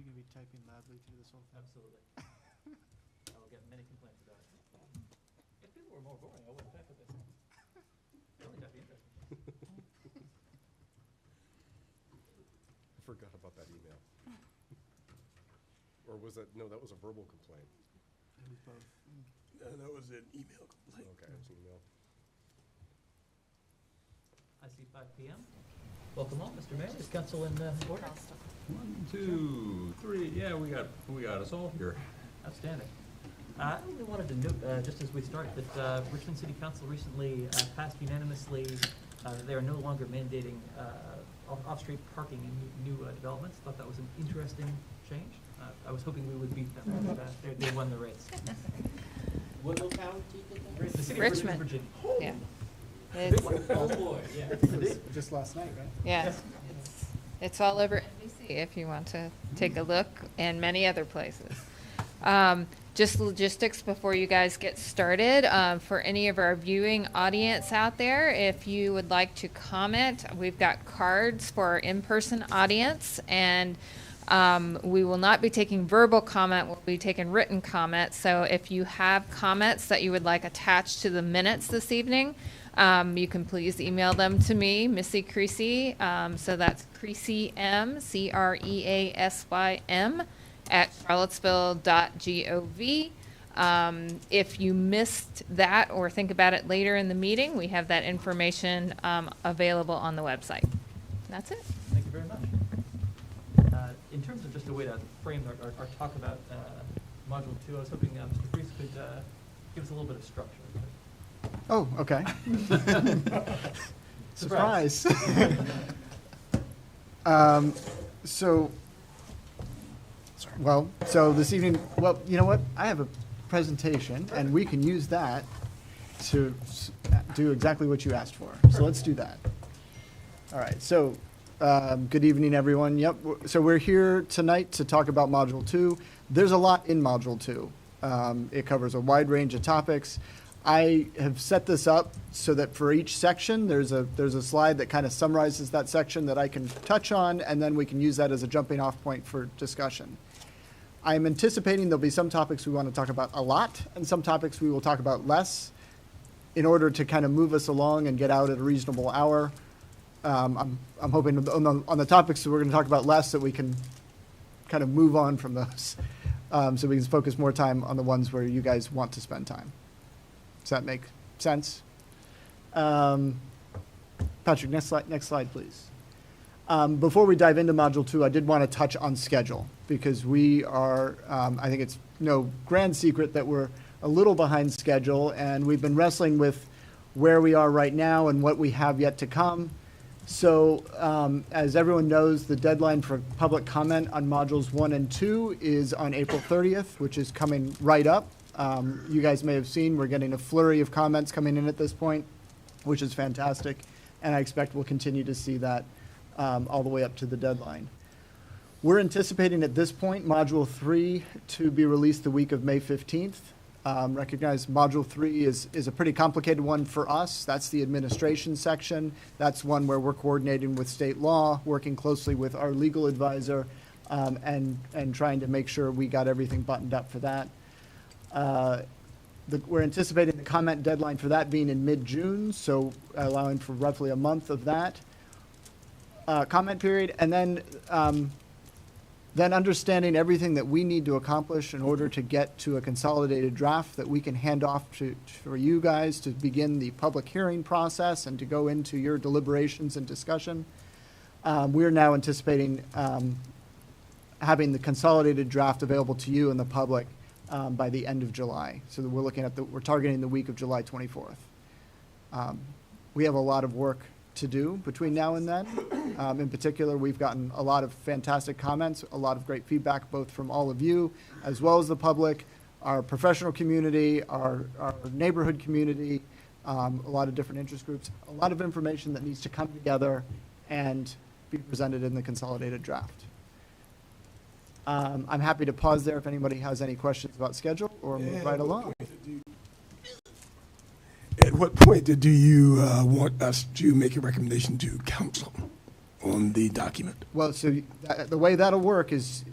you going to be typing loudly through this whole thing? Absolutely. I will get many complaints about it. If people were more boring, I wouldn't type with this. I only type the interesting things. I forgot about that email. Or was that, no, that was a verbal complaint. It was both. That was an email complaint. Okay, it was an email. I see 5 p.m. Welcome all, Mr. Mayor. Is council in order? 1, 2, 3. Yeah, we got us all here. Outstanding. I only wanted to note, just as we start, that Richmond City Council recently passed unanimously that they are no longer mandating off-street parking in new developments. Thought that was an interesting change. I was hoping we would beat them, but they won the race. What locality did that? The city Richmond. of Virginia. Oh, Yeah. big It's, one. Oh, boy, yeah. It was just last night, right? yeah, it's all over NBC if you want to take a look, and many other places. Just logistics before you guys get started. For any of our viewing audience out there, if you would like to comment, we've got cards for our in-person audience, and we will not be taking verbal comment, we'll be taking written comments. So if you have comments that you would like attached to the minutes this evening, you can please email them to me, Missy Creasy. So that's Creasy M, CREASYM, @charlottesville.gov. If you missed that or think about it later in the meeting, we have that information available on the website. That's it. Thank you very much. In terms of just a way to frame our talk about Module 2, I was hoping Mr. Freese could give us a little bit of structure. Oh, okay. Surprise. So this evening, well, you know what? I have a presentation, and we can use that to do exactly what you asked for. So let's do that. All right, so good evening, everyone. Yep, so we're here tonight to talk about Module 2. There's a lot in Module 2. It covers a wide range of topics. I have set this up so that for each section, there's a slide that kind of summarizes that section that I can touch on, and then we can use that as a jumping off point for discussion. I'm anticipating there'll be some topics we want to talk about a lot, and some topics we will talk about less in order to kind of move us along and get out at a reasonable hour. I'm hoping on the topics that we're going to talk about less that we can kind of move on from those so we can focus more time on the ones where you guys want to spend time. Does that make sense? Patrick, next slide, please. Before we dive into Module 2, I did want to touch on schedule because we are, I think it's no grand secret that we're a little behind schedule, and we've been wrestling with where we are right now and what we have yet to come. So as everyone knows, the deadline for public comment on Modules 1 and 2 is on April 30th, which is coming right up. You guys may have seen we're getting a flurry of comments coming in at this point, which is fantastic, and I expect we'll continue to see that all the way up to the deadline. We're anticipating at this point Module 3 to be released the week of May 15th. Recognize Module 3 is a pretty complicated one for us. That's the administration section. That's one where we're coordinating with state law, working closely with our legal advisor, and trying to make sure we got everything buttoned up for that. We're anticipating the comment deadline for that being in mid-June, so allowing for roughly a month of that comment period, and then understanding everything that we need to accomplish in order to get to a consolidated draft that we can hand off for you guys to begin the public hearing process and to go into your deliberations and discussion. We're now anticipating having the consolidated draft available to you and the public by the end of July. So we're looking at we're targeting the week of July 24th. We have a lot of work to do between now and then. In particular, we've gotten a lot of fantastic comments, a lot of great feedback, both from all of you, as well as the public, our professional community, our neighborhood community, a lot of different interest groups, a lot of information that needs to come together and be presented in the consolidated draft. I'm happy to pause there if anybody has any questions about schedule or move right along. At what point do you want us to make a recommendation to council? on the document. Well, so the way that'll work is,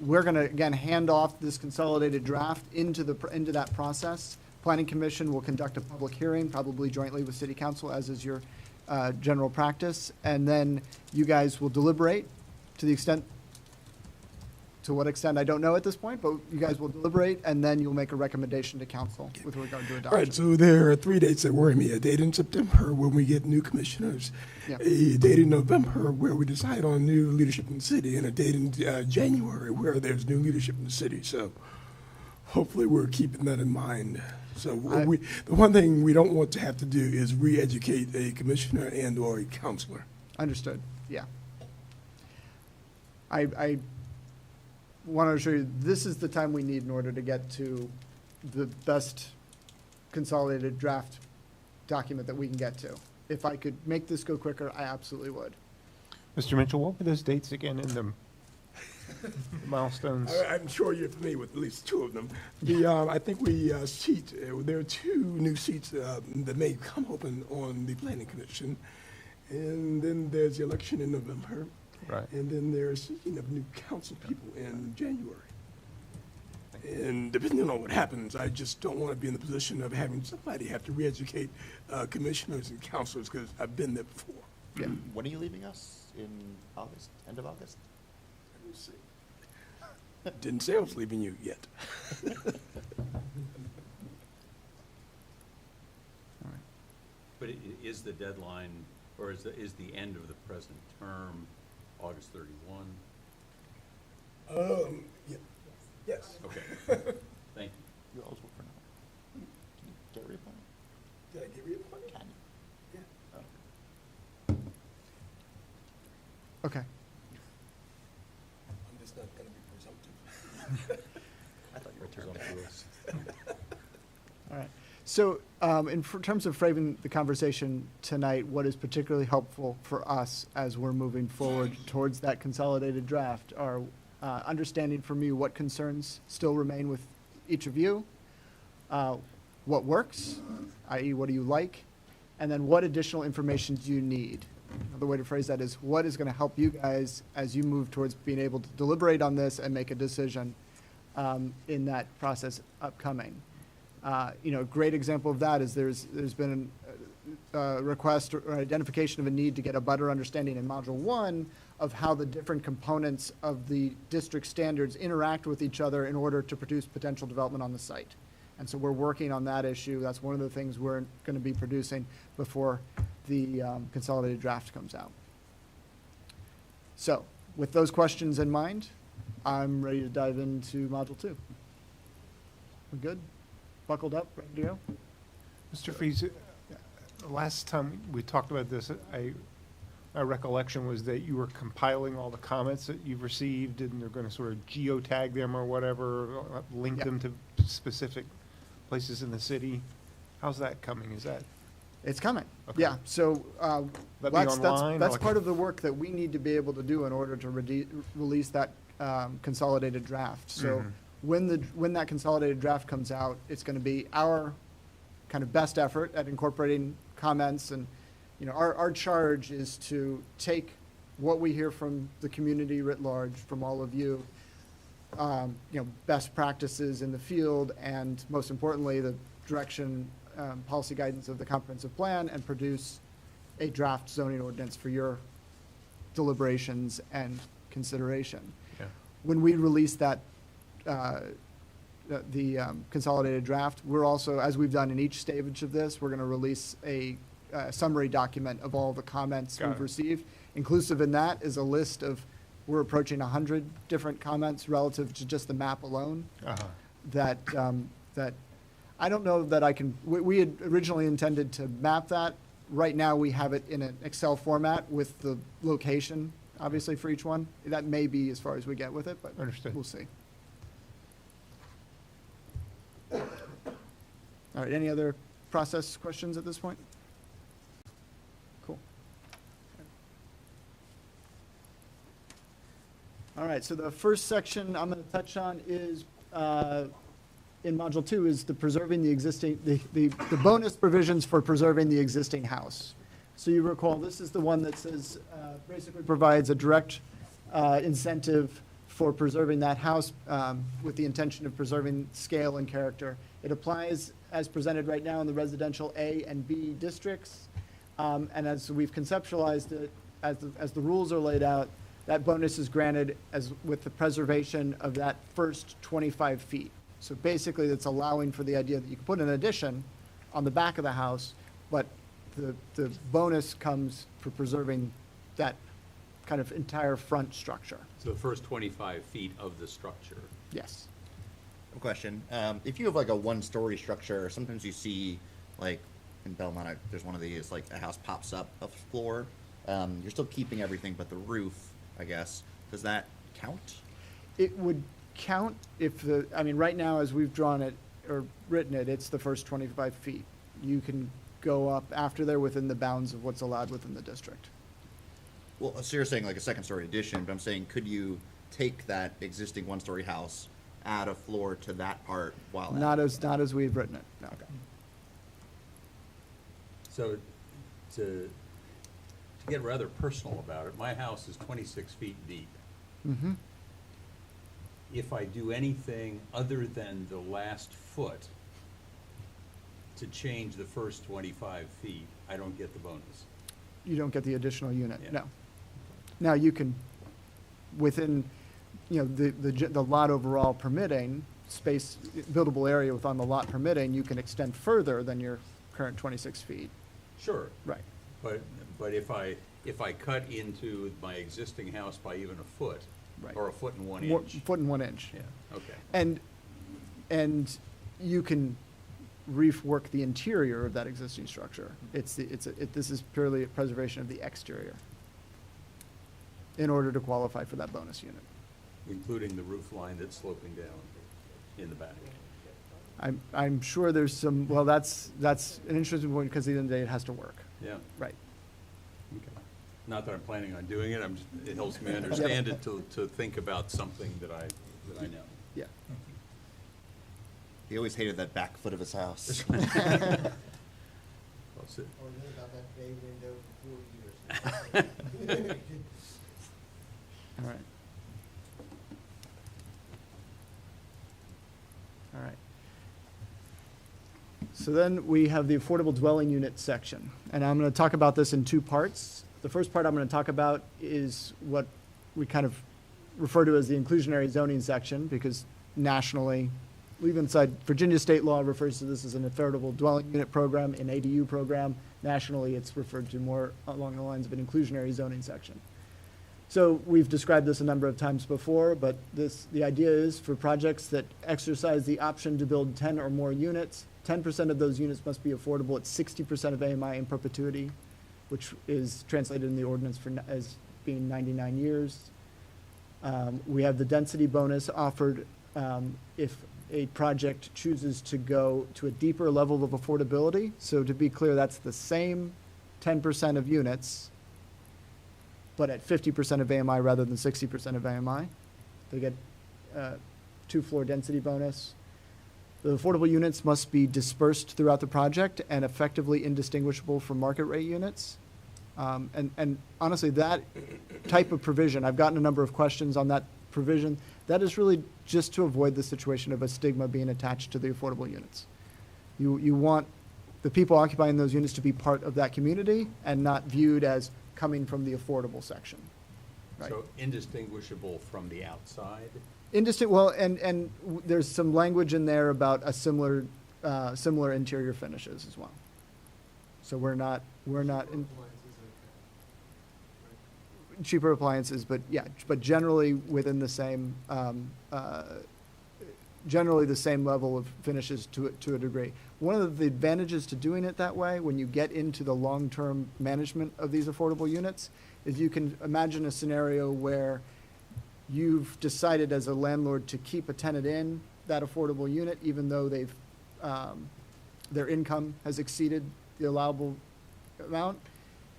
we're going to, again, hand off this consolidated draft into that process. Planning Commission will conduct a public hearing, probably jointly with City Council, as is your general practice. And then you guys will deliberate to what extent, I don't know at this point, but you guys will deliberate, and then you'll make a recommendation to council with regard to All adoption. right, so there are 3 dates that worry me. A date in September when we get new commissioners, Yeah. a date in November where we decide on new leadership in the city, and a date in January where there's new leadership in the city. So hopefully we're keeping that in mind. So the one thing we don't want to have to do is re-educate a commissioner and/or a counselor. Understood, yeah. I want to assure you, this is the time we need in order to get to the best consolidated draft document that we can get to. If I could make this go quicker, I absolutely would. Mr. Mitchell, what were those dates again in the milestones? I'm sure you're familiar with at least 2 of them. I think there are 2 new seats that may come open on the Planning Commission. And then there's the election in November. Right. And then there's, new council people in January. And depending on what happens, I just don't want to be in the position of having somebody have to re-educate commissioners and councilors, because I've been there before. Yeah. When are you leaving us? In August, end of August? Let me see. Didn't say I was leaving you yet. But is the deadline, or is the end of the present term August 31? Yeah. Yes. Okay, thank you. You're eligible for another. Can you get reappointed? Did I get reappointed? Can you? Yeah. Okay. I'm just not going to be presumptive. I thought you were presumptuous. All right. So in terms of framing the conversation tonight, what is particularly helpful for us as we're moving forward towards that consolidated draft are understanding from you what concerns still remain with each of you, what works, i.e. what do you like, and then what additional information do you need? Another way to phrase that is, what is going to help you guys as you move towards being able to deliberate on this and make a decision in that process upcoming? A great example of that is there's been a request or identification of a need to get a better understanding in Module 1 of how the different components of the district standards interact with each other in order to produce potential development on the site. And so we're working on that issue. That's one of the things we're going to be producing before the consolidated draft comes out. So with those questions in mind, I'm ready to dive into Module 2. We're good? Buckled up, ready to go? Mr. Freeze, last time we talked about this, my recollection was that you were compiling all the comments that you've received, and they're going to sort of geotag them or whatever, link Yeah. them to specific places in the city. How's that coming? Is that? It's coming. Okay. Yeah, so That be online, or that's like- part of the work that we need to be able to do in order to release that consolidated draft. So Mhm. when that consolidated draft comes out, it's going to be our kind of best effort at incorporating comments. And our charge is to take what we hear from the community writ large, from all of you, best practices in the field, and most importantly, the direction, policy guidance of the comprehensive plan, and produce a draft zoning ordinance for your deliberations and consideration. Yeah. When we release that, the consolidated draft, we're also, as we've done in each stage of this, we're going to release a summary document of all the comments Got we've it. received. Inclusive in that is a list of, we're approaching 100 different comments relative to just the map alone. Uh-huh. That I don't know that I can, we had originally intended to map that. Right now, we have it in an Excel format with the location, obviously, for each one. That may be as far as we get with it, but Understood. we'll see. All right, any other process questions at this point? Cool. All right, so the first section I'm going to touch on is, in Module 2, is the preserving the existing, the bonus provisions for preserving the existing house. So you recall, this is the one that says, basically provides a direct incentive for preserving that house with the intention of preserving scale and character. It applies as presented right now in the residential A and B districts. And as we've conceptualized it, as the rules are laid out, that bonus is granted as with the preservation of that first 25 feet. So basically, it's allowing for the idea that you can put an addition on the back of the house, but the bonus comes for preserving that kind of entire front structure. So the first 25 feet of the structure. Yes. Question, if you have like a one-story structure, sometimes you see, like, in Belmont, there's one of these, like, a house pops up a floor. You're still keeping everything but the roof, I guess. Does that count? It would count if I mean, right now, as we've drawn it or written it, it's the first 25 feet. You can go up after they're within the bounds of what's allowed within the district. Well, so you're saying like a second-story addition, but I'm saying, could you take that existing one-story house, add a floor to that part while? Not as we've written it, no. Okay. So to get rather personal about it, my house is 26 feet deep. Mm-hmm. If I do anything other than the last foot to change the first 25 feet, I don't get the bonus. You don't get the additional unit, Yeah. no. Now, you can, within, the lot overall permitting, space, buildable area within the lot permitting, you can extend further than your current 26 feet. Sure. Right. But if I cut into my existing house by even a foot, Right. or a foot and 1 More- inch. Foot and 1 inch. Yeah, okay. And you can rework the interior of that existing structure. This is purely a preservation of the exterior in order to qualify for that bonus unit. Including the roof line that's sloping down in the back. I'm sure there's some, well, that's an interesting point because at the end of the day, it has to work. Yeah. Right. Okay. Not that I'm planning on doing it, it helps me understand it to think about something that I know. Yeah. He always hated that back foot of his house. Well, so- Or knew about that bay window for 4 years. All right. All right. So then we have the affordable dwelling unit section, and I'm going to talk about this in two parts. The first part I'm going to talk about is what we kind of refer to as the inclusionary zoning section, because nationally, even inside Virginia state law refers to this as an affordable dwelling unit program, an ADU program. Nationally, it's referred to more along the lines of an inclusionary zoning section. So we've described this a number of times before, but the idea is for projects that exercise the option to build 10 or more units, 10% of those units must be affordable at 60% of AMI in perpetuity, which is translated in the ordinance as being 99 years. We have the density bonus offered if a project chooses to go to a deeper level of affordability. So to be clear, that's the same 10% of units, but at 50% of AMI rather than 60% of AMI. They get 2-floor density bonus. The affordable units must be dispersed throughout the project and effectively indistinguishable from market rate units. And honestly, that type of provision, I've gotten a number of questions on that provision. That is really just to avoid the situation of a stigma being attached to the affordable units. You want the people occupying those units to be part of that community and not viewed as coming from the affordable section. Right. So indistinguishable from the outside? Well, and there's some language in there about a similar interior finishes as well. So we're not in cheaper appliances, but yeah, but generally within the same, generally the same level of finishes to a degree. One of the advantages to doing it that way, when you get into the long-term management of these affordable units, is you can imagine a scenario where you've decided as a landlord to keep a tenant in that affordable unit, even though their income has exceeded the allowable amount.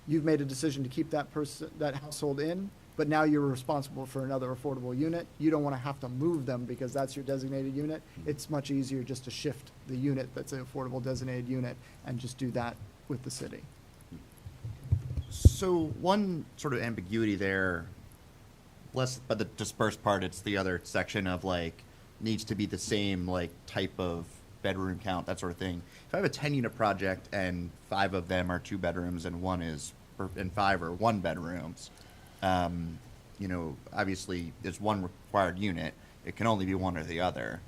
You've made a decision to keep that household in, but now you're responsible for another affordable unit. You don't want to have to move them because that's your designated unit. It's much easier just to shift the unit that's an affordable designated unit and just do that with the city. So one sort of ambiguity there, less by the dispersed part, it's the other section of like, needs to be the same like type of bedroom count, that sort of thing. If I have a 10-unit project and 5 of them are 2 bedrooms and and 5 are 1 bedrooms, you know, obviously there's one required unit. It can only be one or the other.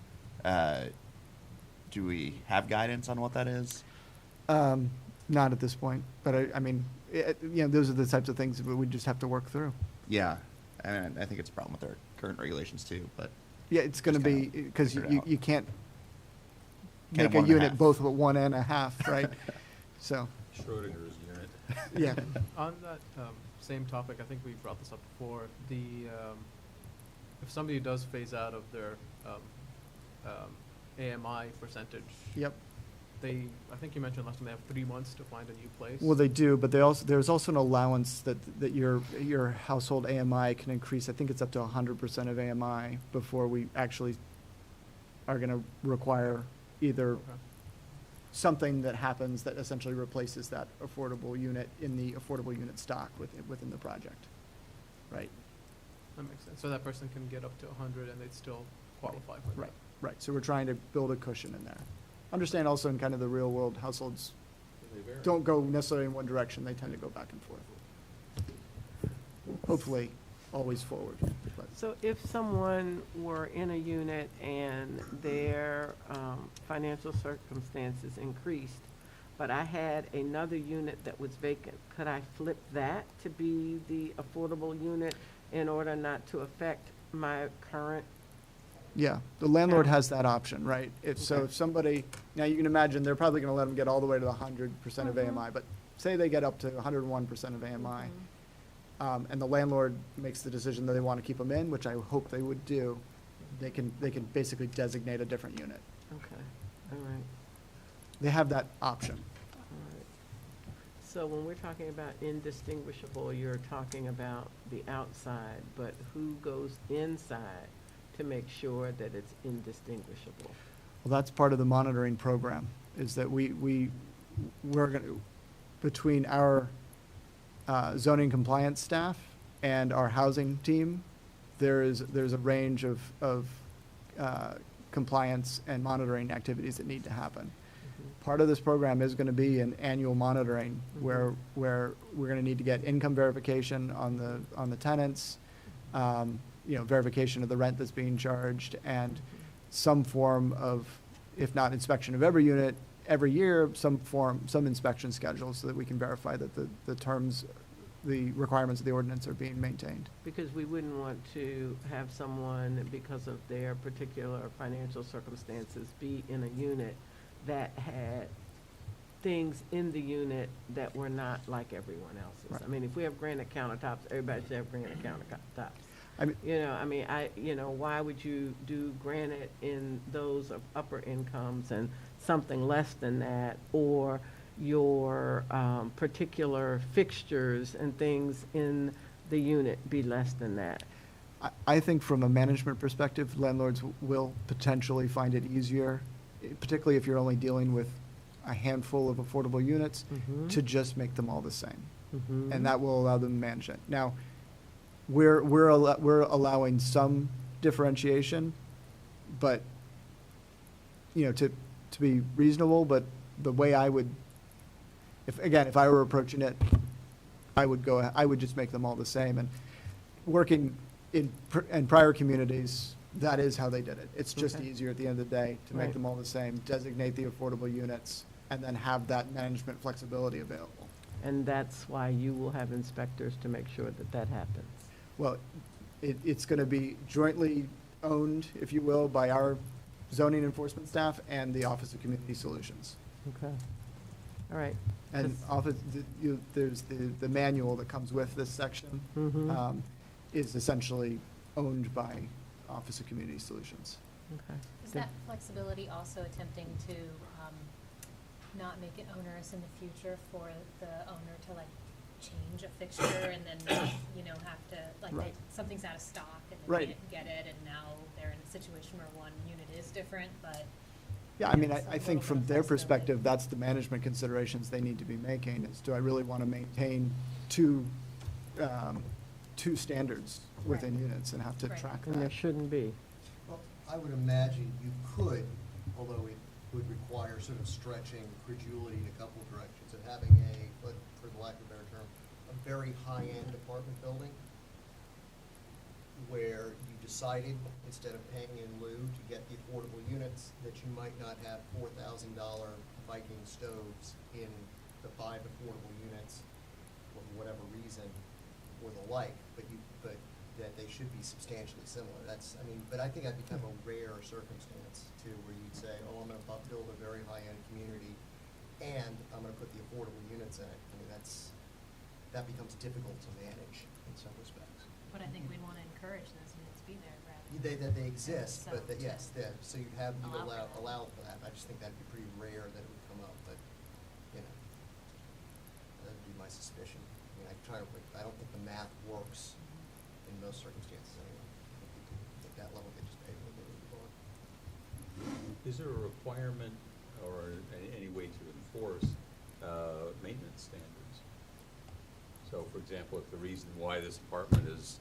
Do we have guidance on what that is? Not at this point, but I mean, you know, those are the types of things that we just have to work through. Yeah, and I think it's a problem with our current regulations too, but. Yeah, it's gonna Just be, kinda because figure it you, out. you can't Can't make a have 1 and a unit half. both with 1 and a half, right? So, Schrodinger's unit. yeah. On that same topic, I think we brought this up before, if somebody does phase out of their AMI percentage. Yep. I think you mentioned last time they have 3 months to find a new place. Well, they do, but there's also an allowance that your household AMI can increase. I think it's up to 100% of AMI before we actually are gonna require either Okay. something that happens that essentially replaces that affordable unit in the affordable unit stock within the project, right? That makes sense. So that person can get up to 100 and they'd still qualify for that. Right, right. So we're trying to build a cushion in there. Understand also in kind of the real world, households don't go necessarily in one direction. They tend to go back and forth. Hopefully, always forward, but. So if someone were in a unit and their financial circumstances increased, but I had another unit that was vacant, could I flip that to be the affordable unit in order not to affect my current? Yeah, the landlord Yeah. has that option, right? Okay. If somebody, now you can imagine, they're probably gonna let them get all the way to the 100% of Mhm. AMI, but say they get up to 101% of AMI, and the landlord makes the decision that they wanna keep them in, which I hope they would do, they can basically designate a different unit. Okay, all right, They have that option. all right. So when we're talking about indistinguishable, you're talking about the outside, but who goes inside to make sure that it's indistinguishable? Well, that's part of the monitoring program, is that we're gonna, between our zoning compliance staff and our housing team, there's a range of compliance and monitoring activities that need to happen. Part of this program is gonna be an annual monitoring, where we're gonna need to get income verification on the tenants, you know, verification of the rent that's being charged, and some form of, if not inspection of every unit, every year, some inspection schedule, so that we can verify that the terms, the requirements of the ordinance are being maintained. Because we wouldn't want to have someone, because of their particular financial circumstances, be in a unit that had things in the unit that were not like everyone else's. Right. I mean, if we have granite countertops, everybody should have granite countertops. I mean, Why would you do granite in those of upper incomes and something less than that? Or your particular fixtures and things in the unit be less than that? I think from a management perspective, landlords will potentially find it easier, particularly if you're only dealing with a handful of affordable units, Mhm. to just make them all the same. Mhm. And that will allow them to manage it. Now, we're allowing some differentiation, but, you know, to be reasonable, but the way I would, if I were approaching it, I would just make them all the same. And working in prior communities, that is how they did it. It's just Okay. easier at the end of the day to make Right. them all the same, designate the affordable units, and then have that management flexibility available. And that's why you will have inspectors to make sure that that happens. Well, it's going to be jointly owned, if you will, by our zoning enforcement staff and the Office of Community Solutions. Okay. All right. And there's the manual that comes with this section, Mhm. is essentially owned by Office of Community Solutions. Okay. Is that flexibility also attempting to not make it onerous in the future for the owner to like change a fixture and then, have to, like, Right. something's out of stock and they Right. can't get it, and now they're in a situation where one unit is different, but Yeah, I mean, Yes, I think from their perspective, that's the management considerations they need to be making, is do I really want to maintain two standards within Right. units and have to Right. track And there that? shouldn't be. Well, I would imagine you could, although it would require sort of stretching credulity in a couple of directions, of having for the lack of a better term, a very high-end apartment building where you decided, instead of paying in lieu to get the affordable units, that you might not have $4,000 Viking stoves in the 5 affordable units for whatever reason or the like, but that they should be substantially similar. But I think that'd become a rare circumstance too, where you'd say, oh, I'm gonna build a very high-end community and I'm gonna put the affordable units in it. I mean, that becomes difficult to manage in some respects. But I think we'd wanna encourage those units to be there rather than. They exist, but So, yes, so you'd allow for that. allow for that. I just think that'd be pretty rare that it would come up, but, that'd be my suspicion. I mean, I don't think the math works in most circumstances anyway. At that level, they just pay what they would want. Is there a requirement or any way to enforce maintenance standards? So, for example, if the reason why this apartment is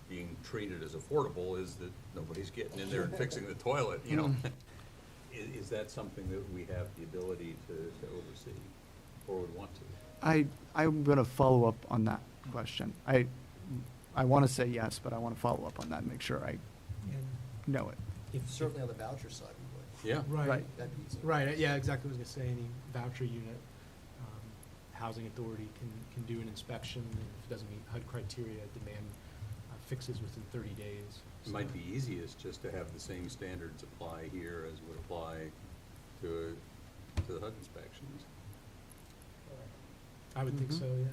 being treated as affordable is that nobody's getting in there and fixing the toilet, is that something that we have the ability to oversee or would want to? I'm going to follow up on that question. I want to say yes, but I want to follow up on that and make sure I know it. Certainly on the voucher side, we would. Yeah. Right, That'd be easy. right, yeah, exactly, I was gonna say, any voucher unit, housing authority can do an inspection, and if it doesn't meet HUD criteria, demand fixes within 30 days. It might be easiest just to have the same standards apply here as would apply to the HUD inspections. I would think Mhm. so, yeah.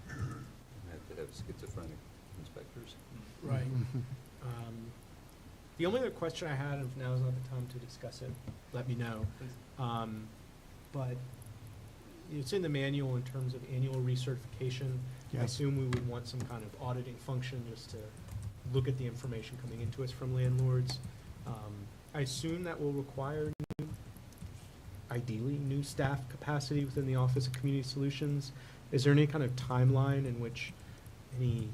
Have to have schizophrenic inspectors. Right. The only other question I had, if now is not the time to discuss it, let me know. But it's in the manual in terms of annual recertification. I Yes. assume we would want some kind of auditing function just to look at the information coming into us from landlords. I assume that will require ideally new staff capacity within the Office of Community Solutions. Is there any kind of timeline in which any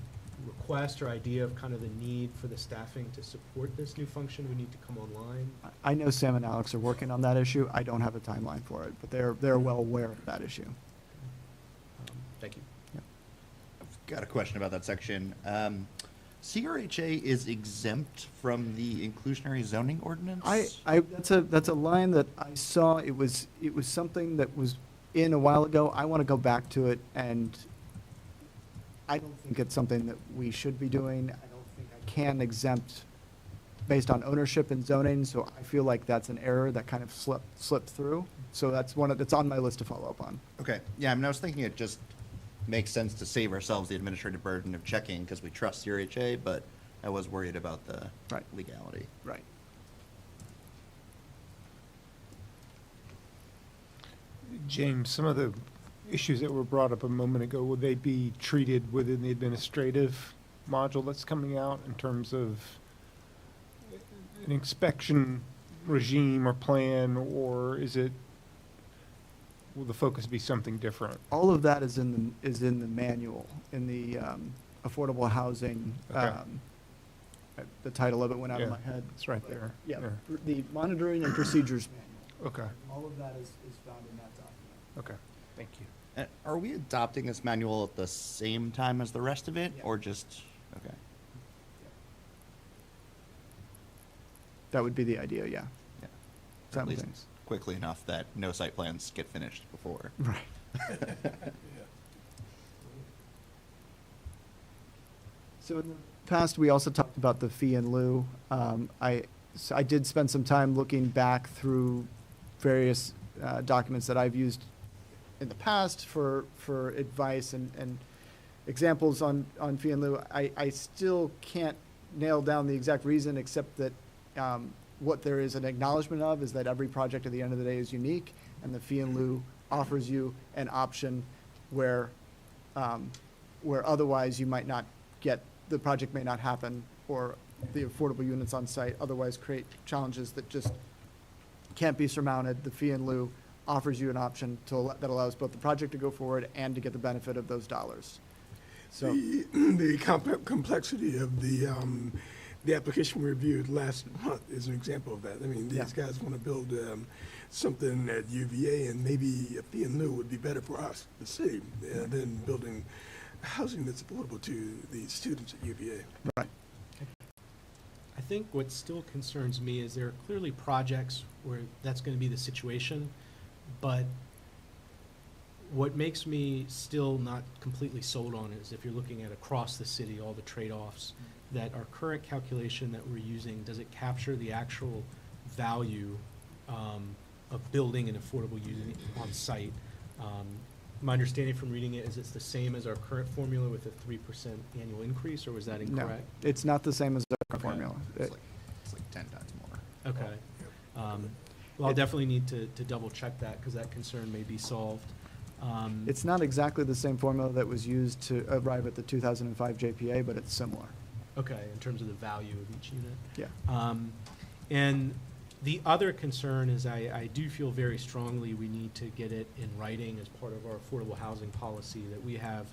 request or idea of kind of the need for the staffing to support this new function would need to come online? I know Sam and Alex are working on that issue. I don't have a timeline for it, but they're well aware of that issue. Thank you. I've got a question about that section. CRHA is exempt from the inclusionary zoning ordinance? That's a line that I saw. It was something that was in a while ago. I want to go back to it, and I don't think it's something that we should be doing. I don't think I can exempt based on ownership and zoning, so I feel like that's an error that kind of slipped through. So that's that's on my list to follow up on. Okay, yeah, I was thinking it just makes sense to save ourselves the administrative burden of checking because we trust CRHA, but I was worried about the Right. legality. Right. James, some of the issues that were brought up a moment ago, will they be treated within the administrative module that's coming out in terms of an inspection regime or plan, or will the focus be something different? All of that is in the manual, in the affordable housing. Okay. The title of it went out of Yeah, my head. it's right there. Yeah, Yeah. the monitoring and procedures manual. Okay, All of that is found in that document. okay, thank you. Are we adopting this manual at the same time as the rest of it, Yeah. or just, okay? That would be the idea, yeah. Yeah. At least Simultaneous. quickly enough that no site plans get finished before. Right. So in the past, we also talked about the fee in lieu. I did spend some time looking back through various documents that I've used in the past for advice and examples on fee in lieu. I still can't nail down the exact reason, except that what there is an acknowledgement of is that every project at the end of the day is unique, and the fee in lieu offers you an option where otherwise you might not get, the project may not happen, or the affordable units on site, otherwise create challenges that just can't be surmounted. The fee in lieu offers you an option that allows both the project to go forward and to get the benefit of those dollars. So, The complexity of the application we reviewed last month is an example of that. I mean, these guys want to build something at UVA, and maybe a fee in lieu would be better for us, the city, than building housing that's affordable to the students at UVA. right. I think what still concerns me is there are clearly projects where that's going to be the situation, but what makes me still not completely sold on it is if you're looking at across the city, all the trade-offs, that our current calculation that we're using, does it capture the actual value of building an affordable unit on site? My understanding from reading it is it's the same as our current formula with a 3% annual increase, or was that No, incorrect? it's not the same as the Okay. formula. It's like 10 times more. Okay. Well, I'll definitely need to double check that, because that concern may be solved. It's not exactly the same formula that was used to arrive at the 2005 JPA, but it's similar. Okay, in terms of the value of each unit. Yeah. And the other concern is I do feel very strongly we need to get it in writing as part of our affordable housing policy, that we have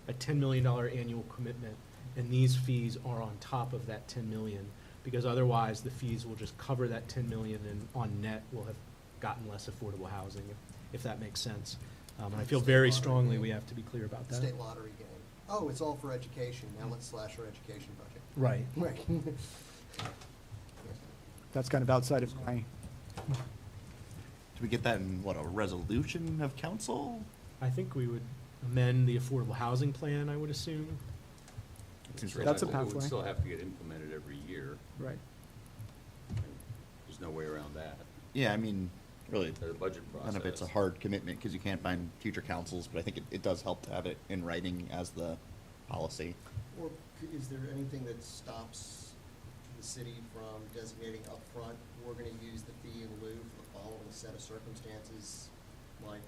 a $10 million annual commitment, and these fees are on top of that 10 million, because otherwise the fees will just cover that 10 million, and on net we'll have gotten less affordable housing, if that makes sense. And I feel very strongly we have to be clear about that. State lottery game. Oh, it's all for education, now let's slash our education budget. Right. Right. That's kind of outside of my, Do we get that in, what, a resolution of council? I think we would amend the affordable housing plan, I would assume. That's a It pathway. would still have to get implemented every year. right. There's no way around that. Yeah, I mean, really, The budget none of it's a process. hard commitment because you can't find future councils, but I think it does help to have it in writing as the policy. Or is there anything that stops the city from designating upfront, we're gonna use the fee in lieu for the following set of circumstances? Like,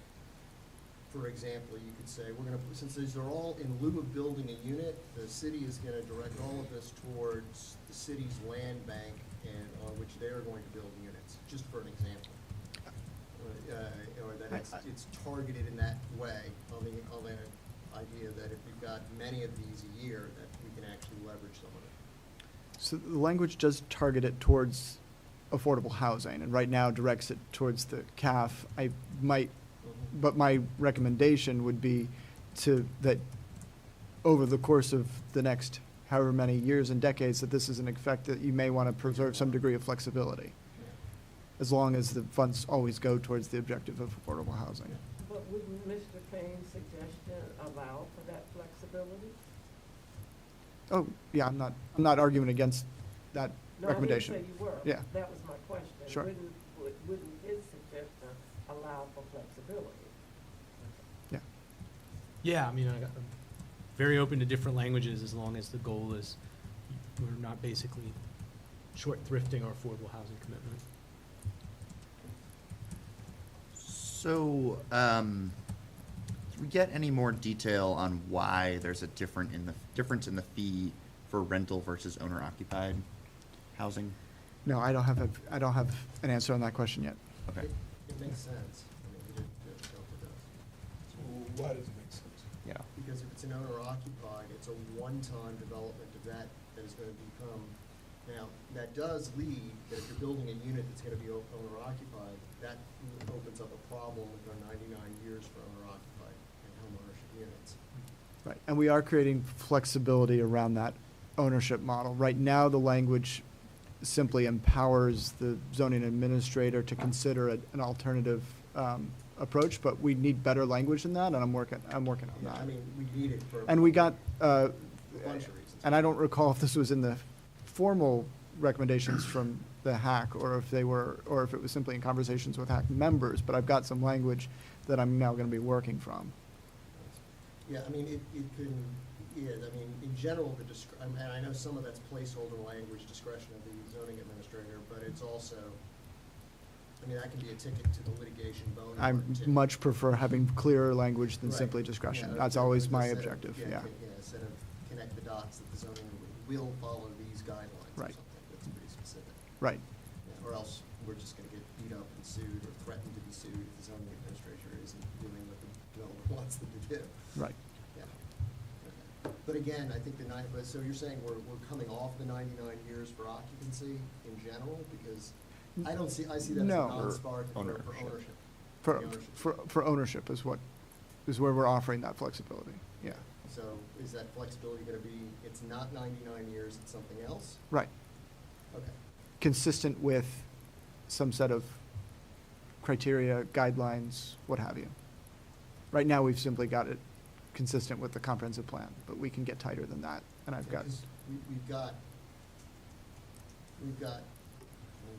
for example, you could say, we're gonna, since these are all in lieu of building a unit, the city is gonna direct all of this towards the city's land bank and on which they are going to build units, just for an example. Or that it's targeted in that way, on the idea that if we've got many of these a year, that we can actually leverage some of it. So the language does target it towards affordable housing, and right now directs it towards the CAF. I might, but my recommendation would be that over the course of the next however many years and decades that this is in effect, that you may want to preserve some degree of flexibility, as long as the funds always go towards the objective of affordable housing. But wouldn't Mr. Payne's suggestion allow for that flexibility? Oh, yeah, I'm not arguing against that No, recommendation. I didn't say you were. Yeah. That was my question. Sure. Wouldn't his suggestion allow for flexibility? Yeah. Yeah, I mean, I'm very open to different languages as long as the goal is we're not basically short thrifting our affordable housing commitment. So, do we get any more detail on why there's a difference in the fee for rental versus owner occupied housing? No, I don't have an answer on that question yet. Okay. It makes sense. I mean, we didn't know if it does. So why does it make sense? Yeah. Because if it's an owner occupied, it's a one-time development of that is gonna become, now, that does lead, that if you're building a unit that's gonna be owner occupied, that opens up a problem with our 99 years for owner occupied and home ownership units. Right, and we are creating flexibility around that ownership model. Right now, the language simply empowers the zoning administrator to consider an alternative approach, but we need better language than that, and I'm working on Yeah, that. I mean, we need it for. And we got, a bunch of reasons. and I don't recall if this was in the formal recommendations from the HAC, or if it was simply in conversations with HAC members, but I've got some language that I'm now gonna be working from. Yeah, I mean, it can, yeah, I mean, in general, and I know some of that's placeholder language, discretion of the zoning administrator, but it's also, I mean, that can be a ticket to the litigation bone. I much prefer having clearer language than Right. simply discretion. Yeah, That's always my instead of- objective, yeah. Instead of connect the dots that the zoning will follow these guidelines or Right. something that's pretty specific. Right. Yeah, or else we're just gonna get beat up and sued or threatened to be sued if the zoning administrator isn't doing what the developer wants them to do. Right. Yeah. Okay. But again, I think so you're saying we're coming off the 99 years for occupancy in general? Because I see that as a No. non-starter for Ownership. ownership. For, The ownership. for ownership is where we're offering that flexibility, yeah. So is that flexibility gonna be, it's not 99 years, it's something else? Right. Okay. Consistent with some set of criteria, guidelines, what have you. Right now, we've simply got it consistent with the comprehensive plan, but we can get tighter than that, and I've got, 'Cause we've got, I mean,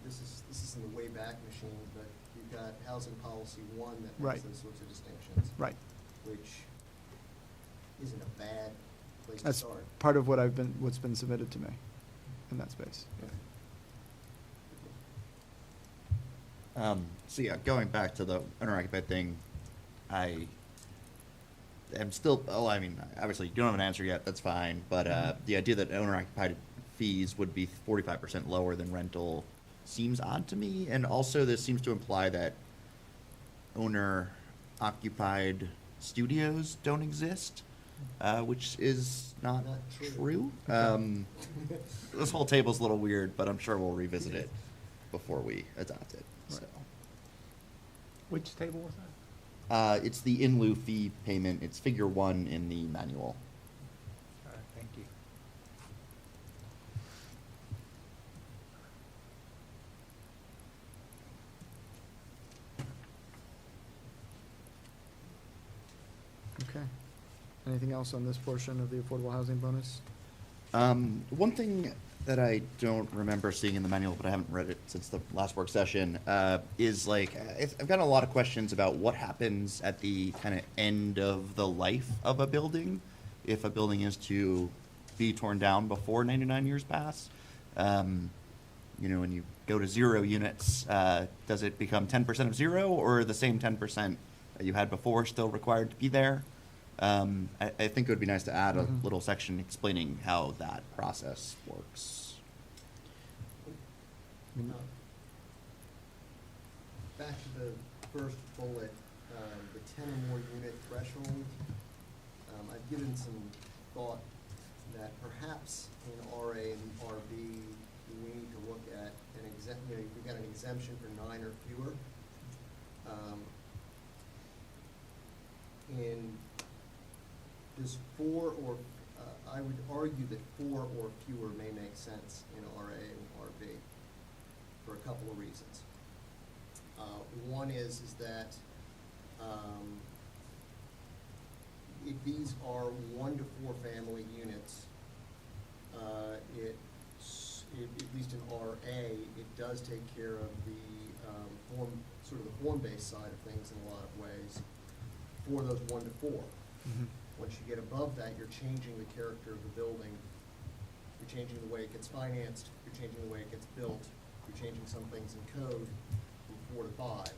this is in the way back machine, but we've got housing policy 1 that Right. makes those sorts of distinctions. right. Which isn't a bad place to That's start. part of what's been submitted to me in that space. So yeah, going back to the owner-occupied thing, I am still, I mean, obviously, you don't have an answer yet, that's fine, but the idea that owner-occupied fees would be 45% lower than rental seems odd to me, and also this seems to imply that owner-occupied studios don't exist, which is not Not true. true. This whole table's a little weird, but I'm sure we'll revisit it before we adopt it, so. Which table was that? It's the in lieu fee payment. It's figure 1 in the manual. All right, thank you. Okay. Anything else on this portion of the affordable housing bonus? One thing that I don't remember seeing in the manual, but I haven't read it since the last work session, is like, I've gotten a lot of questions about what happens at the kind of end of the life of a building, if a building is to be torn down before 99 years pass. You know, when you go to 0 units, does it become 10% of 0, or the same 10% that you had before still required to be there? I think it would be nice to add a Mhm. little section explaining how that process works. I mean, Back to the first bullet, the 10 or more unit threshold. I've given some thought that perhaps in RA and RB, we need to look at we've got an exemption for 9 or fewer. I would argue that 4 or fewer may make sense in RA and RB for a couple of reasons. One is that if these are 1 to 4 family units, at least in RA, it does take care of the sort of the form-based side of things in a lot of ways for those 1 to 4. Mhm. Once you get above that, you're changing the character of the building. You're changing the way it gets financed. You're changing the way it gets built. You're changing some things in code from 4 to 5.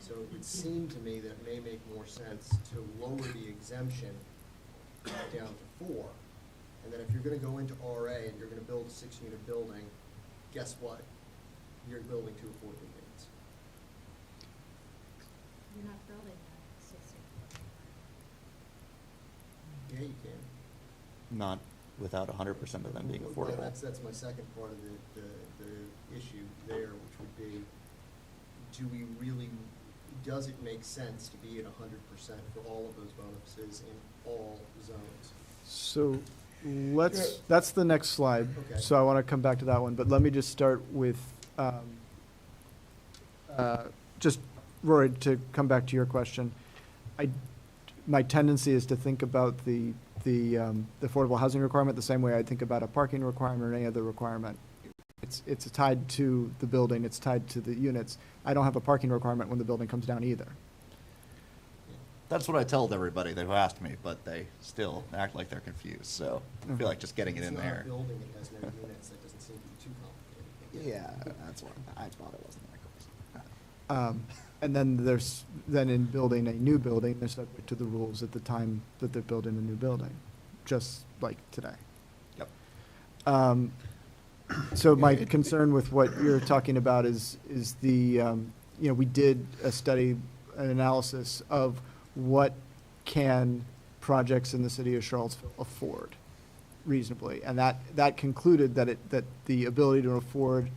So it would seem to me that it may make more sense to lower the exemption down to 4. And then if you're gonna go into RA and you're gonna build a 6-unit building, guess what? You're building 2 affordable units. You're not building a 60. Yeah, you can. Not without 100% of them being Well, affordable. That's my second part of the issue there, which would be, does it make sense to be at 100% for all of those bonuses in all zones? So that's the next slide. Okay. So I want to come back to that one, but let me just start with, just Rory, to come back to your question. My tendency is to think about the affordable housing requirement the same way I think about a parking requirement or any other requirement. It's tied to the building, it's tied to the units. I don't have a parking requirement when the building comes down either. That's what I told everybody who asked me, but they still act like they're confused, so I feel like just getting it in It's there. not a building that has no units, that doesn't seem to be too complicated. Yeah, that's what I thought it wasn't that close. And then in building a new building, they're subject to the rules at the time that they're building a new building, just like today. Yep. So my concern with what you're talking about is the, we did a study, an analysis of what can projects in the city of Charlottesville afford reasonably. And that concluded that the ability to afford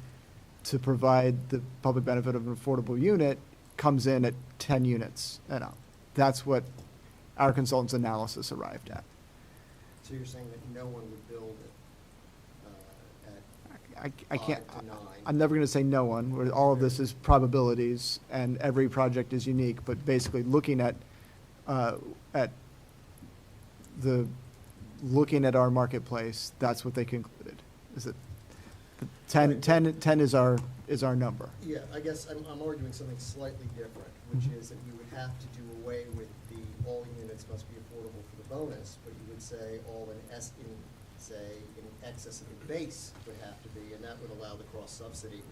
to provide the public benefit of an affordable unit comes in at 10 units and up. That's what our consultant's analysis arrived at. So you're saying that no one would build it at I can't, 5 to 9? I'm never going to say no one, where all of this is probabilities, and every project is unique, but basically looking at looking at our marketplace, that's what they concluded, is that 10 is our number. Yeah, I guess I'm arguing something slightly different, which is that you would have to do away with the all units must be affordable for the bonus, but you would say all in excess of the base would have to be, and that would allow the cross subsidy,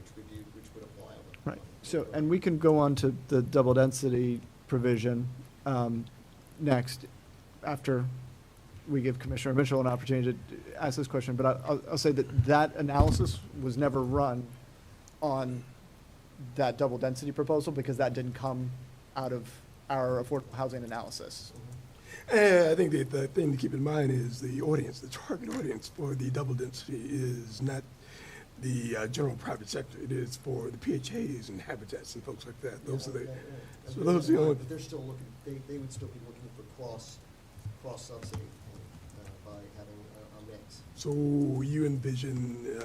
which would apply. Right, so, and we can go on to the double density provision next, after we give Commissioner Mitchell an opportunity to ask this question, but I'll say that analysis was never run on that double density proposal, because that didn't come out of our affordable housing analysis. I think the thing to keep in mind is the audience, the target audience for the double density is not the general private sector. It is for the PHAs and habitats and folks like that. Those are the, so those are the only. But they're still looking, they would still be looking for cross subsidy by having a mix. So you envision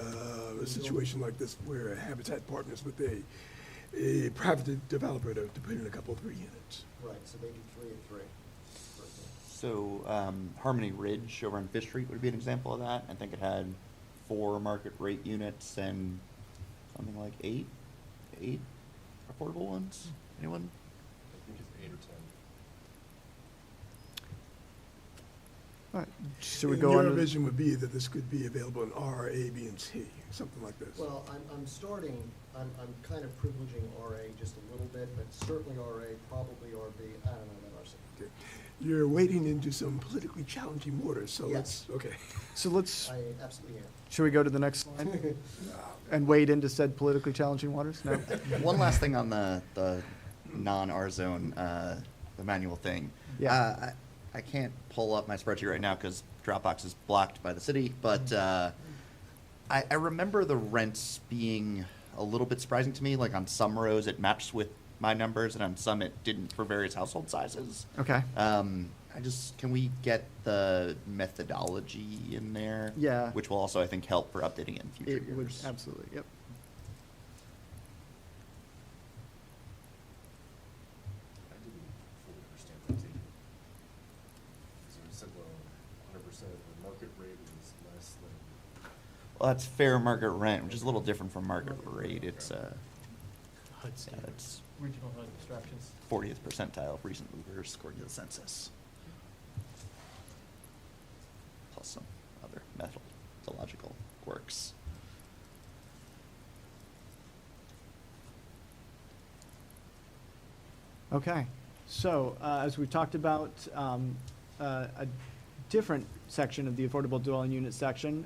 a situation like this where Habitat partners with a private developer to put in a couple, 3 units. Right, so maybe 3 and 3. for example. So Harmony Ridge over on Fish Street would be an example of that. I think it had 4 market rate units and something like 8 affordable ones. Anyone? I think it's 8 or 10. All right, should we And go on? Your to- vision would be that this could be available in R, A, B, and C, something like this. Well, I'm kind of privileging RA just a little bit, but certainly RA, probably RB, I don't know about RC. Okay. You're wading into some politically challenging waters, so Yes. let's, okay. So let's, I absolutely am. should we go to the next slide and wade into said politically challenging waters? No? One last thing on the non-R zone, the manual thing. Yeah. I can't pull up my spreadsheet right now because Dropbox is blocked by the city, but I remember the rents being a little bit surprising to me. Like on some rows it matched with my numbers, and on some it didn't for various household sizes. Okay. Can we get the methodology in there? Yeah. Which will also, I think, help for updating it in future It would, years. absolutely, yep. I didn't fully understand that table. Because it said, well, 100% of the market rate is less than. Well, that's fair market rent, which is a little different from market rate. It's HUD yeah, standards. it's Regional HUD instructions. 40th percentile of recent movers according to the census. Plus some other methodological quirks. Okay, so as we talked about, a different section of the affordable dwelling unit section,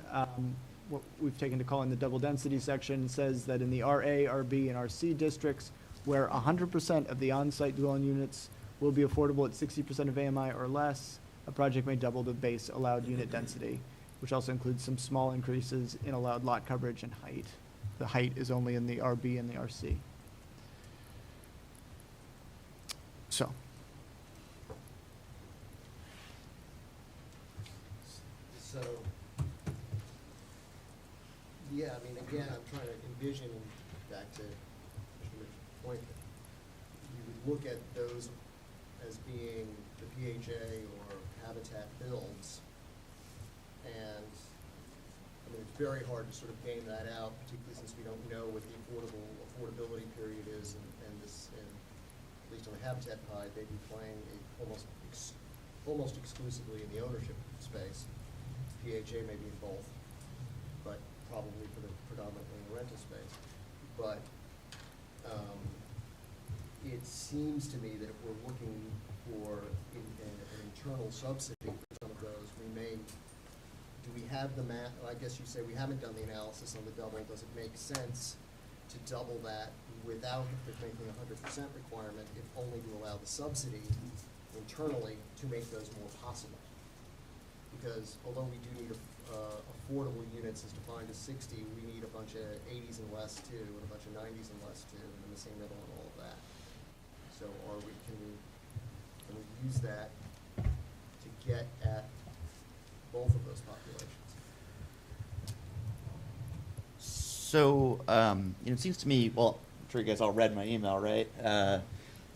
what we've taken to calling the double density section, says that in the RA, RB, and RC districts, where 100% of the on-site dwelling units will be affordable at 60% of AMI or less, a project may double the base allowed unit density, which also includes some small increases in allowed lot coverage and height. The height is only in the RB and the RC. So, So, yeah, I mean, again, I'm trying to envision, back to Mr. Mitchell's point, that you would look at those as being the PHA or Habitat builds, and, I mean, it's very hard to sort of game that out, particularly since we don't know what the affordability period is, and this, and at least on the Habitat side, they'd be playing almost exclusively in the ownership space. PHA may be in both, but probably for the predominantly in the rental space. But it seems to me that if we're looking for an internal subsidy for some of those, we may do we have the math, I guess you say we haven't done the analysis on the double, does it make sense to double that without making a 100% requirement, if only to allow the subsidy internally to make those more possible? Because although we do need affordable units as defined as 60, we need a bunch of 80s and less too, and a bunch of 90s and less too, and the same middle and all of that. So can we use that to get at both of those populations? So, it seems to me, well, I'm sure you guys all read my email, right?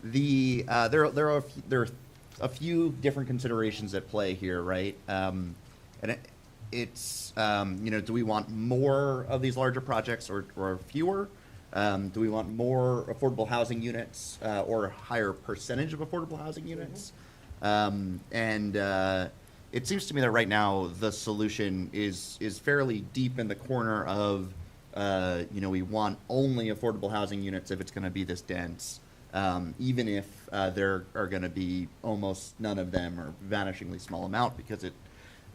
There are a few different considerations at play here, right? And it's, do we want more of these larger projects or fewer? Do we want more affordable housing units or a higher percentage of affordable housing units? It seems to me that right now the solution is fairly deep in the corner of, we want only affordable housing units if it's going to be this dense, even if there are going to be almost none of them or vanishingly small amount, because it,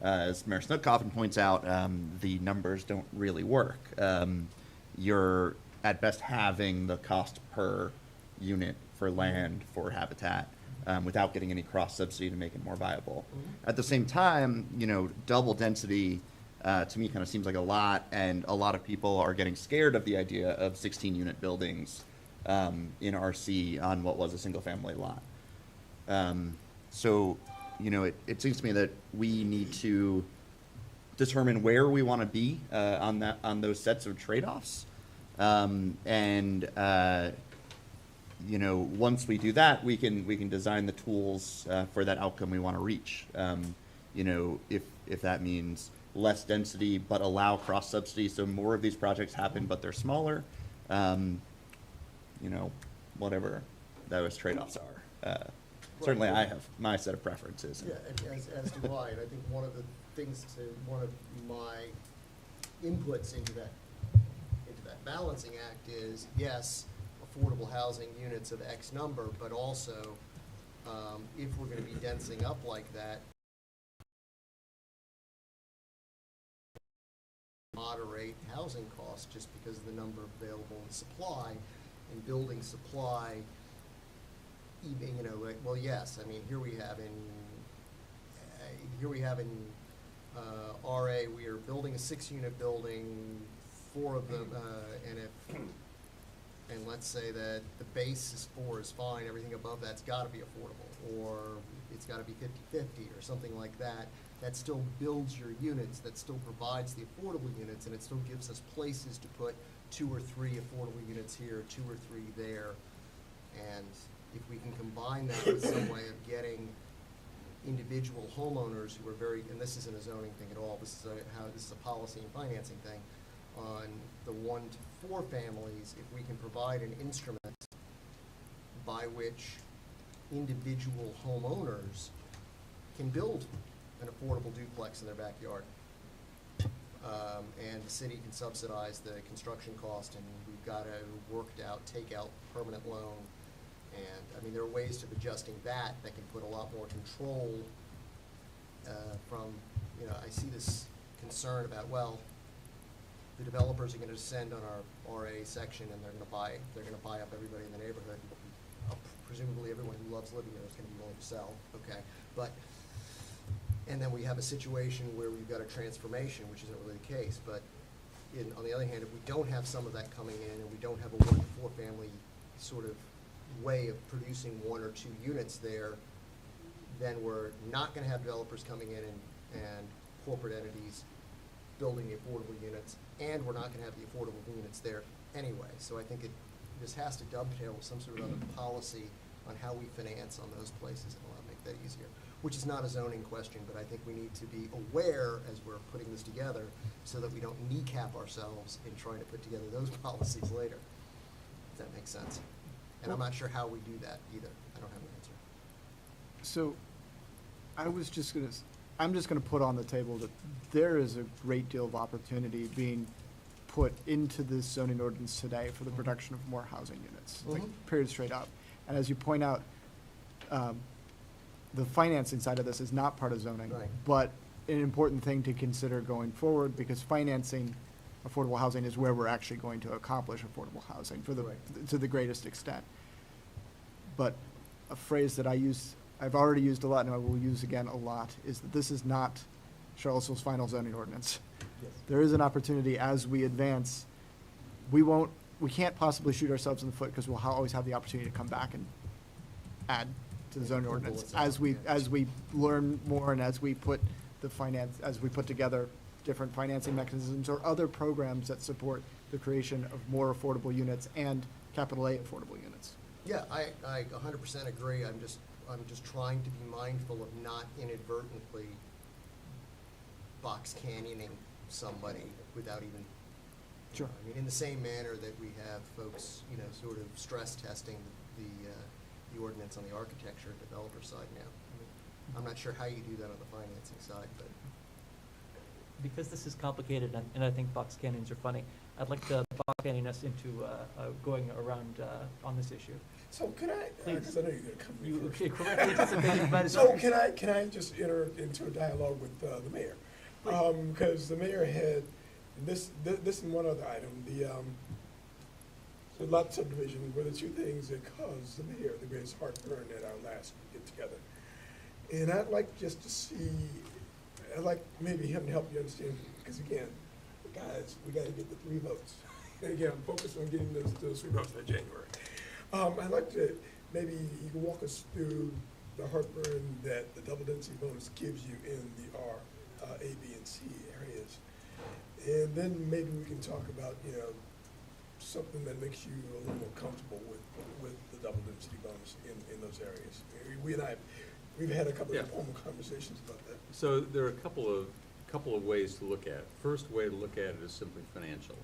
as Mayor Snook often points out, the numbers don't really work. You're at best halving the cost per unit for land for habitat without getting any cross subsidy to make it more viable. At the same time, double density to me kind of seems like a lot, and a lot of people are getting scared of the idea of 16-unit buildings in RC on what was a single-family lot. So, it seems to me that we need to determine where we want to be on those sets of trade-offs, once we do that, we can design the tools for that outcome we want to reach. If that means less density but allow cross subsidy, so more of these projects happen but they're smaller, whatever those trade-offs are. Certainly, I have my set of preferences. Yeah, as do I, and I think one of my inputs into that balancing act is, yes, affordable housing units of X number, but also, if we're gonna be densing up like that, moderate housing costs just because of the number available in supply, and building supply, even, well, yes, I mean, here we have in RA, we are building a 6-unit building, 4 of them, and let's say that the base is 4 is fine, everything above that's gotta be affordable, or it's gotta be 50-50 or something like that. That still builds your units, that still provides the affordable units, and it still gives us places to put 2 or 3 affordable units here, 2 or 3 there. And if we can combine that with some way of getting individual homeowners who are very, and this isn't a zoning thing at all, this is a policy and financing thing, on the 1 to 4 families, if we can provide an instrument by which individual homeowners can build an affordable duplex in their backyard. And the city can subsidize the construction cost, and we've got a worked out, take out permanent loan. And, I mean, there are ways of adjusting that can put a lot more control from, I see this concern about, well, the developers are gonna descend on our RA section, and they're gonna buy up everybody in the neighborhood. Presumably everyone who loves living there is gonna be willing to sell, okay? And then we have a situation where we've got a transformation, which isn't really the case, but on the other hand, if we don't have some of that coming in, and we don't have a 1 to 4 family sort of way of producing 1 or 2 units there, then we're not gonna have developers coming in and corporate entities building the affordable units, and we're not gonna have the affordable units there anyway. So I think this has to dovetail with some sort of other policy on how we finance on those places, and allow to make that easier. Which is not a zoning question, but I think we need to be aware as we're putting this together so that we don't kneecap ourselves in trying to put together those policies later. If that makes sense. And I'm not sure how we do that either. I don't have an answer. So, I'm just gonna put on the table that there is a great deal of opportunity being put into this zoning ordinance today for the production of more housing units, like, period, straight up. And as you point out, the financing side of this is not part of zoning. Right. But an important thing to consider going forward, because financing affordable housing is where we're actually going to accomplish affordable housing to the greatest extent. But a phrase that I've already used a lot and I will use again a lot, is that this is not Charlottesville's final zoning ordinance. Yes. There is an opportunity as we advance. We can't possibly shoot ourselves in the foot, because we'll always have the opportunity to come back and add to the zoning ordinance as we learn more, and as we put together different financing mechanisms or other programs that support the creation of more affordable units and capital A affordable units. Yeah, I 100% agree. I'm just trying to be mindful of not inadvertently box canyoning somebody without even. Sure. I mean, in the same manner that we have folks, sort of stress testing the ordinance on the architecture developer side now. I mean, I'm not sure how you do that on the financing side, but. Because this is complicated, and I think box canyons are funny, I'd like to box canyon us into going around on this issue. So can I, because I know you're gonna come to me You first. correctly anticipated, but So can I just enter into a dialogue with the mayor? Please. Because the mayor had, this and one other item, the lot subdivision were the two things that caused the mayor the greatest heartburn at our last get-together. And I'd like just to see, I'd like maybe him to help you understand, because again, guys, we gotta get the 3 votes. And again, I'm focused on getting those 3 votes by January. I'd like to, maybe you can walk us through the heartburn that the double density bonus gives you in the R, A, B, and C areas. And then maybe we can talk about, something that makes you a little more comfortable with the double density bonus in those areas. We and I, we've had a couple of formal conversations about that. So there are a couple of ways to look at it. First way to look at it is simply financial.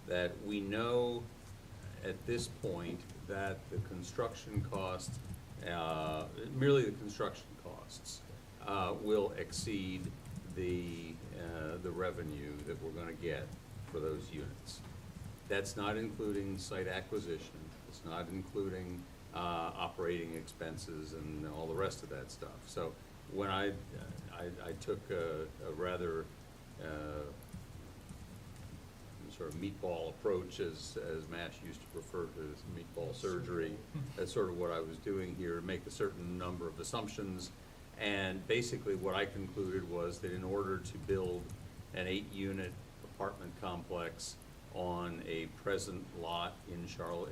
That we know at this point that the construction costs, merely the construction costs, will exceed the revenue that we're gonna get for those units. That's not including site acquisition, it's not including operating expenses and all the rest of that stuff. So when I took a rather sort of meatball approach, as MASH used to refer to as meatball surgery. That's sort of what I was doing here, make a certain number of assumptions. And basically what I concluded was that in order to build an 8-unit apartment complex on a present lot in Charlotte,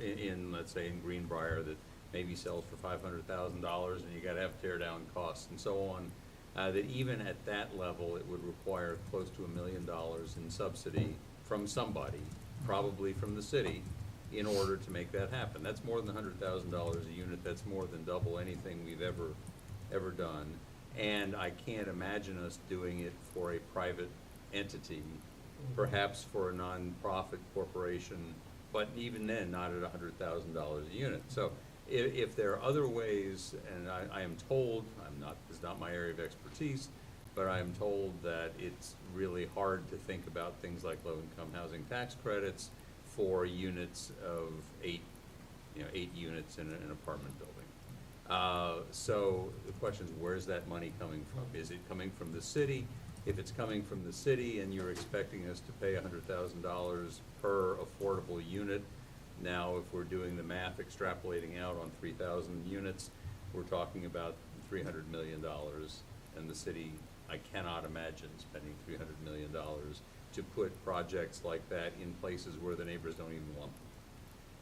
let's say in Greenbrier, that maybe sells for $500,000, and you gotta have tear down costs and so on, that even at that level, it would require close to $1 million in subsidy from somebody, probably from the city, in order to make that happen. That's more than $100,000 a unit. That's more than double anything we've ever done. And I can't imagine us doing it for a private entity, perhaps for a nonprofit corporation, but even then, not at $100,000 a unit. So if there are other ways, and I am told, this is not my area of expertise, but I'm told that it's really hard to think about things like low-income housing tax credits for units of 8 units in an apartment building. So the question is, where's that money coming from? Is it coming from the city? If it's coming from the city and you're expecting us to pay $100,000 per affordable unit, now if we're doing the math, extrapolating out on 3,000 units, we're talking about $300 million, and the city, I cannot imagine spending $300 million to put projects like that in places where the neighbors don't even want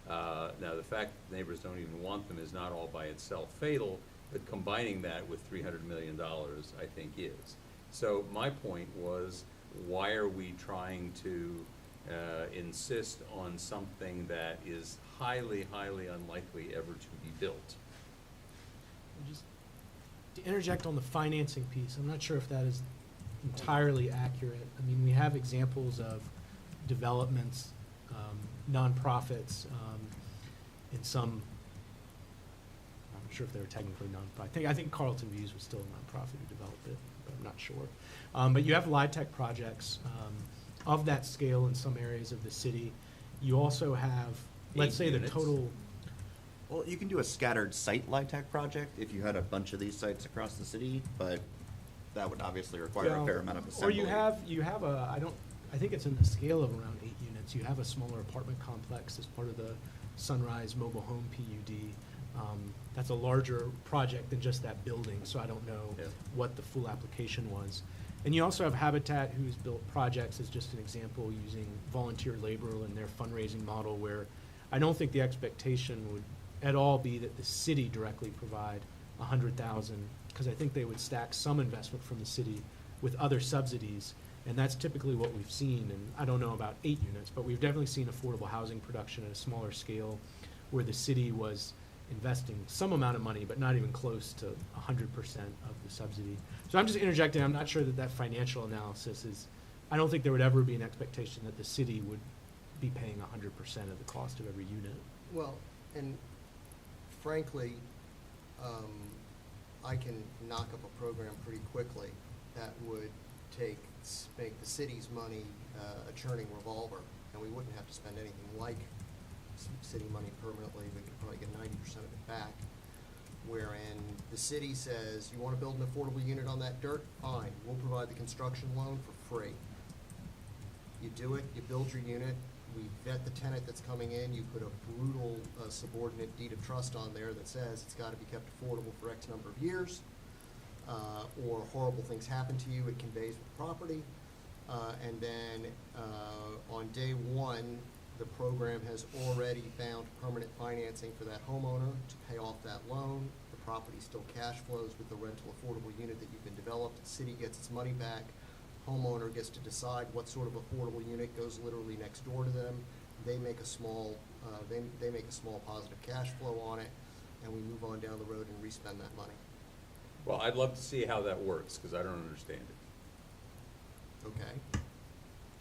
them. Now, the fact that neighbors don't even want them is not all by itself fatal, but combining that with $300 million, I think is. So my point was, why are we trying to insist on something that is highly, highly unlikely ever to be built? Just to interject on the financing piece, I'm not sure if that is entirely accurate. I mean, we have examples of developments, nonprofits, in some, I'm not sure if they were technically nonprofit. I think Carlton Views was still a nonprofit who developed it, but I'm not sure. But you have LIHTC projects of that scale in some areas of the city. You also have, let's say, the total. Well, you can do a scattered site LIHTC project if you had a bunch of these sites across the city, but that would obviously require a Well, fair amount of Or assembly. you have a, I think it's in the scale of around 8 units. You have a smaller apartment complex as part of the Sunrise Mobile Home PUD. That's a larger project than just that building, so I don't know Yeah. what the full application was. And you also have Habitat, who's built projects, as just an example, using volunteer labor in their fundraising model, where I don't think the expectation would at all be that the city directly provide 100,000, because I think they would stack some investment from the city with other subsidies, and that's typically what we've seen. And I don't know about 8 units, but we've definitely seen affordable housing production at a smaller scale, where the city was investing some amount of money, but not even close to 100% of the subsidy. So I'm just interjecting, I'm not sure that that financial analysis is, I don't think there would ever be an expectation that the city would be paying 100% of the cost of every unit. Well, and frankly, I can knock up a program pretty quickly that would make the city's money a churning revolver, and we wouldn't have to spend anything like city money permanently. We could probably get 90% of it back. Wherein the city says, you want to build an affordable unit on that dirt? Fine, we'll provide the construction loan for free. You do it, you build your unit, we vet the tenant that's coming in, you put a brutal subordinate deed of trust on there that says it's got to be kept affordable for X number of years, or horrible things happen to you, it conveys with the property. And then on day one, the program has already found permanent financing for that homeowner to pay off that loan. The property still cash flows with the rental affordable unit that you've been developed. The city gets its money back. Homeowner gets to decide what sort of affordable unit goes literally next door to them. They make a small, they make a small positive cash flow on it, and we move on down the road and respend that money. Well, I'd love to see how that works, because I don't understand it. Okay?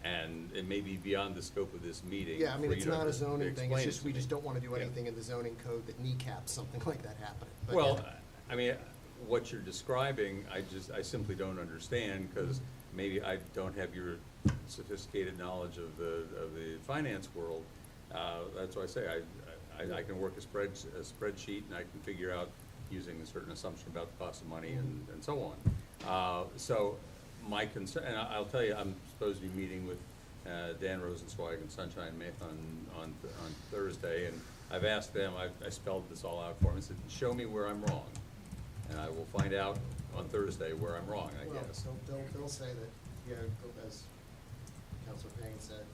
And it may be beyond the scope of this meeting. Yeah, I mean, for it's you to not a zoning thing, explain it's it just, to we me. just don't want to do Yeah. anything in the zoning code that kneecaps something like that happening. But Well, yeah. I mean, what you're describing, I simply don't understand, because maybe I don't have your sophisticated knowledge of the finance world. That's why I say, I can work a spreadsheet, and I can figure out, using a certain assumption about the cost of money and so on. So my concern, and I'll tell you, I'm supposed to be meeting with Dan Rosenzweig and Sunshine Myth on Thursday, and I've asked them, I spelled this all out for them, and said, show me where I'm wrong. And I will find out on Thursday where I'm wrong, I Well, guess. they'll say that, you know, as Councilor Payne said,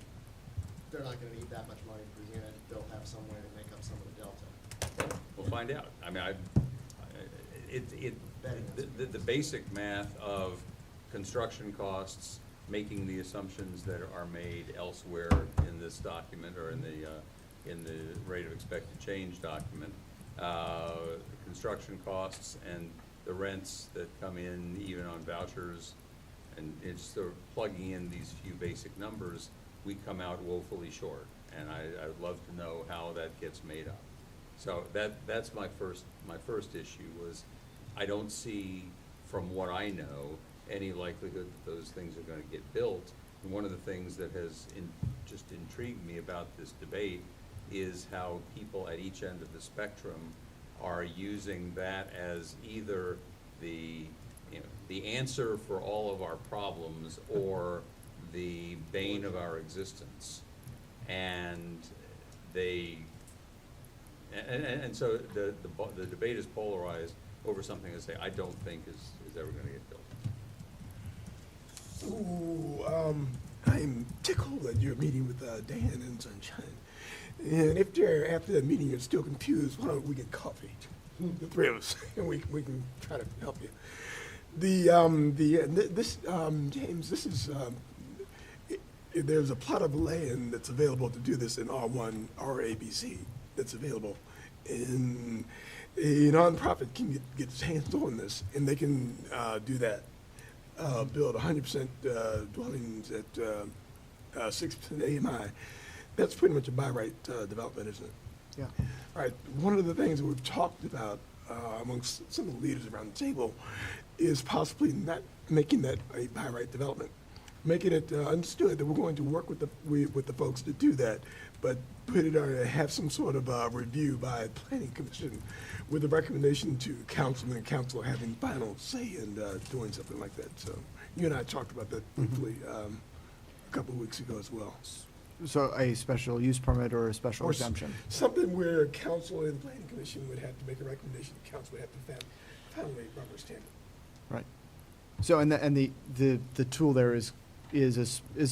they're not gonna need that much money per unit, they'll have some way to make up some of the delta. We'll find out. I mean, the basic math of construction costs, making the assumptions that are made elsewhere in this document, or in the rate of expected change document, construction costs and the rents that come in even on vouchers, and it's sort of plugging in these few basic numbers, we come out woefully short. And I'd love to know how that gets made up. So that's my first issue, was I don't see, from what I know, any likelihood that those things are gonna get built. And one of the things that has just intrigued me about this debate is how people at each end of the spectrum are using that as either the answer for all of our problems, or the bane of our existence. And so the debate is polarized over something that, say, I don't think is ever gonna get built. Ooh, I'm tickled that you're meeting with Dan and Sunshine. And if they're, after that meeting, you're still confused, why don't we get coffee? The three of us, and we can try to help you. James, this is, there's a plot of land that's available to do this in R1, RABC, that's available. And a nonprofit can get its hands on this, and they can do that. Build 100% dwellings at 6% AMI. That's pretty much a by right development, isn't it? Yeah. All right, one of the things that we've talked about amongst some of the leaders around the table is possibly not making that a by right development. making it understood that we're going to work with the folks to do that, but put it on, have some sort of review by the Planning Commission with a recommendation to council, and council having final say in doing something like that. So you and I talked about that briefly a couple of weeks ago as well. So a special use permit or a special Or exemption? something where council and the Planning Commission would have to make a recommendation, council would have to finally rubber stamp it. Right. So, and the tool there is a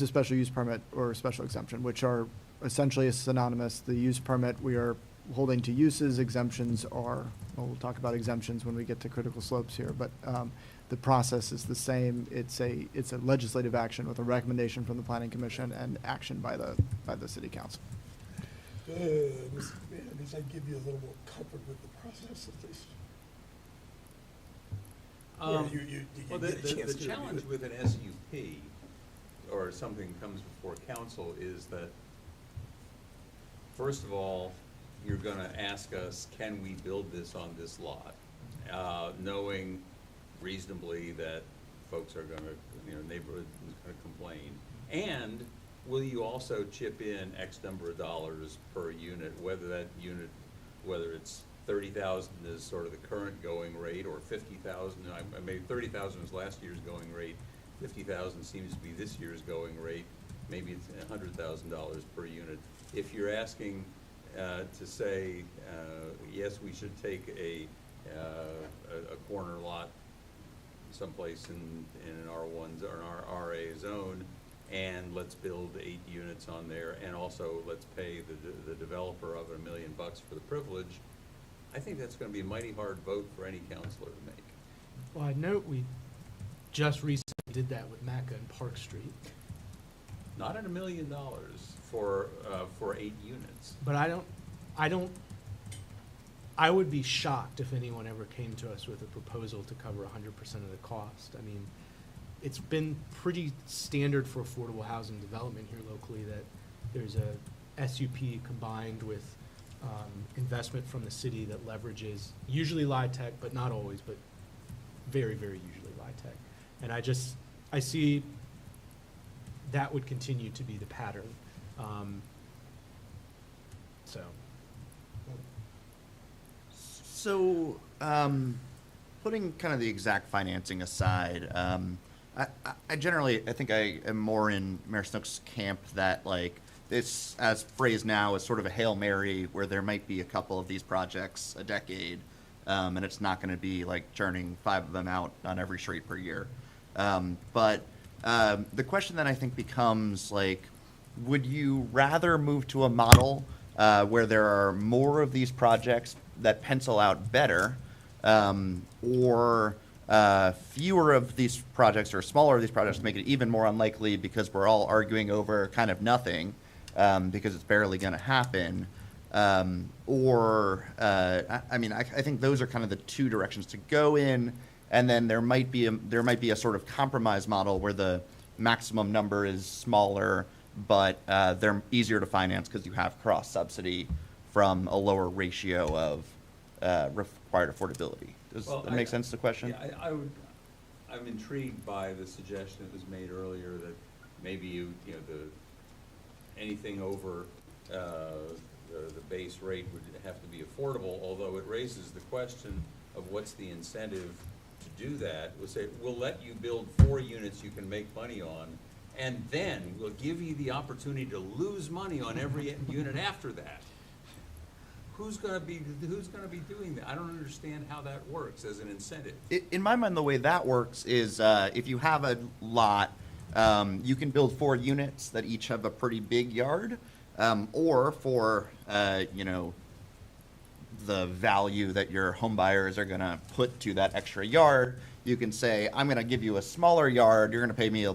special use permit or a special exemption, which are essentially synonymous. The use permit, we are holding to uses. Exemptions are, well, we'll talk about exemptions when we get to critical slopes here, but the process is the same. It's a legislative action with a recommendation from the Planning Commission and action by the City Council. Does that give you a little more comfort with the process at least? Well, the challenge with an SUP or something comes before council is that, first of all, you're gonna ask us, can we build this on this lot? Knowing reasonably that folks are gonna, neighborhood is gonna complain. And will you also chip in X number of dollars per unit, whether it's 30,000 is sort of the current going rate, or 50,000, maybe 30,000 was last year's going rate, 50,000 seems to be this year's going rate, maybe it's $100,000 per unit. If you're asking to say, yes, we should take a corner lot someplace in an R1 or an RA zone, and let's build 8 units on there, and also let's pay the developer of $1 million for the privilege, I think that's gonna be a mighty hard vote for any counselor to make. Well, I note we just recently did that with Macca and Park Street. Not at $1 million for 8 units. But I would be shocked if anyone ever came to us with a proposal to cover 100% of the cost. I mean, it's been pretty standard for affordable housing development here locally that there's a SUP combined with investment from the city that leverages usually LIHTC, but not always, but very, very usually LIHTC. And I see that would continue to be the pattern. So, putting kind of the exact financing aside, I generally, I think I am more in Mayor Snook's camp that, like, this, as phrased now, is sort of a Hail Mary where there might be a couple of these projects a decade, and it's not going to be like churning 5 of them out on every street per year. But the question then I think becomes, like, would you rather move to a model where there are more of these projects that pencil out better, or fewer of these projects or smaller of these projects to make it even more unlikely because we're all arguing over kind of nothing because it's barely going to happen? I think those are kind of the two directions to go in, and then there might be a sort of compromise model where the maximum number is smaller, but they're easier to finance because you have cross subsidy from a lower ratio of required affordability. Does that make sense to the question? Yeah, I'm intrigued by the suggestion that was made earlier that maybe anything over the base rate would have to be affordable, although it raises the question of what's the incentive to do that. We'll say, we'll let you build 4 units you can make money on, and then we'll give you the opportunity to lose money on every unit after that. Who's gonna be doing that? I don't understand how that works as an incentive. In my mind, the way that works is if you have a lot, you can build 4 units that each have a pretty big yard, or for the value that your home buyers are going to put to that extra yard, you can say, I'm going to give you a smaller yard, you're going to pay me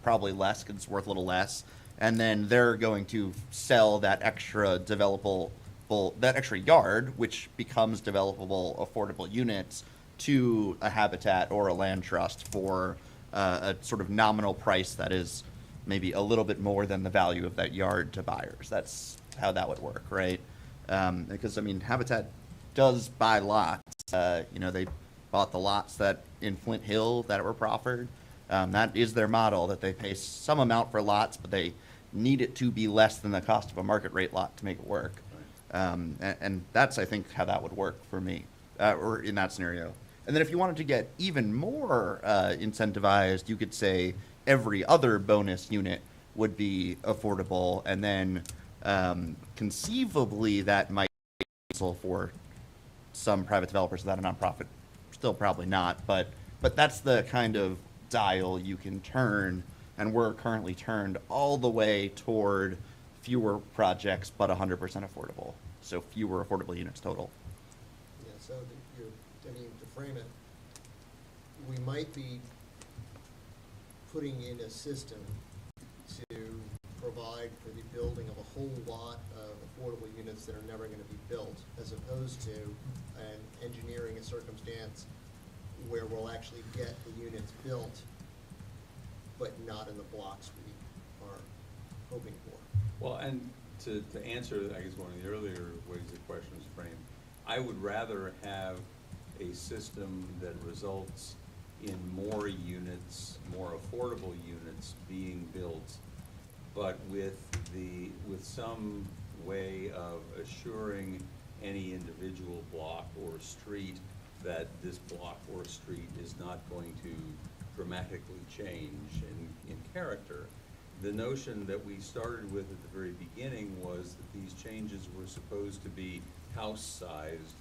probably less because it's worth a little less, and then they're going to sell that extra yard, which becomes developable affordable units, to a Habitat or a land trust for a sort of nominal price that is maybe a little bit more than the value of that yard to buyers. That's how that would work, right? Because, I mean, Habitat does buy lots. They bought the lots that in Flint Hill that were proffered. That is their model, that they pay some amount for lots, but they need it to be less than the cost of a market rate lot to make it work. And that's, I think, how that would work for me, or in that scenario. And then if you wanted to get even more incentivized, you could say every other bonus unit would be affordable, and then conceivably that might be useful for some private developers without a nonprofit. Still probably not, but that's the kind of dial you can turn, and we're currently turned all the way toward fewer projects but 100% affordable. So fewer affordable units total. Yeah, so to frame it, we might be putting in a system to provide for the building of a whole lot of affordable units that are never going to be built, as opposed to engineering a circumstance where we'll actually get the units built, but not in the blocks we are hoping for. Well, and to answer, I guess, one of the earlier ways the question was framed, I would rather have a system that results in more units, more affordable units being built, but with some way of assuring any individual block or street that this block or street is not going to dramatically change in character. The notion that we started with at the very beginning was that these changes were supposed to be house-sized,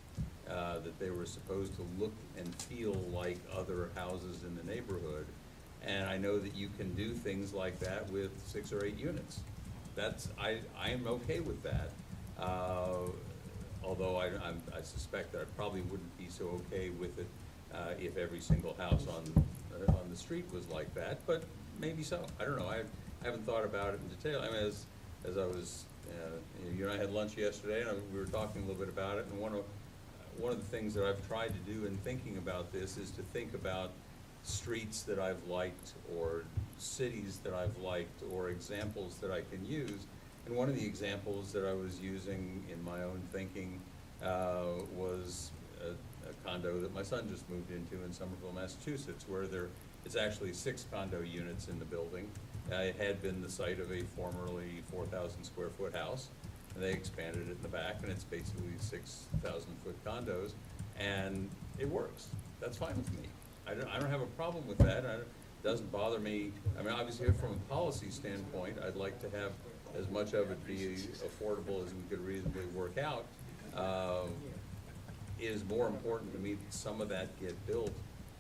that they were supposed to look and feel like other houses in the neighborhood. And I know that you can do things like that with 6 or 8 units. I am okay with that. Although I suspect that I probably wouldn't be so okay with it if every single house on the street was like that, but maybe so. I don't know. I haven't thought about it in detail. I mean, as I was, you and I had lunch yesterday, and we were talking a little bit about it, and one of the things that I've tried to do in thinking about this is to think about streets that I've liked, or cities that I've liked, or examples that I can use. And one of the examples that I was using in my own thinking was a condo that my son just moved into in Somerville, Massachusetts, where it's actually 6 condo units in the building. It had been the site of a formerly 4,000 square foot house, and they expanded it in the back, and it's basically 6,000 foot condos, and it works. That's fine with me. I don't have a problem with that. It doesn't bother me. I mean, obviously, from a policy standpoint, I'd like to have as much of it be affordable as we could reasonably work out. It is more important to me that some of that get built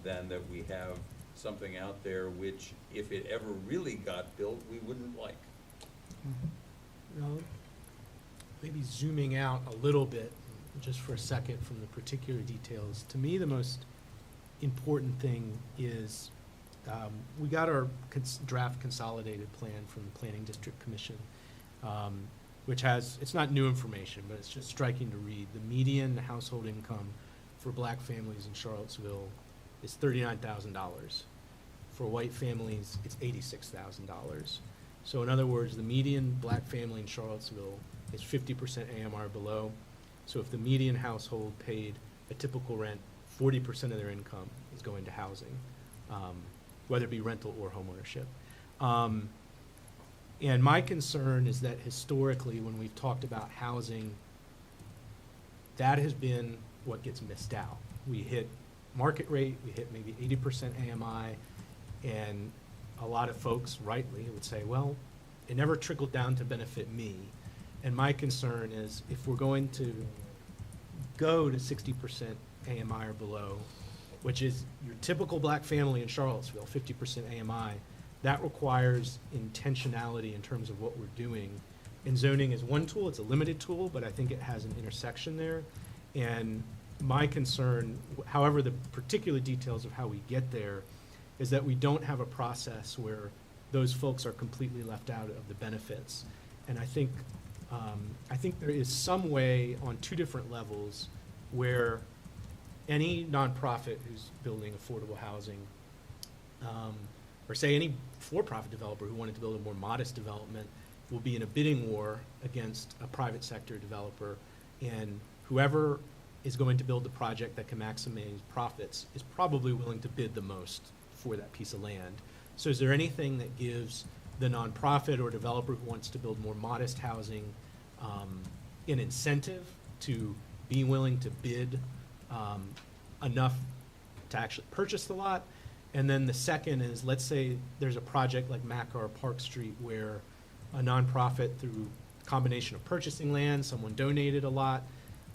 than that we have something out there which, if it ever really got built, we wouldn't like. Well, maybe zooming out a little bit, just for a second, from the particular details. To me, the most important thing is we got our draft consolidated plan from the Planning District Commission, which has, it's not new information, but it's just striking to read. The median household income for black families in Charlottesville is $39,000. For white families, it's $86,000. So in other words, the median black family in Charlottesville is 50% AMR below. So if the median household paid a typical rent, 40% of their income is going to housing, whether it be rental or homeownership. And my concern is that historically, when we've talked about housing, that has been what gets missed out. We hit market rate, we hit maybe 80% AMI, and a lot of folks rightly would say, well, it never trickled down to benefit me. And my concern is if we're going to go to 60% AMI or below, which is your typical black family in Charlottesville, 50% AMI, that requires intentionality in terms of what we're doing. And zoning is one tool, it's a limited tool, but I think it has an intersection there. And my concern, however the particular details of how we get there, is that we don't have a process where those folks are completely left out of the benefits. And I think there is some way on 2 different levels where any nonprofit who's building affordable housing, or say any for-profit developer who wanted to build a more modest development, will be in a bidding war against a private sector developer, and whoever is going to build the project that can maximize profits is probably willing to bid the most for that piece of land. So is there anything that gives the nonprofit or developer who wants to build more modest housing an incentive to be willing to bid enough to actually purchase the lot? And then the second is, let's say there's a project like Macar Park Street where a nonprofit, through a combination of purchasing land, someone donated a lot,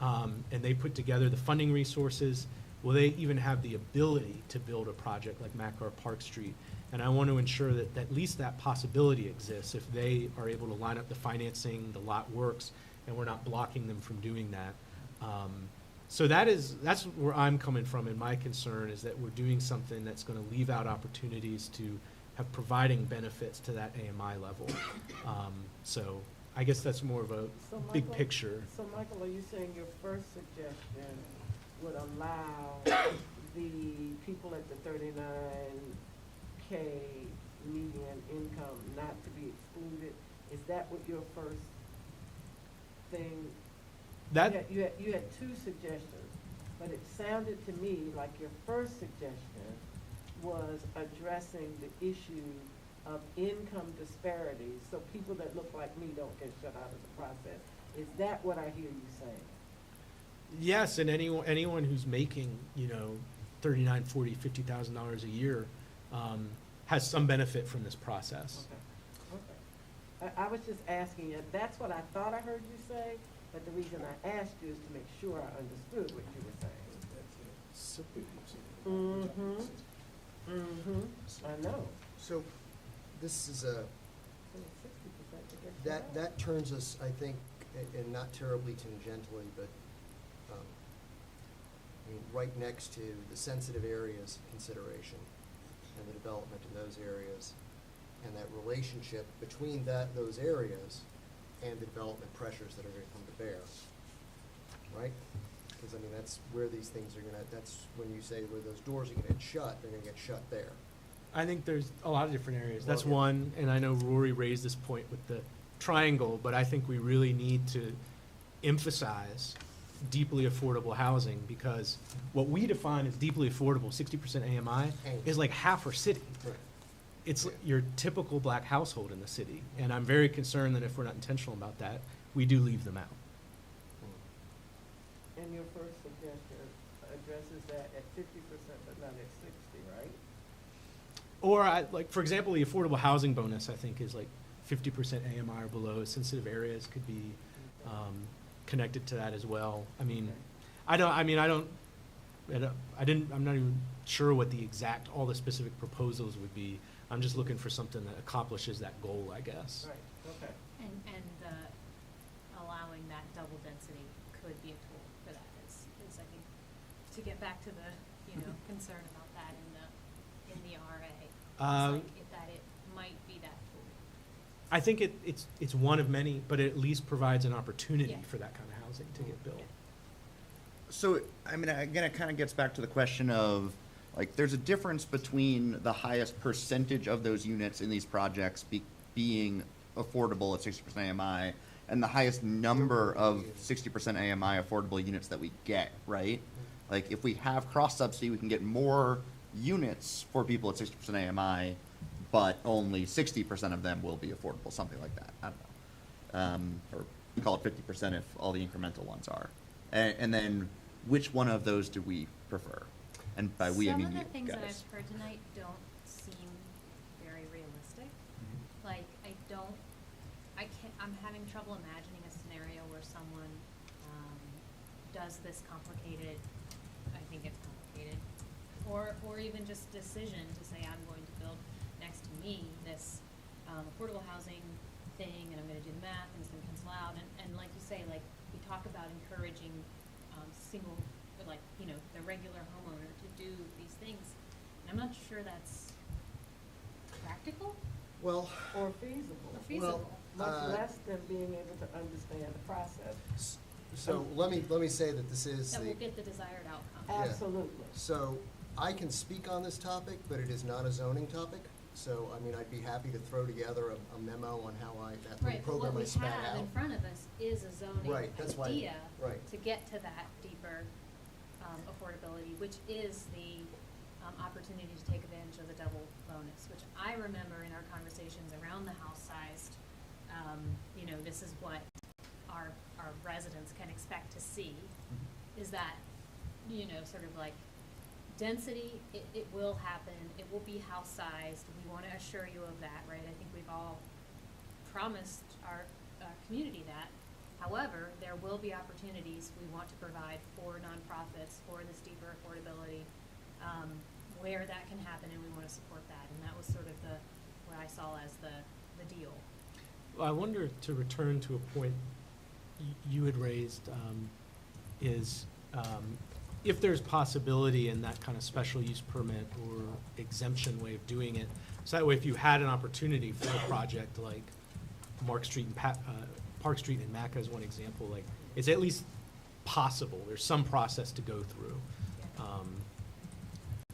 and they put together the funding resources. Will they even have the ability to build a project like Macar Park Street? And I want to ensure that at least that possibility exists if they are able to line up the financing, the lot works, and we're not blocking them from doing that. So that's where I'm coming from, and my concern is that we're doing something that's going to leave out opportunities to have providing benefits to that AMI level. So I guess that's more of a So big Michael- picture. So Michael, are you saying your first suggestion would allow the people at the 39K median income not to be excluded? Is that what your first thing? That, You had two suggestions, but it sounded to me like your first suggestion was addressing the issue of income disparities, so people that look like me don't get shut out of the process. Is that what I hear you saying? yes, and anyone who's making, $39,000, $40,000, $50,000 a year has some benefit from this process. Okay. I was just asking you, that's what I thought I heard you say, but the reason I asked you is to make sure I understood what you were saying. Simply using. I know. So this is a, 60% to get shut out. that turns us, I think, and not terribly tangentially, but, I mean, right next to the sensitive areas consideration and the development in those areas, and that relationship between those areas and the development pressures that are gonna come to bear, right? Because, I mean, that's where these things are gonna, that's when you say where those doors are gonna get shut, they're gonna get shut there. I think there's a lot of different areas. That's Well, yeah. one, and I know Rory raised this point with the triangle, but I think we really need to emphasize deeply affordable housing, because what we define as deeply affordable, 60% AMI, is like half our city. Right. It's your typical black household in the city, and I'm very concerned that if we're not intentional about that, we do leave them out. And your first suggestion addresses that at 50%, but not at 60, right? Or for example, the affordable housing bonus, I think, is like 50% AMI or below. Sensitive areas could be connected to that as well. I mean, I'm not even sure what all the specific proposals would be. I'm just looking for something that accomplishes that goal, I guess. Right, okay. And allowing that double density could be a tool for that, is I think, to get back to the, concern about that in the RA. It might be that tool. I think it's one of many, but it at least provides an opportunity Yeah. for that kind of housing to get built. So, I mean, again, it kind of gets back to the question of, like, there's a difference between the highest percentage of those units in these projects being affordable at 60% AMI and the highest number of 60% AMI affordable units that we get, right? Like, if we have cross-subsidy, we can get more units for people at 60% AMI, but only 60% of them will be affordable, something like that. I don't know. Or call it 50% if all the incremental ones are. And then which one of those do we prefer? And by we, I mean you Some of the things that guys. I've heard tonight don't seem very realistic. Like, I'm having trouble imagining a scenario where someone, does this complicated, I think it's complicated, or even just decision to say, I'm going to build next to me this, affordable housing thing, and I'm gonna do the math, and it's gonna pencil out, and like you say, like, we talk about encouraging, single, the regular homeowner to do these things. And I'm not sure that's practical Well, Or feasible. or feasible. Much less than being able to understand the process. so let me say that this is That the. will get the desired outcome. Yeah. Absolutely. So I can speak on this topic, but it is not a zoning topic. So, I mean, I'd be happy to throw together a memo on how that little Right, but what program I we spat have in out. front of us is a zoning Right, that's why- idea right. to get to that deeper affordability, which is opportunity to take advantage of the double bonus, which I remember in our conversations around the house sized, you know, this is what our residents can expect to see, is that, you know, sort of like density, it will happen, it will be house sized, we want to assure you of that, right? I think we've all promised our community that. However, there will be opportunities we want to provide for nonprofits, for this deeper affordability, where that can happen, and we want to support that. And that was sort of what I saw as the deal. Well, I wonder, to return to a point you had raised, is if there's possibility in that kind of special use permit or exemption way of doing it, so that way if you had an opportunity for a project like Park Street and Maca is one example, like, it's at least possible, there's some process to go through.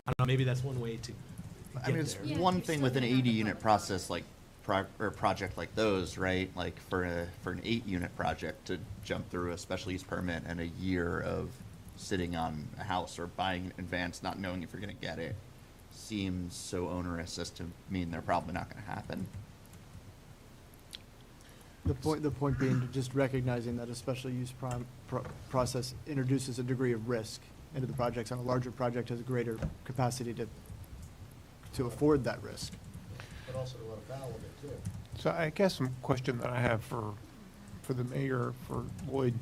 I don't know, maybe that's one way to I mean, get it's there. Yeah, one you're thing still with an gonna have the 80-unit public process like or project like those, right? Like for an 8-unit project to jump through a special use permit and a year of sitting on a house or buying in advance, not knowing if you're going to get it, seems so onerous as to mean they're probably not going to happen. The point being just recognizing that a special use process introduces a degree of risk into the projects, and a larger project has a greater capacity to afford that risk. But also to run afoul of it too. So I guess some question that I have for the mayor, for Lloyd,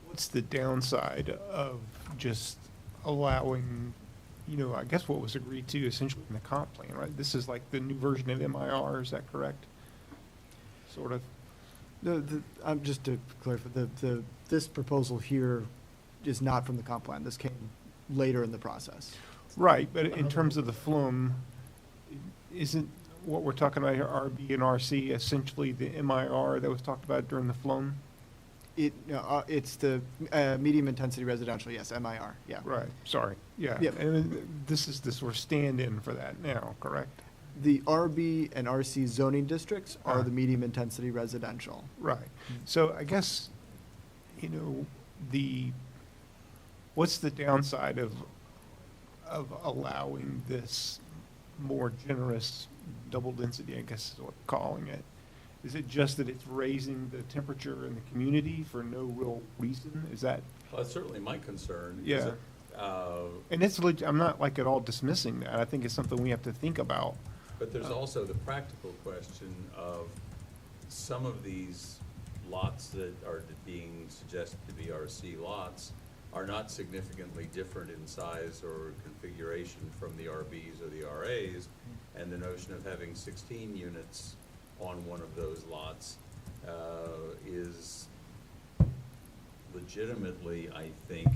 what's the downside of just allowing, you know, I guess what was agreed to essentially in the comp plan, right? This is like the new version of MIR, is that correct? Sort of. Just to clarify, this proposal here is not from the comp plan. This came later in the process. Right, but in terms of the FLUM, isn't what we're talking about here, RB and RC, essentially the MIR that was talked about during the FLUM? It's the medium intensity residential, yes, MIR, yeah. Right, sorry, yeah. Yep. And this is the sort of stand-in for that now, correct? The RB and RC zoning districts are Ah. the medium intensity residential. Right. So I guess, you know, what's the downside of allowing this more generous double density, I guess is what we're calling it? Is it just that it's raising the temperature in the community for no real reason? Is that, Well, that's certainly my concern. is Yeah. that, and it's, I'm not like at all dismissing that. I think it's something we have to think about. But there's also the practical question of some of these lots that are being suggested to be RC lots are not significantly different in size or configuration from the RBs or the RAs. And the notion of having 16 units on one of those lots is legitimately, I think,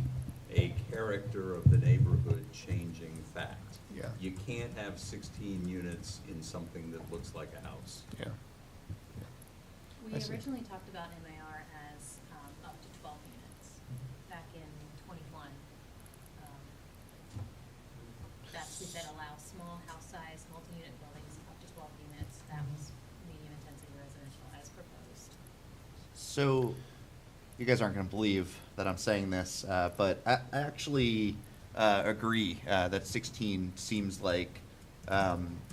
a character of the neighborhood changing fact. Yeah. You can't have 16 units in something that looks like a house. Yeah. We I see. originally talked about MAR as up to 12 units back in '21. We said allow small house size, multi-unit buildings up to 12 units. That was medium intensity residential as proposed. So, you guys aren't going to believe that I'm saying this, but I actually agree that 16 seems like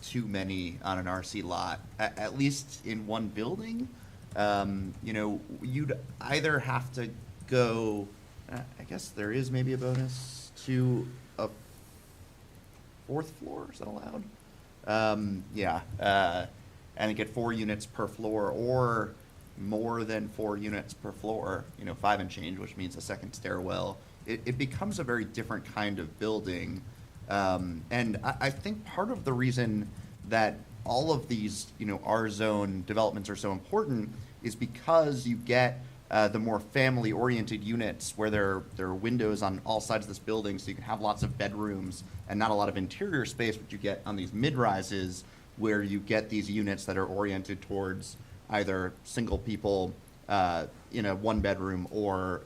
too many on an RC lot, at least in one building. You know, you'd either have to go, I guess there is maybe a bonus, to a 4th floor, is that allowed? Yeah, and get 4 units per floor, or more than 4 units per floor, you know, 5 and change, which means a second stairwell. It becomes a very different kind of building. And I think part of the reason that all of these, you know, R-zone developments are so important is because you get the more family-oriented units where there are windows on all sides of this building, so you can have lots of bedrooms and not a lot of interior space, which you get on these mid-rises where you get these units that are oriented towards either single people in a 1-bedroom or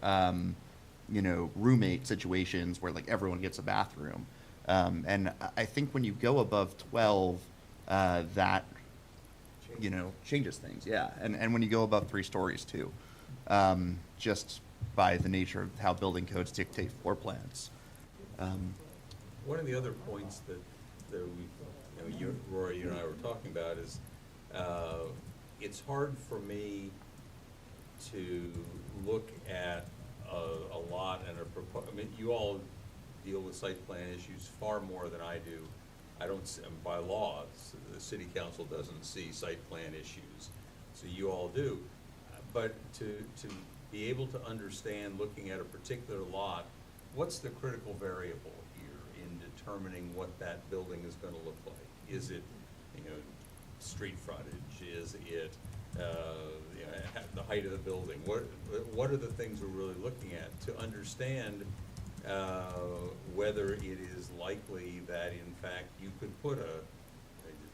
you know, roommate situations where like everyone gets a bathroom. And I think when you go above 12, that, you know, changes things, yeah. And when you go above 3 stories too, just by the nature of how building codes dictate floor plans. One of the other points that Rory, you and I were talking about is, it's hard for me to look at a lot and I mean, you all deal with site plan issues far more than I do. I don't, by law, the city council doesn't see site plan issues, so you all do. But to be able to understand, looking at a particular lot, what's the critical variable here in determining what that building is gonna look like? Is it, street frontage? Is it, the height of the building? What are the things we're really looking at to understand whether it is likely that in fact you could put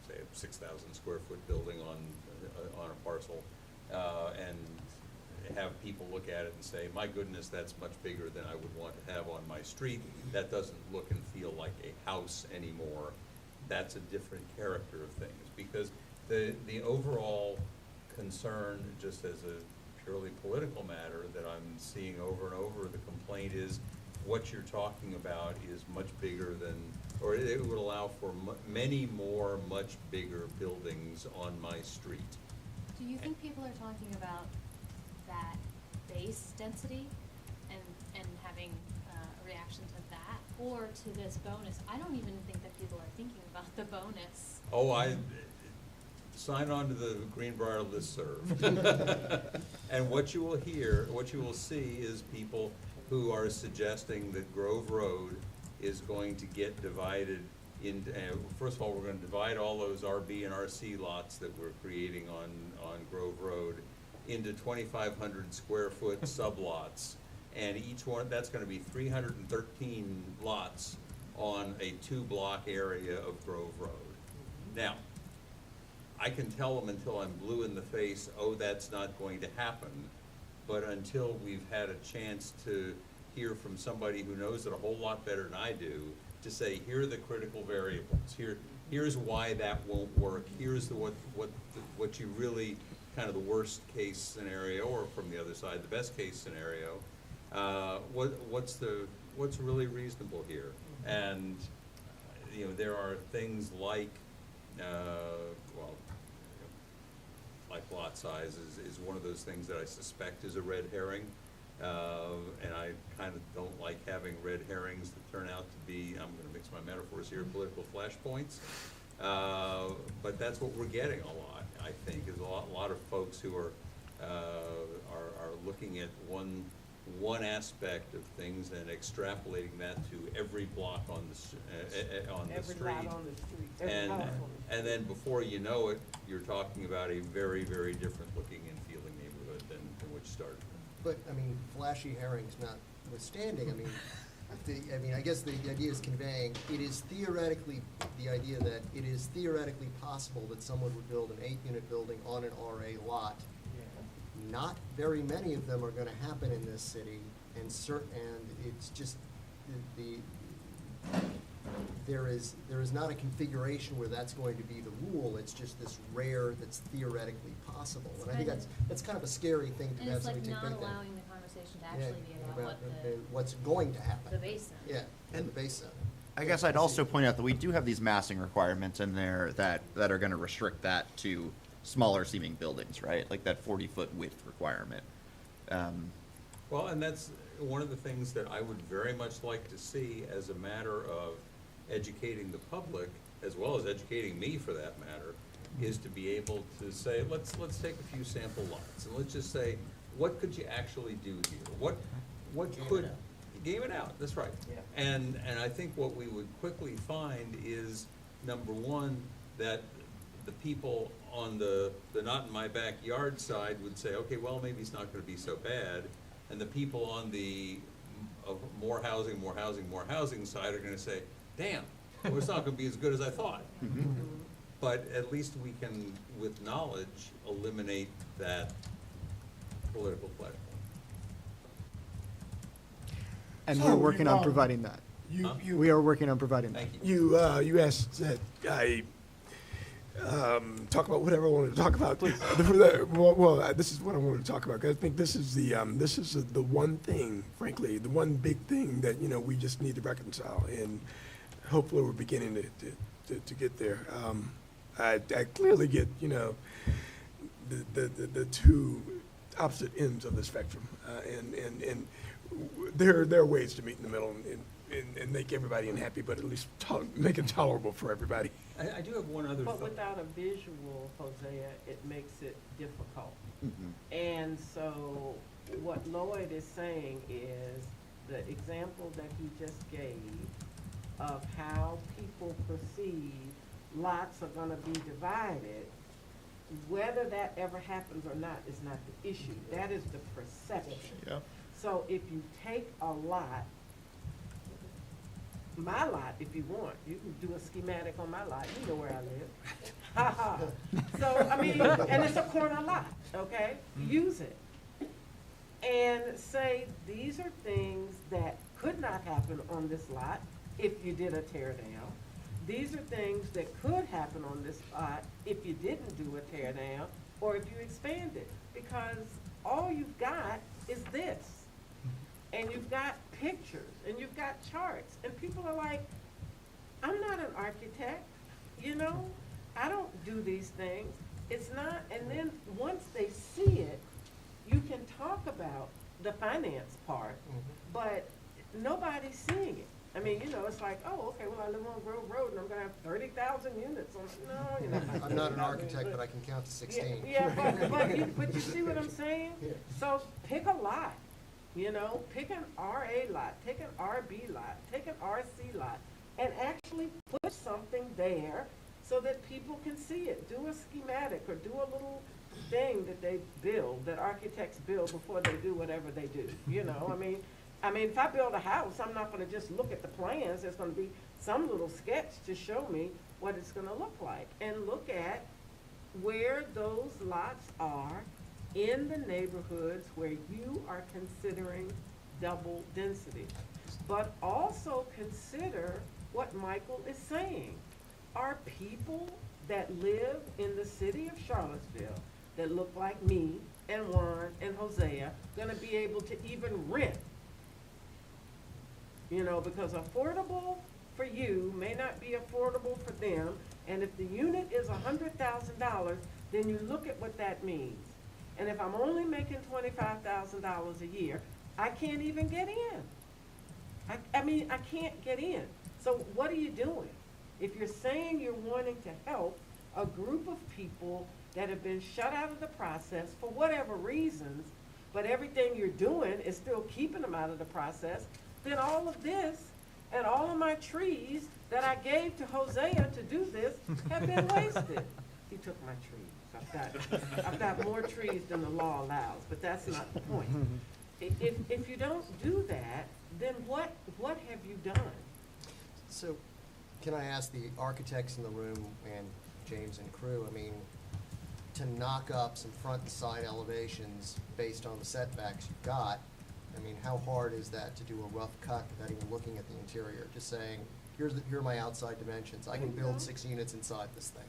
say a 6,000 square foot building on a parcel and have people look at it and say, my goodness, that's much bigger than I would want to have on my street. That doesn't look and feel like a house anymore. That's a different character of things, because the overall concern, just as a purely political matter that I'm seeing over and over, the complaint is what you're talking about is much bigger than, or it would allow for many more much bigger buildings on my street. Do you think people are talking about that base density and having a reaction to that, or to this bonus? I don't even think that people are thinking about the bonus. Oh, I sign on to the Greenbrier listserv. And what you will see is people who are suggesting that Grove Road is going to get divided into, first of all, we're gonna divide all those RB and RC lots that we're creating on Grove Road into 2,500 square foot sublots. And each one, that's gonna be 313 lots on a 2-block area of Grove Road. Now, I can tell them until I'm blue in the face, oh, that's not going to happen. But until we've had a chance to hear from somebody who knows it a whole lot better than I do, to say, here are the critical variables, here's why that won't work, here's what you really, kind of the worst case scenario, or from the other side, the best case scenario, what's really reasonable here? And, there are things like, like lot size is one of those things that I suspect is a red herring. And I kind of don't like having red herrings that turn out to be, I'm gonna mix my metaphors here, political flashpoints. But that's what we're getting a lot, I think, is a lot of folks who are looking at one aspect of things and extrapolating that to every block on the street. Every lot on the street, every house on the street. And then before you know it, you're talking about a very, very different looking and feeling neighborhood than what you started with. But, flashy herrings notwithstanding, I guess the idea is conveying, the idea that it is theoretically possible that someone would build an 8-unit building on an RA lot. Not very many of them are gonna happen in this city, and it's just, there is not a configuration where that's going to be the rule, it's just this rare that's theoretically possible. And I think that's kind of a scary thing to And have it's like somebody take not back. allowing the conversation to actually be about what's going to happen. the base zone. Yeah, and the base zone. I guess I'd also point out that we do have these massing requirements in there that are gonna restrict that to smaller seeming buildings, right? Like that 40-foot width requirement. Well, and that's one of the things that I would very much like to see as a matter of educating the public, as well as educating me for that matter, is to be able to say, let's take a few sample lots, and let's just say, what could you actually do here? What could, game it out, that's right. Yeah. And I think what we would quickly find is, number one, that the people on the not in my backyard side would say, okay, well, maybe it's not gonna be so bad. And the people on the more housing side are gonna say, damn, well, it's not gonna be as good as I thought. But at least we can, with knowledge, eliminate that political platform. And So we're working on you, providing that. Huh? We are working on providing that. Thank you. You asked that talk about whatever I wanted to talk about. This is what I wanted to talk about, 'cause I think this is the one thing, frankly, the one big thing that, we just need to reconcile, and hopefully we're beginning to get there. I clearly get, the two opposite ends of the spectrum, and there are ways to meet in the middle and make everybody unhappy, but at least make it tolerable for everybody. I do have one other But thought. without a visual, Hosea, it makes it difficult. Mhm. And so what Lloyd is saying is the example that he just gave of how people perceive lots are gonna be divided, whether that ever happens or not is not the issue. That is the perception. Yeah. So if you take a lot, my lot, if you want, you can do a schematic on my lot, you know where I live. Ha ha. So, I mean, and it's a corner lot, okay? Use it. And say, these are things that could not happen on this lot if you did a tear down. These are things that could happen on this lot if you didn't do a tear down or if you expand it. Because all you've got is this. And you've got pictures and you've got charts. And people are like, I'm not an architect, I don't do these things. It's not, and then once they see it, you can talk about the finance part, but nobody's seeing it. I mean, it's like, oh, okay, well, I live on Grove Road and I'm gonna have 30,000 units on, no, you're not. I'm not an architect, but I can count to 16. Yeah, but you see what I'm saying? Yeah. So pick a lot, pick an RA lot, take an RB lot, take an RC lot, and actually put something there so that people can see it. Do a schematic or do a little thing that they build, that architects build before they do whatever they do, I mean, if I build a house, I'm not gonna just look at the plans, there's gonna be some little sketch to show me what it's gonna look like. And look at where those lots are in the neighborhoods where you are considering double density. But also consider what Michael is saying. Are people that live in the city of Charlottesville that look like me and Juan and Hosea gonna be able to even rent? Because affordable for you may not be affordable for them, and if the unit is $100,000, then you look at what that means. And if I'm only making $25,000 a year, I can't even get in. I mean, I can't get in. So what are you doing? If you're saying you're wanting to help a group of people that have been shut out of the process for whatever reasons, but everything you're doing is still keeping them out of the process, then all of this and all of my trees that I gave to Hosea to do this have been wasted. He took my trees. I've got more trees than the law allows, but that's not the point. If you don't do that, then what have you done? So, can I ask the architects in the room and James and crew, to knock up some front and side elevations based on the setbacks you've got, how hard is that to do a rough cut without even looking at the interior? Just saying, here are my outside dimensions. I can build 6 units inside this thing.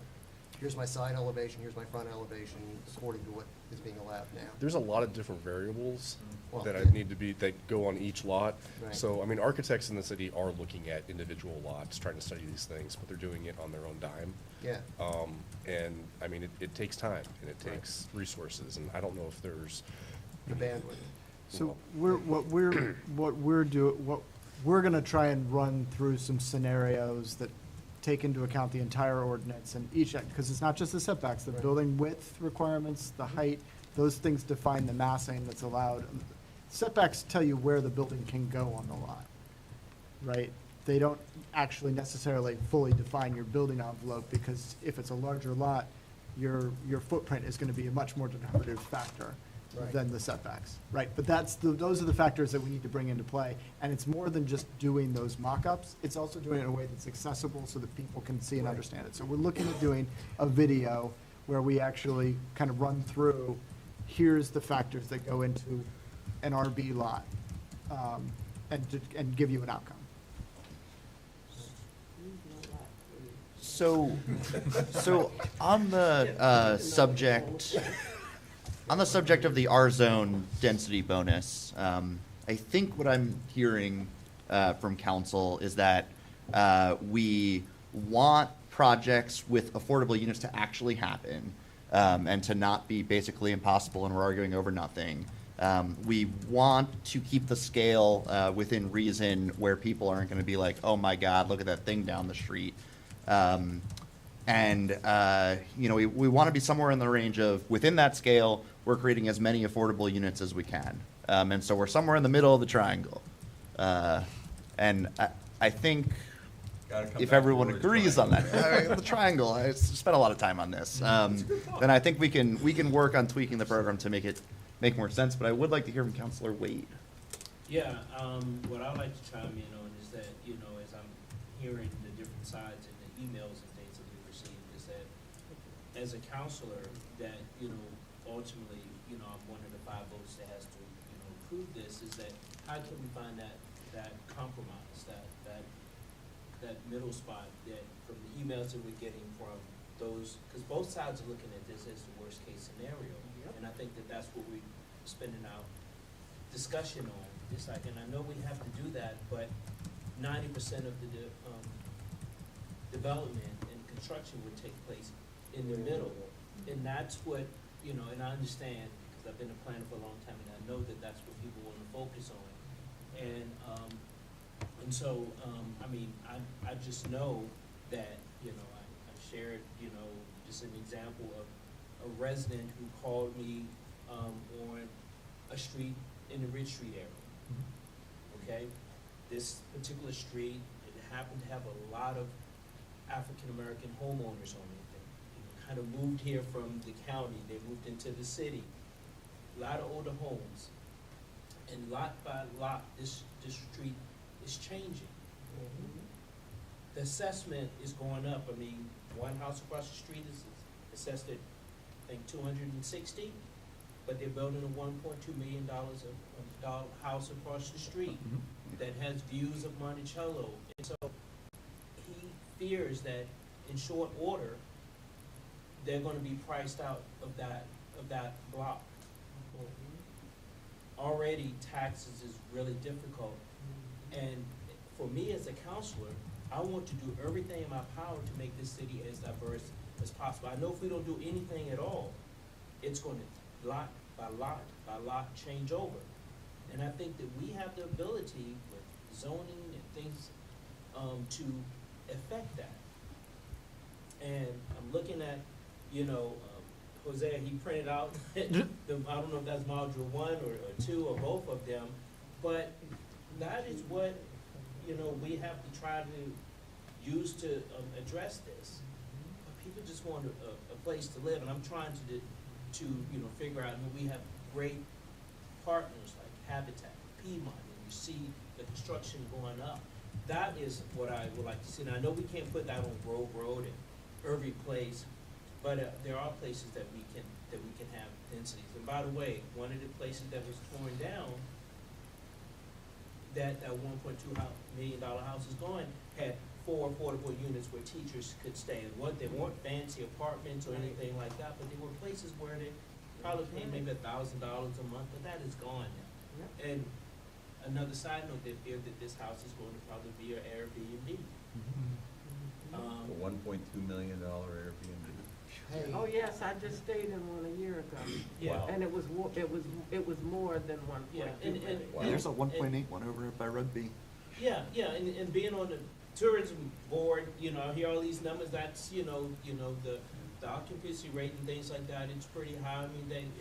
Here's my side elevation, here's my front elevation, according to what is being allowed now. There's a lot of different variables Well, that yeah. that go on each lot. Right. So, architects in the city are looking at individual lots, trying to study these things, but they're doing it on their own dime. Yeah. It takes time and it Right. takes resources, and I don't know if there's. The bandwidth. So what we're gonna try and run through some scenarios that take into account the entire ordinance and each, because it's not just the setbacks, the Right. building width requirements, the height, those things define the massing that's allowed. Setbacks tell you where the building can go on the lot, right? They don't actually necessarily fully define your building envelope, because if it's a larger lot, your footprint is gonna be a much more determinative factor Right. than the setbacks, right? But those are the factors that we need to bring into play. And it's more than just doing those mock-ups, it's also doing it in a way that's accessible so that people can see and Right. understand it. So we're looking at doing a video where we actually kind of run through, here's the factors that go into an RB lot, and give you an outcome. So on the subject of the R-zone density bonus, I think what I'm hearing from council is that we want projects with affordable units to actually happen, and to not be basically impossible and we're arguing over nothing. We want to keep the scale within reason where people aren't going to be like, oh my God, look at that thing down the street. We want to be somewhere in the range of, within that scale, we're creating as many affordable units as we can. And so we're somewhere in the middle of the triangle. And I think if everyone agrees on that, the triangle, I spent a lot of time on this, then I think we can work on tweaking the program to make it make more sense. But I would like to hear from Councilor Wade. Yeah, what I'd like to chime in on is that, as I'm hearing the different sides and the emails and things that we received, is that as a counselor, that, ultimately, I'm one of the 5 votes that has to, approve this, is that how can we find that compromise, that middle spot, that from the emails that we're getting from those, because both sides are looking at this as the worst case scenario. And I think that that's what we're spending our discussion on. It's like, and I know we have to do that, but 90% of the development and construction would take place in the middle. And that's what, and I understand, because I've been a planner for a long time, and I know that that's what people want to focus on. And so, I just know that, I shared, just an example of a resident who called me on a street in the Ridge Street area. Okay? This particular street, it happened to have a lot of African-American homeowners on it. They kind of moved here from the county. They moved into the city. A lot of older homes. And lot by lot, this street is changing. The assessment is going up. One house across the street is assessed at, I think, 260, but they're building a $1.2 million house across the street that has views of Monticello. And so he fears that in short order, they're going to be priced out of that block. Already taxes is really difficult. And for me as a counselor, I want to do everything in my power to make this city as diverse as possible. I know if we don't do anything at all, it's going to lot by lot by lot change over. And I think that we have the ability with zoning and things to affect that. And I'm looking at, Jose, he printed out, I don't know if that's module 1 or 2 or both of them, but that is what, we have to try to use to address this. But people just want a place to live, and I'm trying to figure out, we have great partners like Habitat, Piedmont, and you see the construction going up. That is what I would like to see. And I know we can't put that on Grove Road and every place, but there are places that we can have densities. And by the way, one of the places that was torn down, that $1.2 million house is going, had 4 affordable units where teachers could stay. And they weren't fancy apartments or anything like that, but they were places where they probably paid maybe $1,000 a month, but that is gone now. And another side note, they fear that this house is going to probably be an Airbnb. A $1.2 million Airbnb. Oh, yes, I just stayed in one a year ago. Yeah. Wow. And it was more than 1.2 million. Wow. There's a 1.8 one over by Rugby. Yeah, and being on the tourism board, I hear all these numbers, that's, the occupancy rate and things like that, it's pretty high.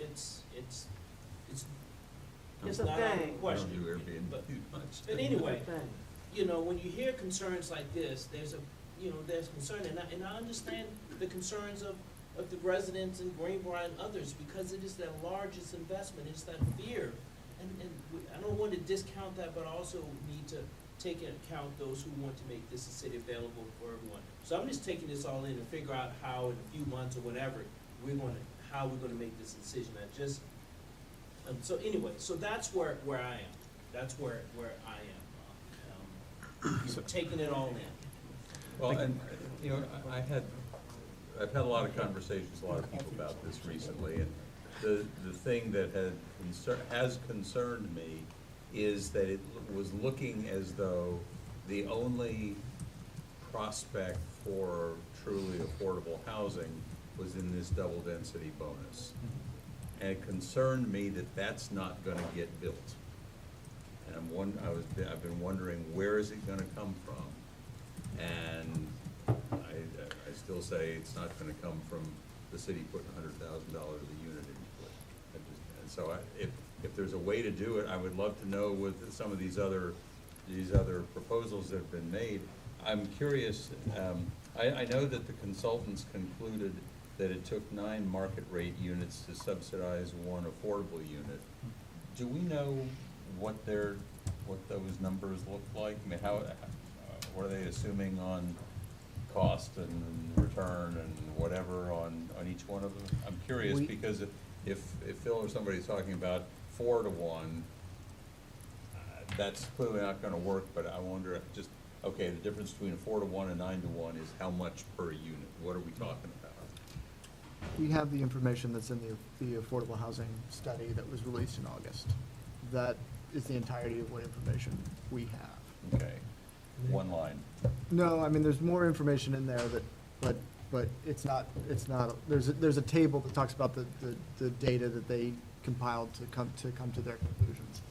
It's It's a not out of thing. question. I don't do Airbnb But much. anyway, Thing. when you hear concerns like this, there's concern, and I understand the concerns of the residents in Greenbrier and others, because it is their largest investment, it's that fear. And I don't want to discount that, but I also need to take into account those who want to make this a city available for everyone. So I'm just taking this all in and figure out how in a few months or whenever, how we're gonna make this decision. So anyway, so that's where I am. That's where I am. Taking it all in. Well, and You know, I've had a lot of conversations, with a lot of people about this recently, and the thing that has concerned me is that it was looking as though the only prospect for truly affordable housing was in this double density bonus. And it concerned me that that's not gonna get built. And I've been wondering, where is it gonna come from? And I still say it's not gonna come from the city putting $100,000 a unit into it. And so if there's a way to do it, I would love to know with some of these other proposals that have been made. I'm curious, I know that the consultants concluded that it took 9 market rate units to subsidize 1 affordable unit. Do we know what those numbers look like? I mean, what are they assuming on cost and return and whatever on each one of them? I'm curious because if Phil or somebody's talking about 4 to 1, that's clearly not gonna work, but I wonder if okay, the difference between a 4 to 1 and 9 to 1 is how much per unit? What are we talking about? We have the information that's in the affordable housing study that was released in August. That is the entirety of what information we have. Okay, one line. No, I mean, there's more information in there but it's not, there's a table that talks about the data that they compiled to come to their conclusions.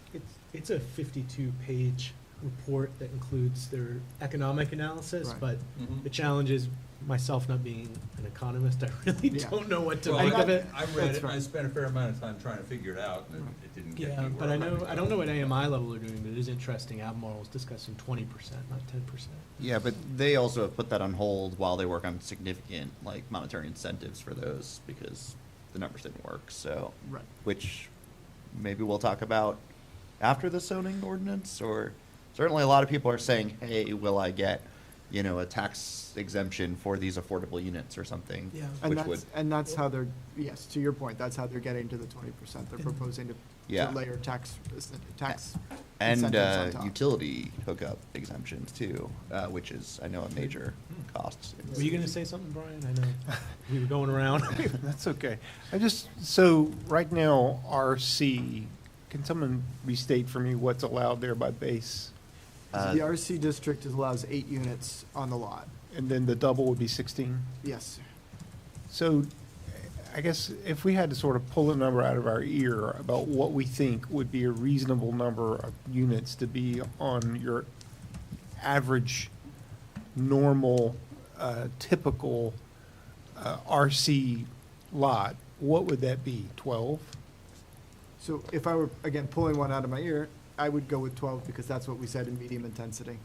It's a 52-page report that includes their economic analysis, Right. but Mhm. the challenge is, myself not being an economist, I really Yeah. don't know what to Well, make of it. I read That's it, and I right. spent a fair amount of time trying to figure it out, and it didn't get me Yeah, where but I wanted to don't know go. what AMI level they're doing, but it is interesting. Albemarle was discussing 20%, not 10%. Yeah, but they also have put that on hold while they work on significant, like, monetary incentives for those, because the numbers didn't work, so. Right. Which maybe we'll talk about after the zoning ordinance, or certainly a lot of people are saying, hey, will I get, a tax exemption for these affordable units or something? Yeah. And that's how they're, yes, to your point, that's how they're getting to the 20%. They're And- proposing Yeah. to layer tax And incentives on top. utility hookup exemptions too, which is, I know, a major cost. Were you gonna say something, Brian? I know we were going around. That's okay. So right now, RC, can someone restate for me what's allowed there by base? The RC district allows 8 units on the lot. And then the double would be 16? Yes. So I guess if we had to sort of pull a number out of our ear about what we think would be a reasonable number of units to be on your average, normal, typical RC lot, what would that be? 12? So if I were, again, pulling one out of my ear, I would go with 12 because that's what we said in medium intensity.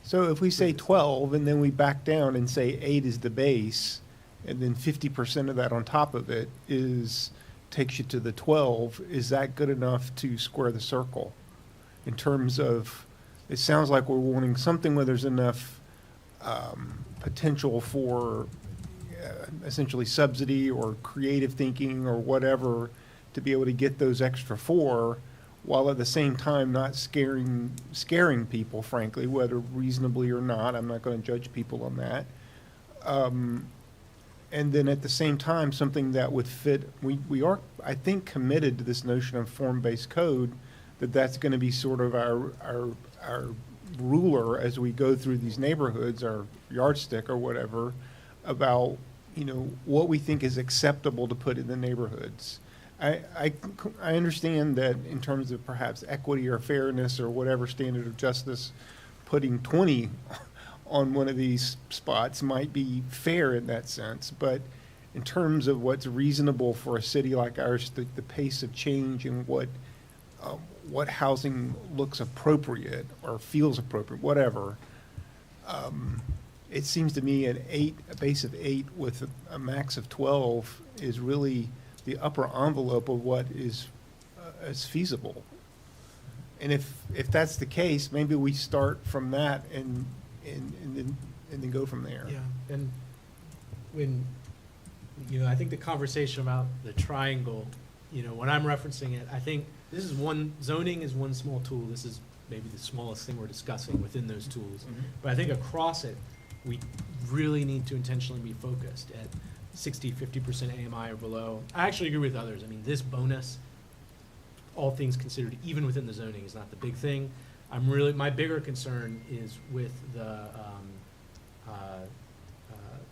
So if we say 12 and then we back down and say 8 is the base, and then 50% of that on top of it takes you to the 12, is that good enough to square the circle? In terms of, it sounds like we're wanting something where there's enough potential for essentially subsidy or creative thinking or whatever to be able to get those extra 4, while at the same time not scaring people, frankly, whether reasonably or not. I'm not going to judge people on that. And then at the same time, something that would fit, we are, I think, committed to this notion of form-based code, that's going to be sort of our ruler as we go through these neighborhoods, our yardstick or whatever, about, what we think is acceptable to put in the neighborhoods. I understand that in terms of perhaps equity or fairness or whatever standard of justice, putting 20 on one of these spots might be fair in that sense, but in terms of what's reasonable for a city like ours, the pace of change and what housing looks appropriate or feels appropriate, whatever, it seems to me a base of 8 with a max of 12 is really the upper envelope of what is feasible. And if that's the case, maybe we start from that and then go from there. Yeah, and when, I think the conversation about the triangle, when I'm referencing it, I think zoning is one small tool. This is maybe the smallest thing we're discussing within those tools. Mm-hmm. But I think across it, we really need to intentionally be focused at 50% AMI or below. I actually agree with others. I mean, this bonus, all things considered, even within the zoning, is not the big thing. My bigger concern is with the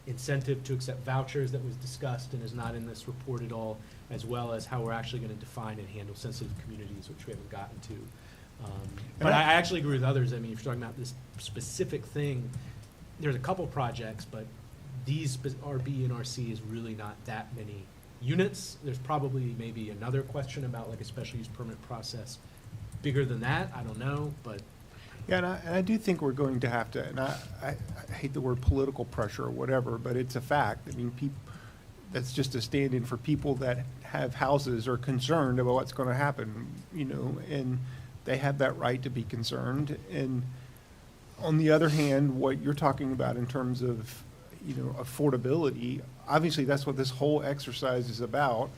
incentive to accept vouchers that was discussed and is not in this report at all, as well as how we're actually going to define and handle sensitive communities, which we haven't gotten to. But I actually agree with others. I mean, if you're talking about this specific thing, there's a couple projects, but these RB and RC is really not that many units. There's probably maybe another question about like a special use permit process bigger than that. I don't know, but. Yeah, and I do think we're going to have to, and I hate the word political pressure or whatever, but it's a fact. I mean, that's just a stand-in for people that have houses or concerned about what's going to happen, you know, and they have that right to be concerned. And on the other hand, what you're talking about in terms of, you know, affordability, obviously that's what this whole exercise is about,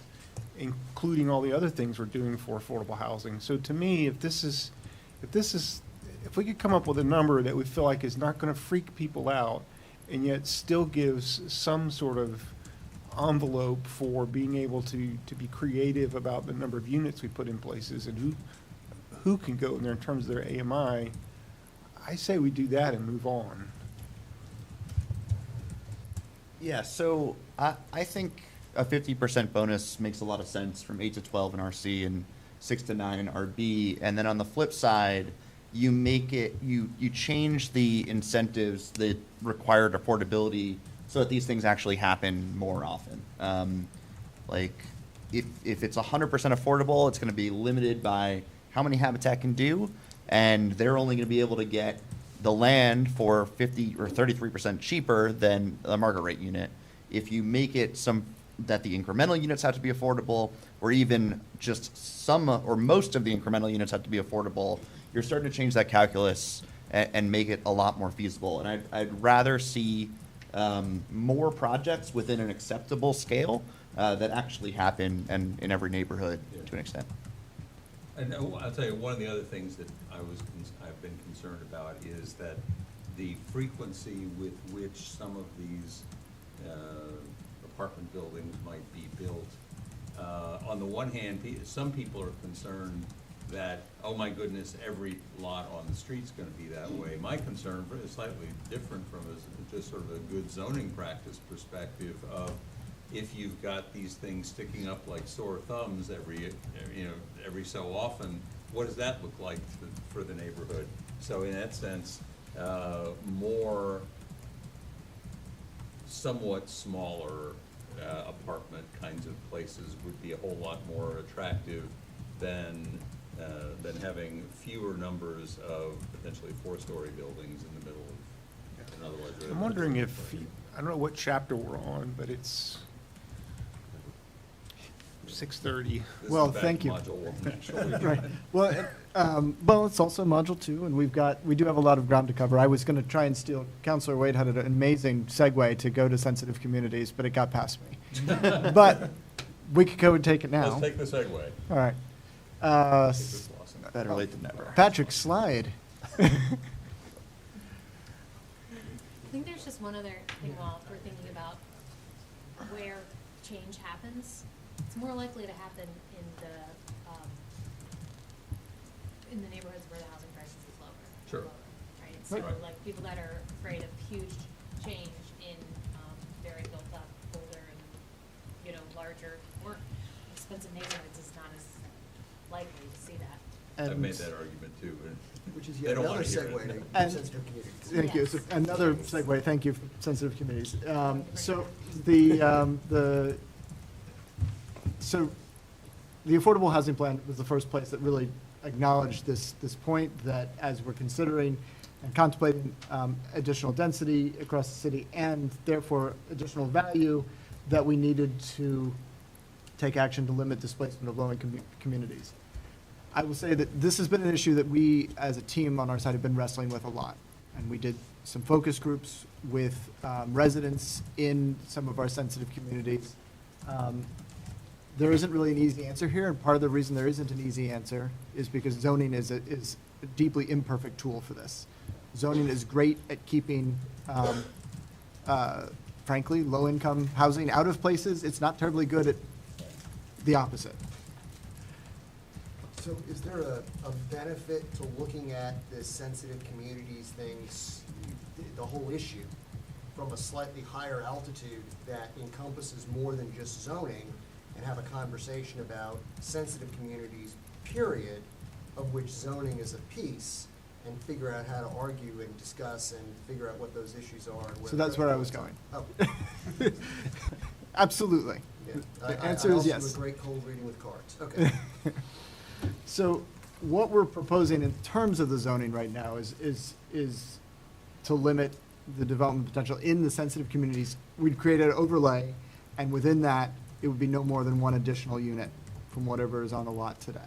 including all the other things we're doing for affordable housing. So to me, if we could come up with a number that we feel like is not going to freak people out and yet still gives some sort of envelope for being able to be creative about the number of units we put in places and who can go in there in terms of their AMI, I say we do that and move on. Yeah, so I think a 50% bonus makes a lot of sense from 8 to 12 in RC and 6 to 9 in RB. And then on the flip side, you make it, you change the incentives that required affordability so that these things actually happen more often. Like if it's 100% affordable, it's going to be limited by how many Habitat can do, and they're only going to be able to get the land for 50 or 33% cheaper than a market rate unit. If you make it that the incremental units have to be affordable, or even just some or most of the incremental units have to be affordable, you're starting to change that calculus and make it a lot more feasible. And I'd rather see more projects within an acceptable scale that actually happen and in every neighborhood to an extent. And I'll tell you, one of the other things that I've been concerned about is that the frequency with which some of these apartment buildings might be built. On the one hand, some people are concerned that, oh my goodness, every lot on the street's going to be that way. My concern is slightly different from just sort of a good zoning practice perspective of if you've got these things sticking up like sore thumbs every so often, what does that look like for the neighborhood? So in that sense, more somewhat smaller apartment kinds of places would be a whole lot more attractive than having fewer numbers of potentially 4-story buildings in the middle of an otherwise. I'm wondering if, I don't know what chapter we're on, but it's 6:30. Well, thank you. Right. Well, it's also Module 2, and we do have a lot of ground to cover. I was going to try and steal, Councilor Wade had an amazing segue to go to sensitive communities, but it got past me. But we could go and take it now. Let's take the segue. All right. Better late than never. Patrick, slide. I think there's just one other thing while we're thinking about where change happens. It's more likely to happen in the neighborhoods where the housing crisis is lower. Sure. Right, so Right. like people that are afraid of huge change in very built up, older and, larger, more expensive neighborhoods is not as likely to see that. I've made that argument too. Which is They yet don't another wanna hear it. segue to And- sensitive communities. Thank you. Yes. So another segue. Thank you, for sensitive communities. So the affordable housing plan was the first place that really acknowledged this point that as we're considering and contemplating additional density across the city and therefore additional value, that we needed to take action to limit displacement of low-income communities. I will say that this has been an issue that we, as a team on our side, have been wrestling with a lot. And we did some focus groups with residents in some of our sensitive communities. There isn't really an easy answer here, and part of the reason there isn't an easy answer is because zoning is a deeply imperfect tool for this. Zoning is great at keeping frankly, low-income housing out of places. It's not terribly good at the opposite. So is there a benefit to looking at the sensitive communities things, the whole issue, from a slightly higher altitude that encompasses more than just zoning, and have a conversation about sensitive communities, period, of which zoning is a piece, and figure out how to argue and discuss and figure out what those issues are? And So that's where I was going. Oh. Absolutely. Yeah. The answer is I yes. also do a great cold reading with cards. Okay. So what we're proposing in terms of the zoning right now is to limit the development potential in the sensitive communities. We'd create an overlay, and within that, it would be no more than one additional unit from whatever is on the lot today.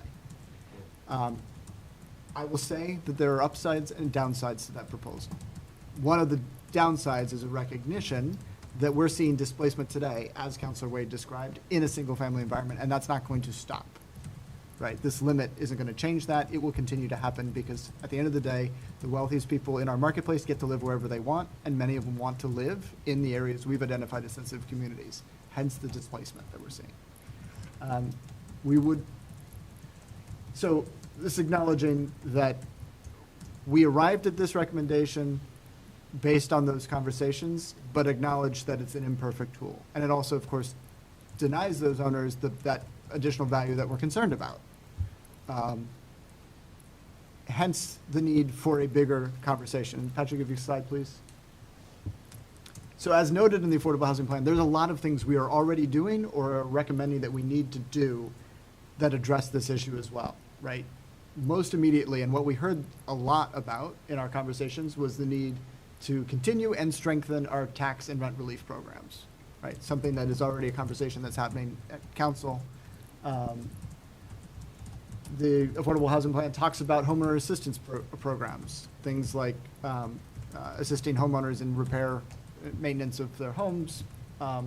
I will say that there are upsides and downsides to that proposal. One of the downsides is a recognition that we're seeing displacement today, as Councilor Wade described, in a single-family environment, and that's not going to stop. Right? This limit isn't going to change that. It will continue to happen because at the end of the day, the wealthiest people in our marketplace get to live wherever they want, and many of them want to live in the areas we've identified as sensitive communities, hence the displacement that we're seeing. So this acknowledging that we arrived at this recommendation based on those conversations, but acknowledge that it's an imperfect tool. And it also, of course, denies those owners that additional value that we're concerned about. Hence the need for a bigger conversation. Patrick, if you slide, please. So as noted in the Affordable Housing Plan, there's a lot of things we are already doing or are recommending that we need to do that address this issue as well, right? Most immediately, and what we heard a lot about in our conversations was the need to continue and strengthen our tax and rent relief programs, right? Something that is already a conversation that's happening at council. The Affordable Housing Plan talks about homeowner assistance programs, things like assisting homeowners in repair, maintenance of their homes, a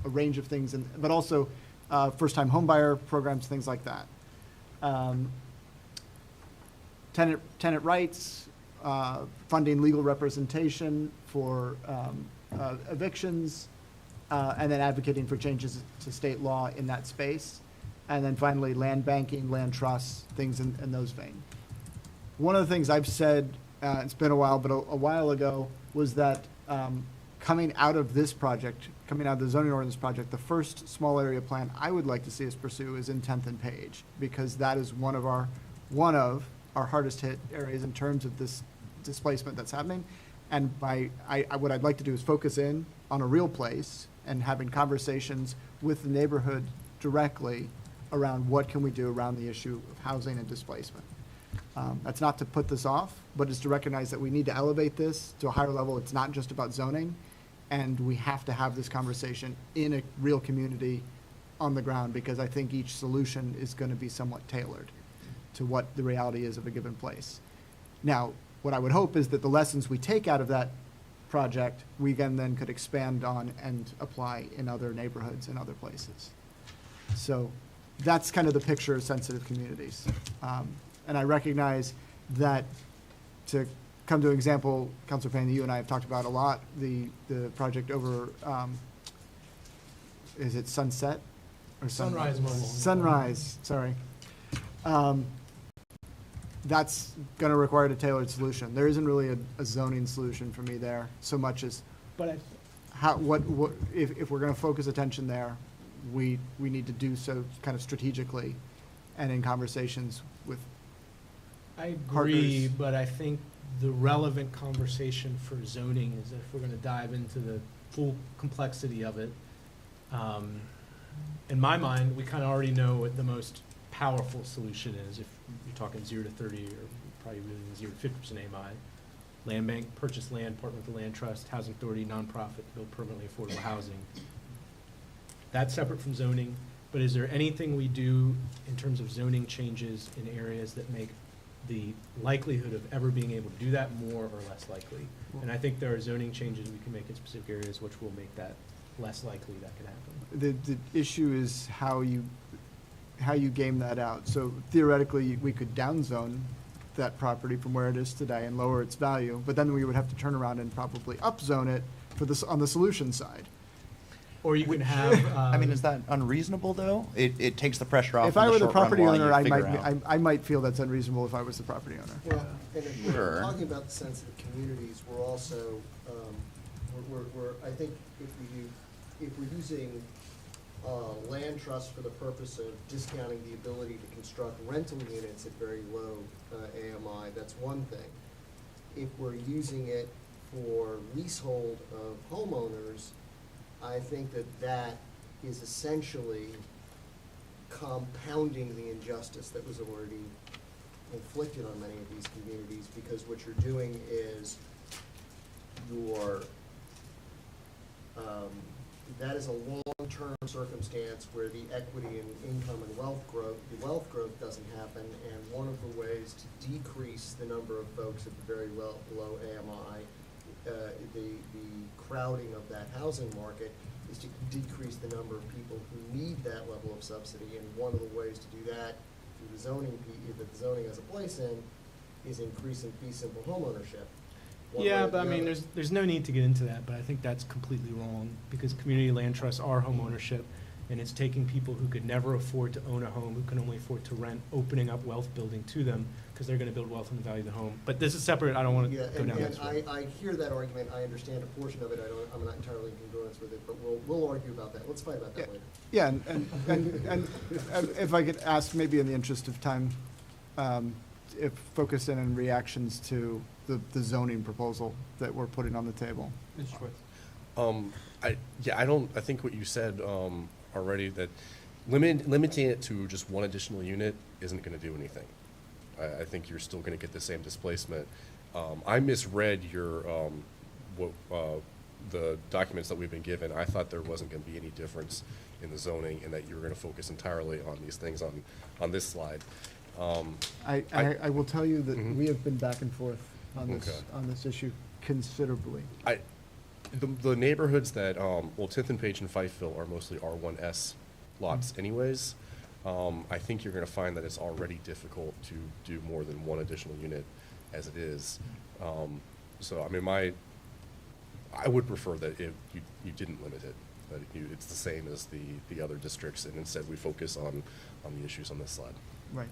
range of things, but also first-time homebuyer programs, things like that. Tenant rights, funding legal representation for evictions, and then advocating for changes to state law in that space. And then finally, land banking, land trusts, things in those vein. One of the things I've said, it's been a while, but a while ago, was that coming out of this project, coming out of the zoning ordinance project, the first small area plan I would like to see us pursue is in 10th and Page, because that is one of our hardest hit areas in terms of this displacement that's happening. And what I'd like to do is focus in on a real place and having conversations with the neighborhood directly around what can we do around the issue of housing and displacement. That's not to put this off, but it's to recognize that we need to elevate this to a higher level. It's not just about zoning, and we have to have this conversation in a real community on the ground, because I think each solution is going to be somewhat tailored to what the reality is of a given place. Now, what I would hope is that the lessons we take out of that project, we then could expand on and apply in other neighborhoods and other places. So that's kind of the picture of sensitive communities. And I recognize that, to come to an example, Councilor Payne, you and I have talked about a lot, the project over, is it Sunset? Or Sunrise Mobile. Sunrise, sorry. That's going to require a tailored solution. There isn't really a zoning solution for me there, so much as But if we're going to focus attention there, we need to do so kind of strategically and in conversations with I agree, partners. but I think the relevant conversation for zoning is if we're gonna dive into the full complexity of it. In my mind, we kind of already know what the most powerful solution is. If you're talking 0 to 30, or probably really 0 to 50% AMI, land bank, purchase land, partner with the land trust, housing authority, nonprofit, build permanently affordable housing. That's separate from zoning, but is there anything we do in terms of zoning changes in areas that make the likelihood of ever being able to do that more or less likely? And I think there are zoning changes we can make in specific areas which will make that less likely that can happen. The issue is how you game that out. So theoretically, we could downzone that property from where it is today and lower its value, but then we would have to turn around and probably upzone it for this, on the solution side. Or you can have. I mean, is that unreasonable, though? It takes the pressure off If in I the were the short run property while you owner, figure out. I might feel that's unreasonable if I was the property owner. Well, and if we're Sure. talking about the sensitive communities, we're also, I think if we're using land trust for the purpose of discounting the ability to construct rental units at very low AMI, that's one thing. If we're using it for leasehold of homeowners, I think that is essentially compounding the injustice that was already inflicted on many of these communities, because what you're doing is that is a long-term circumstance where the equity and income and wealth growth doesn't happen, and one of the ways to decrease the number of folks at the very low AMI, the crowding of that housing market, is to decrease the number of people who need that level of subsidy, and one of the ways to do that through the zoning has a place in, is increasing fee simple homeownership. One way Yeah, or but I the mean, other. there's no need to get into that, but I think that's completely wrong, because community land trusts are home ownership, and it's taking people who could never afford to own a home, who can only afford to rent, opening up wealth building to them, because they're gonna build wealth on the value of the home. But this is separate, I don't wanna Yeah, go down and this road. I hear that argument, I understand a portion of it, I'm not entirely in congruence with it, but we'll argue about that, let's fight about that later. Yeah, and if I could ask, maybe in the interest of time, if focus in on reactions to the zoning proposal that we're putting on the table. Mr. Schwartz. I think what you said already, that limiting it to just one additional unit isn't going to do anything. I think you're still going to get the same displacement. I misread the documents that we've been given. I thought there wasn't going to be any difference in the zoning, and that you were going to focus entirely on these things on this slide. I will tell you that Mhm. we have been back and forth on this, Okay. on this issue considerably. The neighborhoods that, 10th and Page and Fifeville are mostly R1S lots anyways. I think you're gonna find that it's already difficult to do more than one additional unit as it is. So, I mean, I would prefer that if you didn't limit it, that it's the same as the other districts, and instead we focus on the issues on this slide. Right.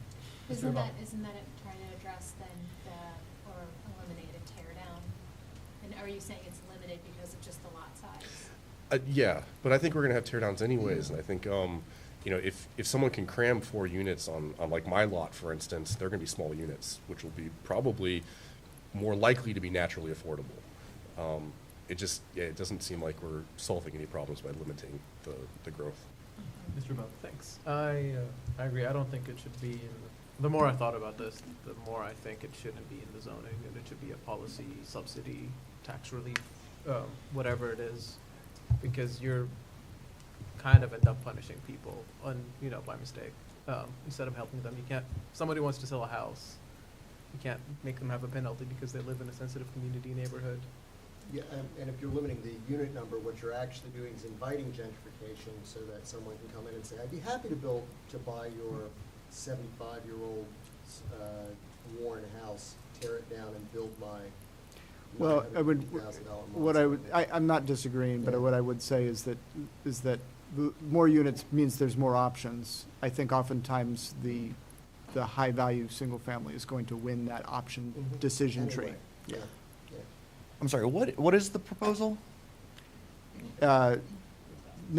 Isn't that trying to address then or eliminate a tear down? And are you saying it's limited because of just the lot size? Yeah, but I think we're gonna have tear downs anyways, and I think, if someone can cram 4 units on like my lot, for instance, they're gonna be small units, which will be probably more likely to be naturally affordable. It doesn't seem like we're solving any problems by limiting the growth. Mr. Bub. Thanks. I agree. I don't think it should be the more I thought about this, the more I think it shouldn't be in the zoning, and it should be a policy, subsidy, tax relief, whatever it is, because you're kind of end up punishing people by mistake, instead of helping them. You can't, somebody wants to sell a house, you can't make them have a penalty because they live in a sensitive community neighborhood. Yeah, and if you're limiting the unit number, what you're actually doing is inviting gentrification so that someone can come in and say, I'd be happy to buy your 75-year-old worn house, tear it down and build my Well, $950,000 I'm not disagreeing, but what I would say is that the more units means there's more options. I think oftentimes the high-value single family is going to win that option Mhm. decision tree. Anyway, yeah. I'm sorry, what is the proposal? No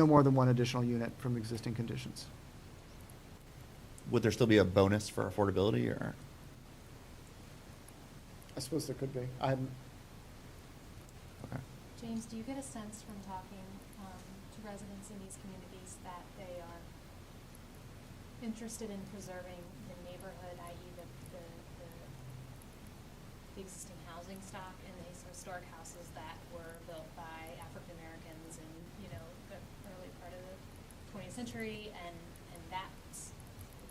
more than one additional unit from existing conditions. Would there still be a bonus for affordability, or? I suppose there could be. Okay. James, do you get a sense from talking to residents in these communities that they are interested in preserving the neighborhood, i.e. the existing housing stock in these historic houses that were built by African Americans in, the early part of the 20th century, and that's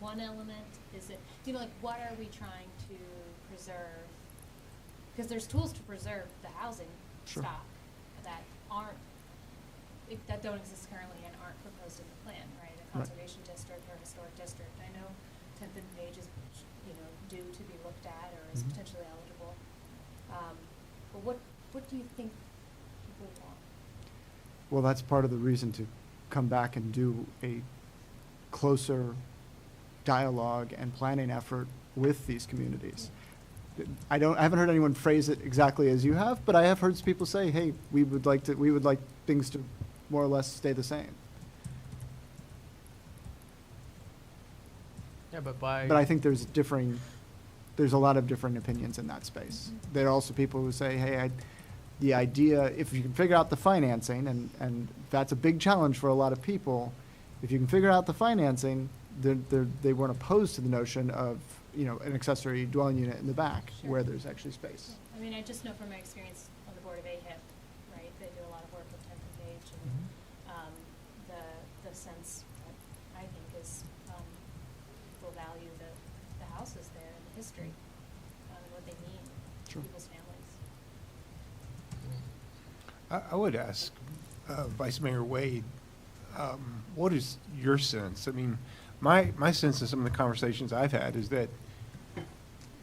one element? Is it, what are we trying to preserve? Because there's tools to preserve the housing Sure. stock that that don't exist currently and aren't proposed in the plan, right? A conservation district or historic district. I know 10th and Page is, due to be looked at or is Mhm. potentially eligible. But what do you think people want. Well, that's part of the reason to come back and do a closer dialogue and planning effort with these communities. I haven't heard anyone phrase it exactly as you have, but I have heard people say, hey, we would like things to more or less stay the same. Yeah, but But I think there's a lot of different opinions in that space. There are also people who say, hey, the idea, if you can figure out the financing, and that's a big challenge for a lot of people, if you can figure out the financing, they weren't opposed to the notion of, an accessory dwelling unit in the back Sure. where there's actually space. I mean, I just know from my experience on the board of AHIP, right, they do a lot of work with 10th and Page, and the sense, I think, is people value the houses there and the history, and what they mean to Sure. people's families. I would ask Vice Mayor Wade, what is your sense? I mean, my sense of some of the conversations I've had is that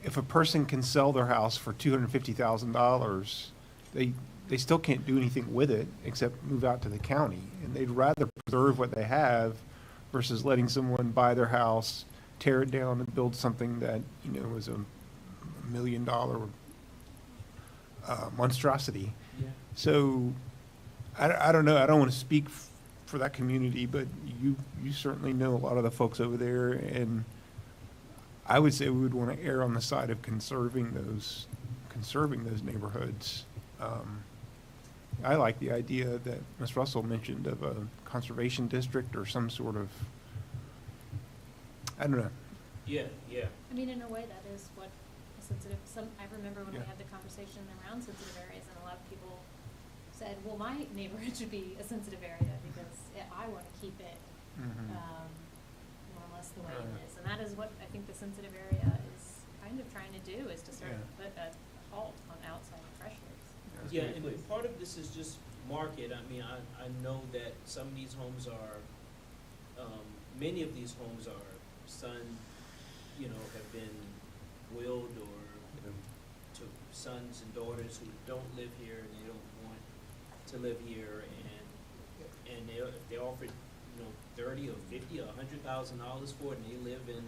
if a person can sell their house for $250,000, they still can't do anything with it except move out to the county. And they'd rather preserve what they have versus letting someone buy their house, tear it down and build something that, is $1 million monstrosity. Yeah. So, I don't know, I don't want to speak for that community, but you certainly know a lot of the folks over there, and I would say we would want to err on the side of conserving those neighborhoods. I like the idea that Ms. Russell mentioned of a conservation district or some sort of, I don't know. Yeah, yeah. I mean, in a way, that is what a sensitive, I remember when we Yeah. had the conversation around sensitive areas, and a lot of people said, well, my neighborhood should be a sensitive area because I want to keep it Mhm. more or less the way it is. And that is what I think the sensitive area is kind of trying to do, is to sort of put a halt on outside pressures. Yeah, and part of this is just market. I mean, I know that some of these homes are, many of these homes are have been willed or to sons and daughters who don't live here and they don't want to live here, and they offered, $30 or $50 or $100,000 for it, and they live in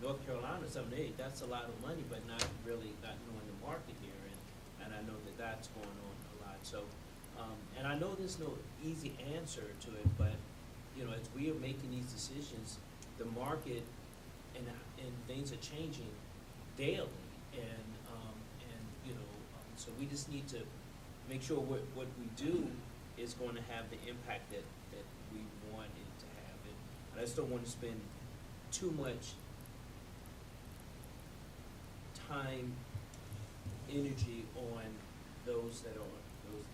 North Carolina or something. That's a lot of money, but not knowing the market here, and I know that that's going on a lot. So, and I know there's no easy answer to it, but as we are making these decisions, the market and things are changing daily, and so we just need to make sure what we do is going to have the impact that we want it to have, and I just don't want to spend too much time, energy on those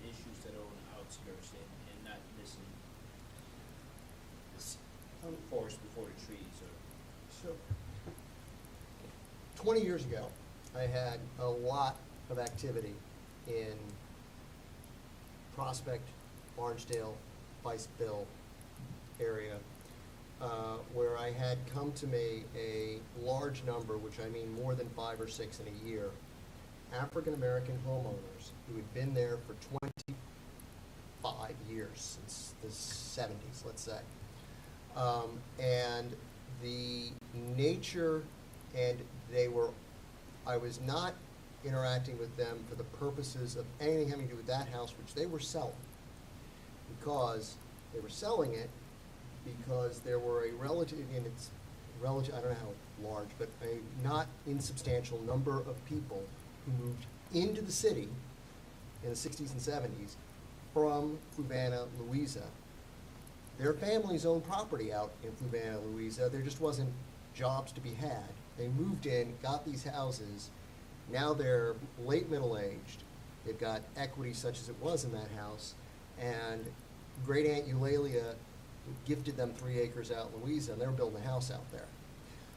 issues that are on the outskirts and not missing this forest before the trees. So, 20 years ago, I had a lot of activity in Prospect, Barnesdale, Viceville area, where I had come to me a large number, which I mean more than 5 or 6 in a year, African-American homeowners who had been there for 25 years, since the 70s, let's say. And the nature, and I was not interacting with them for the purposes of anything having to do with that house, which they were selling. Because they were selling it because there were a relative, I don't know how large, but a not insubstantial number of people who moved into the city in the 60s and 70s from Fluvanna, Louisa. Their families owned property out in Fluvanna, Louisa. There just wasn't jobs to be had. They moved in, got these houses. Now they're late middle-aged. They've got equity such as it was in that house. And Great Aunt Eulalia gifted them 3 acres out in Louisa, and they were building a house out there.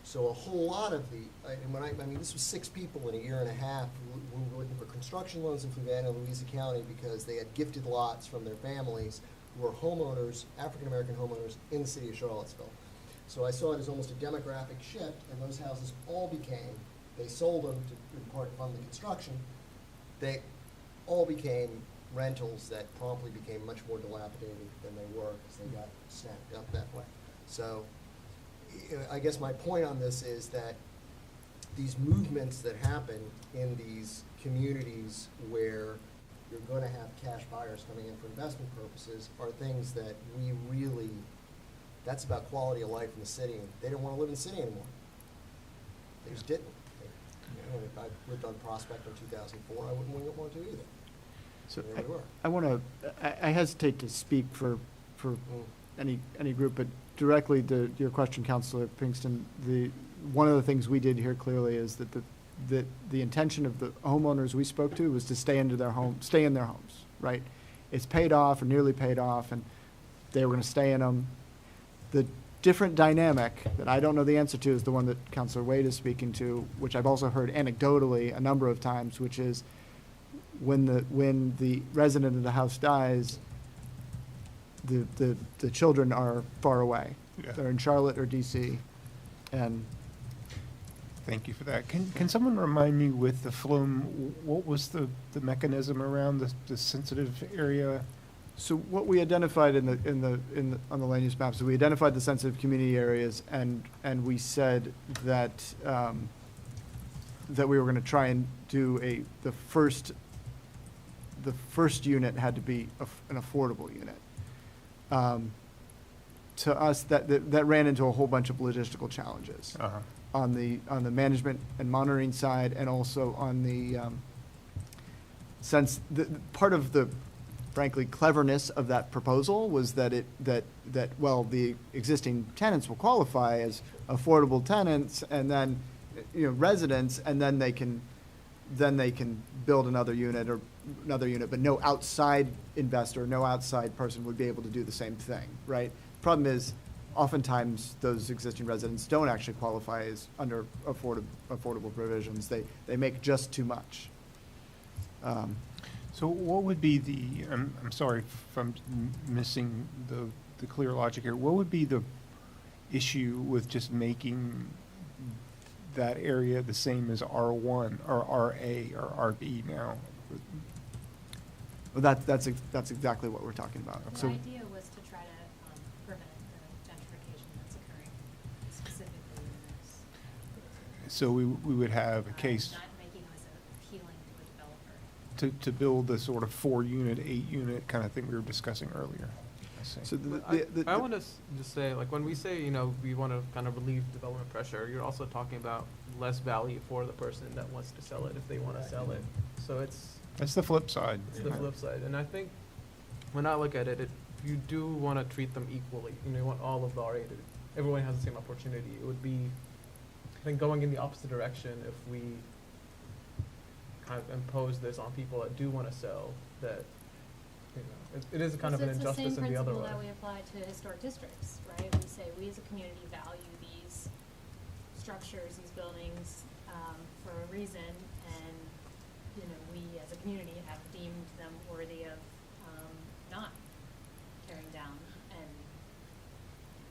So a whole lot of this was 6 people in a year and a half who were looking for construction loans in Fluvanna, Louisa County, because they had gifted lots from their families who were homeowners, African-American homeowners, in the city of Charlottesville. So I saw it as almost a demographic shift, and those houses all they sold them to, in part, fund the construction. They all became rentals that promptly became much more dilapidated than they were because they got snapped up that way. So I guess my point on this is that these movements that happen in these communities where you're going to have cash buyers coming in for investment purposes are things that we really, that's about quality of life in the city. And they didn't want to live in the city anymore. They just didn't. If I lived on Prospect in 2004, I wouldn't want to either. So There we were. I want to, I hesitate to speak for any group, but directly to your question, Councilor Pinkston, one of the things we did here clearly is that the intention of the homeowners we spoke to was to stay in their homes, right? It's paid off or nearly paid off, and they were going to stay in them. The different dynamic that I don't know the answer to is the one that Councilor Wade is speaking to, which I've also heard anecdotally a number of times, which is when the resident of the house dies, the children are far away. Yeah. They're in Charlotte or DC, and Thank you for that. Can someone remind me with the FLUM, what was the mechanism around the sensitive area? so what we identified on the land use map, so we identified the sensitive community areas, and we said that that we were going to try and do the first unit had to be an affordable unit. To us, that ran into a whole bunch of logistical challenges Uh-huh. on the management and monitoring side, and also on the part of the frankly cleverness of that proposal was that the existing tenants will qualify as affordable tenants, and then residents, and then they can build another unit, but no outside investor, no outside person would be able to do the same thing, right? Problem is, oftentimes, those existing residents don't actually qualify as under affordable provisions. They make just too much. So what would be I'm sorry if I'm missing the clear logic here. What would be the issue with just making that area the same as R1 or RA or RB now? Well, that's exactly what we're talking about. The So, idea was to try to prevent the gentrification that's occurring specifically in this. So we would have a case Not making this appealing to a developer. to build the sort of 4-unit, 8-unit kind of thing we were discussing earlier. I see. so I want to just say, like, when we say, we want to kind of relieve development pressure, you're also talking about less value for the person that wants to sell it if they want to sell it. So That's the flip side. it's the flip side. And I think when I look at it, you do want to treat them equally. You want all of the RA everyone has the same opportunity. It would be, I think, going in the opposite direction if we kind of impose this on people that do want to sell, that, it is kind of an injustice in the other way. It's the same principle that we apply to historic districts, right? We say, we as a community value these structures, these buildings, for a reason, and, we as a community have deemed them worthy of, not tearing down and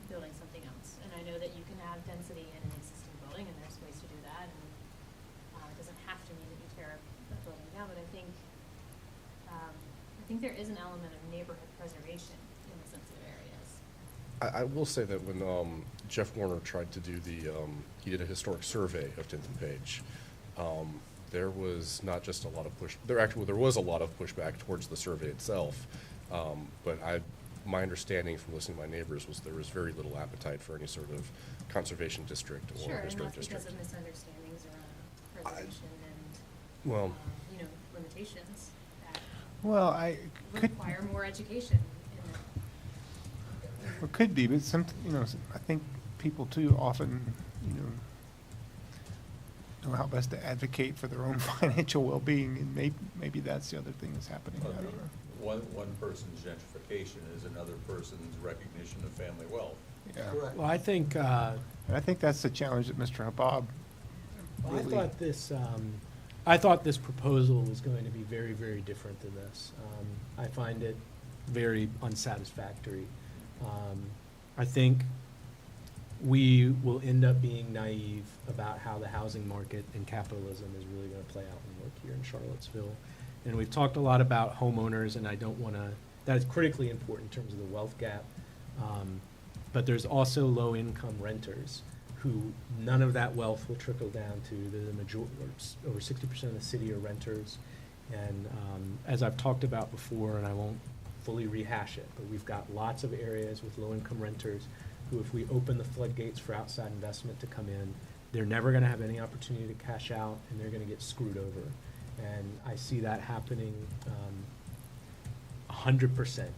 building something else. And I know that you can have density in an existing building, and there's ways to do that, and, it doesn't have to mean that you tear that building down, but I think there is an element of neighborhood preservation in the sensitive areas. I will say that when Jeff Warner tried to do he did a historic survey of Tinton Page, there was not just a lot of there was a lot of pushback towards the survey itself, but my understanding from listening to my neighbors was there was very little appetite for any sort of conservation district or Sure, and historic that's because district. of misunderstandings around preservation and, Well, limitations that Well, I could, require more education in the. it could be, but I think people too often, know how best to advocate for their own financial well-being, and maybe that's the other thing that's happening. I don't know. One person's gentrification is another person's recognition of family wealth. Yeah. Correct. Well, I think, And I think that's the challenge that Mr. Habab really. I thought this proposal was going to be very, very different than this. I find it very unsatisfactory. I think we will end up being naive about how the housing market and capitalism is really going to play out and work here in Charlottesville. And we've talked a lot about homeowners, and I don't want to, that is critically important in terms of the wealth gap. But there's also low-income renters who none of that wealth will trickle down to. The majority, over 60% of the city are renters. And as I've talked about before, and I won't fully rehash it, but we've got lots of areas with low-income renters who, if we open the floodgates for outside investment to come in, they're never going to have any opportunity to cash out, and they're going to get screwed over. And I see that happening 100%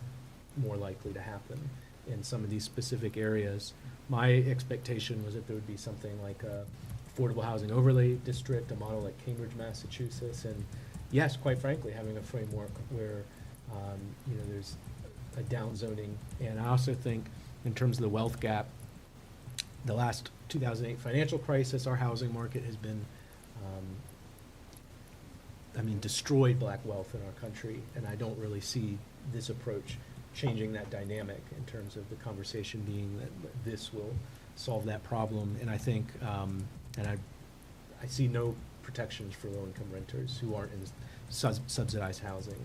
more likely to happen in some of these specific areas. My expectation was that there would be something like a affordable housing overlay district, a model like Cambridge, Massachusetts, and yes, quite frankly, having a framework where there's a down zoning. And I also think in terms of the wealth gap, the last 2008 financial crisis, our housing market has been, destroyed black wealth in our country, and I don't really see this approach changing that dynamic in terms of the conversation being that this will solve that problem. And I think, I see no protections for low-income renters who aren't in subsidized housing.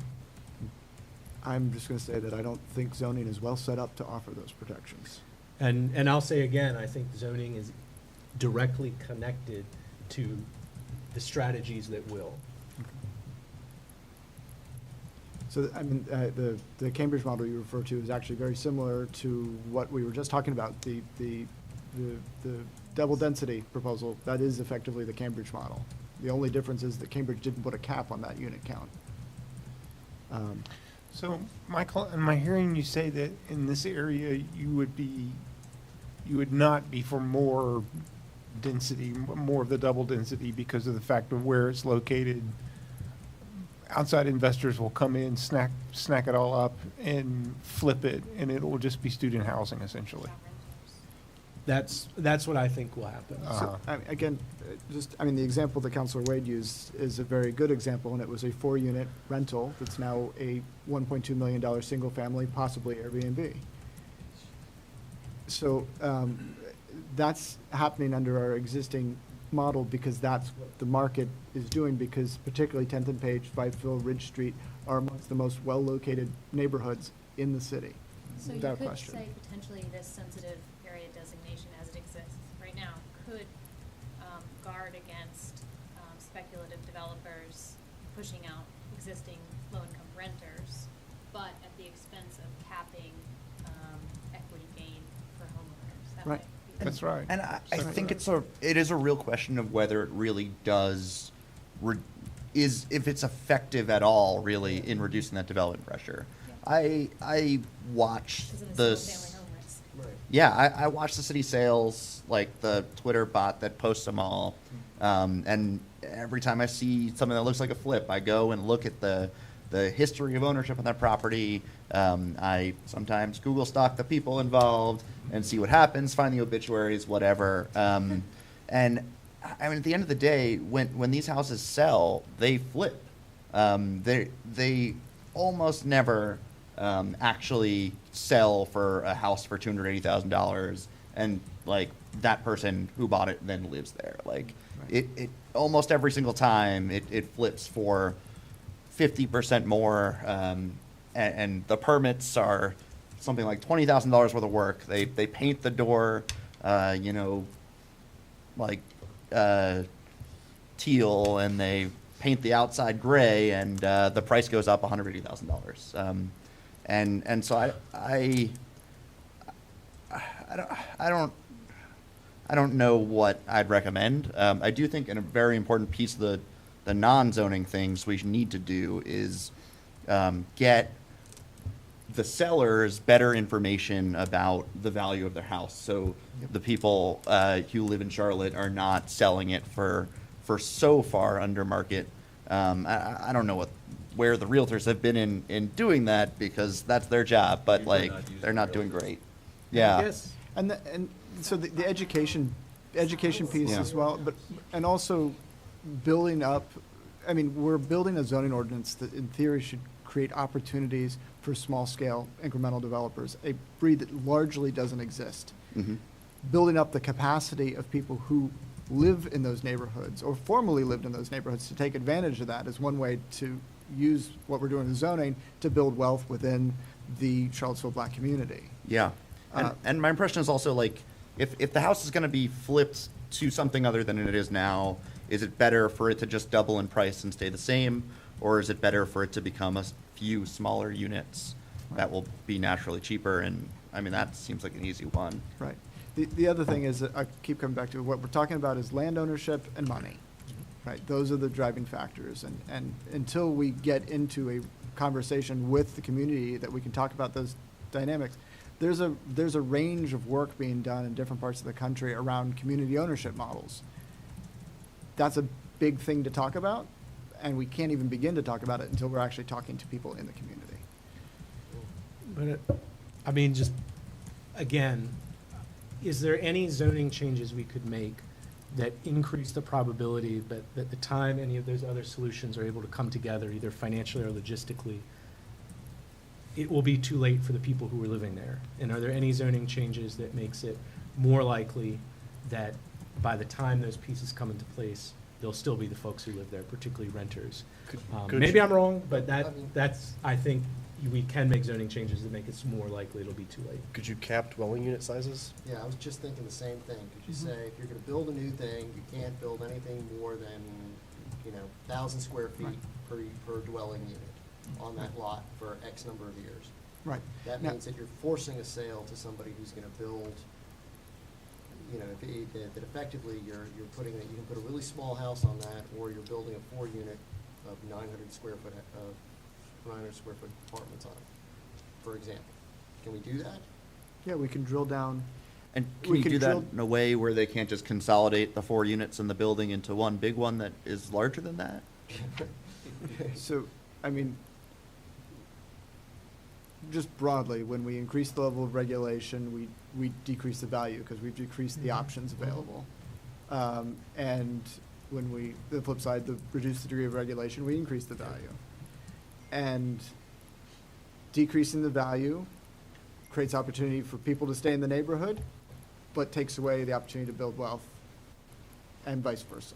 I'm just going to say that I don't think zoning is well set up to offer those protections. And I'll say again, I think zoning is directly connected to the strategies that will. So, the Cambridge model you refer to is actually very similar to what we were just talking about, the double density proposal. That is effectively the Cambridge model. The only difference is that Cambridge didn't put a cap on that unit count. So, Michael, am I hearing you say that in this area, you would not be for more density, more of the double density because of the fact of where it's located? Outside investors will come in, snack it all up, and flip it, and it will just be student housing, essentially. That's what I think will happen. So, again, the example that Councilor Wade used is a very good example, and it was a 4-unit rental that's now a $1.2 million single family, possibly Airbnb. So that's happening under our existing model because that's what the market is doing, because particularly 10th and Page, Fifeville, Ridge Street are amongst the most well-located neighborhoods in the city, So you without could question. say potentially this sensitive area designation as it exists right now could guard against speculative developers pushing out existing low-income renters, but at the expense of capping equity gain for homeowners. That Right. might be- That's right. And I think it is a real question of whether it really does, if it's effective at all, really, in reducing that development pressure. I watch Because of the the single-family home risk. Right. Yeah, I watch the city sales, like the Twitter bot that posts them all. And every time I see something that looks like a flip, I go and look at the history of ownership on that property. I sometimes Google stalk the people involved and see what happens, find the obituaries, whatever. And at the end of the day, when these houses sell, they flip. They almost never actually sell for a house for $280,000, and like that person who bought it then lives there. Like it almost every single time it flips for 50% more, and the permits are something like $20,000 worth of work. They paint the door, teal, and they paint the outside gray, and the price goes up $180,000. And so I don't know what I'd recommend. I do think a very important piece of the non-zoning things we need to do is get the sellers better information about the value of their house, so the people who live in Charlotte are not selling it for so far under market. I don't know where the realtors have been in doing that, because that's their job, but People are like not using they're not doing realtors. great. Yeah. Yes. And so the education piece Yeah. as well, and also building up, we're building a zoning ordinance that in theory should create opportunities for small-scale incremental developers, a breed that largely doesn't exist. Mhm. Building up the capacity of people who live in those neighborhoods or formerly lived in those neighborhoods to take advantage of that is one way to use what we're doing with zoning to build wealth within the Charlottesville Black community. Yeah. And my impression is also like, if the house is going to be flipped to something other than it is now, is it better for it to just double in price and stay the same? Or is it better for it to become a few smaller units that will be naturally cheaper? And I mean, that seems like an easy one. Right. The other thing is, that I keep coming back to, what we're talking about is land ownership and money, right? Those are the driving factors. And until we get into a conversation with the community that we can talk about those dynamics, there's a range of work being done in different parts of the country around community ownership models. That's a big thing to talk about, and we can't even begin to talk about it until we're actually talking to people in the community. But, I mean, just, again, is there any zoning changes we could make that increase the probability that at the time any of those other solutions are able to come together, either financially or logistically, it will be too late for the people who are living there? And are there any zoning changes that makes it more likely that by the time those pieces come into place, there'll still be the folks who live there, particularly renters? Could Maybe you- I'm wrong, but that's, I think we can make zoning changes that make it more likely it'll be too late. Could you cap dwelling unit sizes? Yeah, I was just thinking the same thing. Could you say, if you're gonna build a new thing, you can't build anything more than, 1,000 square feet per dwelling unit on that lot for X number of years. Right. That Now- means that you're forcing a sale to somebody who's gonna build, that effectively you're putting, that you can put a really small house on that, or you're building a 4-unit of 900 square foot apartments on it, for example. Can we do that? Yeah, we can drill down. And can We you could do that drill- in a way where they can't just consolidate the 4 units in the building into one big one that is larger than that? So, I mean, just broadly, when we increase the level of regulation, we decrease the value because we've decreased the options available. And when the flip side, reduce the degree of regulation, we increase the value. And decreasing the value creates opportunity for people to stay in the neighborhood, but takes away the opportunity to build wealth, and vice versa.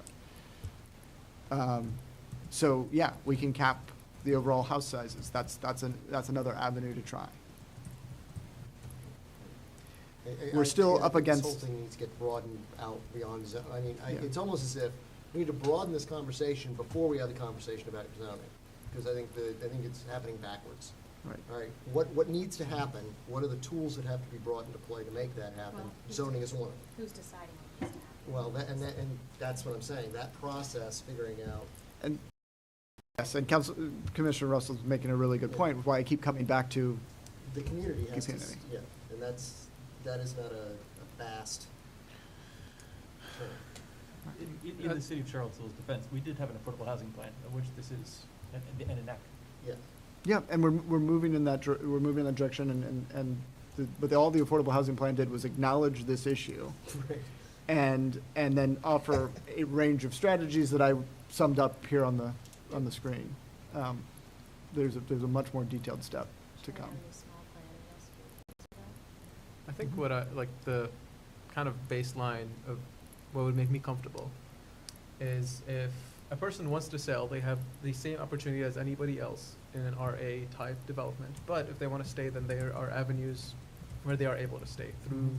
So, yeah, we can cap the overall house sizes. That's another avenue to try. We're still I up think against. This whole thing needs to get broadened out beyond zoning. Yeah. It's almost as if we need to broaden this conversation before we have the conversation about zoning, because I think it's happening backwards. Right. All right, what needs to happen? What are the tools that have to be brought into play to make that happen? Well, Zoning is one of them. Who's deciding what needs to happen? Well, and that's what I'm saying, that process, figuring out, And yes, and Commissioner Russell's making a really good point, why I keep coming back to. the community has to, Community. yeah, and that is not a fast term. In the city of Charlottesville's defense, we did have an affordable housing plan, of which this is an enact. Yeah. Yeah, and we're moving in that, we're moving in that direction, but all the affordable housing plan did was acknowledge this issue. Right. And then offer a range of strategies that I summed up here on the screen. There's a much more detailed step to come. I think what the kind of baseline of what would make me comfortable is if a person wants to sell, they have the same opportunity as anybody else in an RA type development. But if they want to stay, then there are avenues where they are able to stay through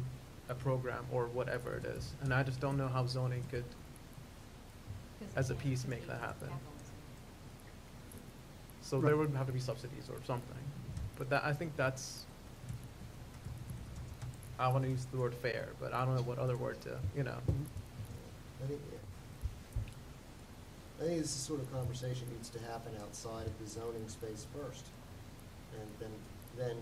a program or whatever it is. And I just don't know how zoning could, as a piece, make that happen. So there would have to be subsidies or something. But I think that's, I want to use the word fair, but I don't know what other word to, I think this sort of conversation needs to happen outside of the zoning space first. And then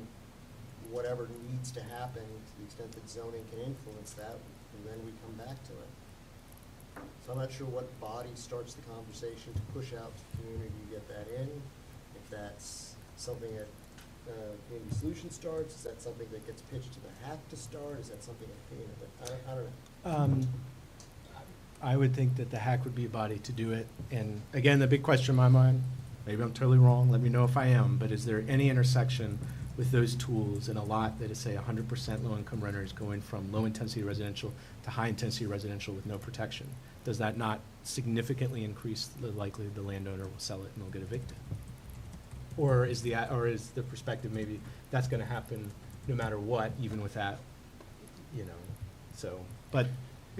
whatever needs to happen, to the extent that zoning can influence that, and then we come back to it. So I'm not sure what body starts the conversation to push out to the community to get that in. If that's something that Community Solutions starts, is that something that gets pitched to the HAC to start? Is that something that, I don't know. I would think that the HAC would be a body to do it. And again, the big question in my mind, maybe I'm totally wrong, let me know if I am, but is there any intersection with those tools in a lot that is, say, 100% low-income renters going from low-intensity residential to high-intensity residential with no protection? Does that not significantly increase the likelihood the landowner will sell it and they'll get evicted? Or is the perspective maybe that's gonna happen no matter what, even with that, you know, so, but,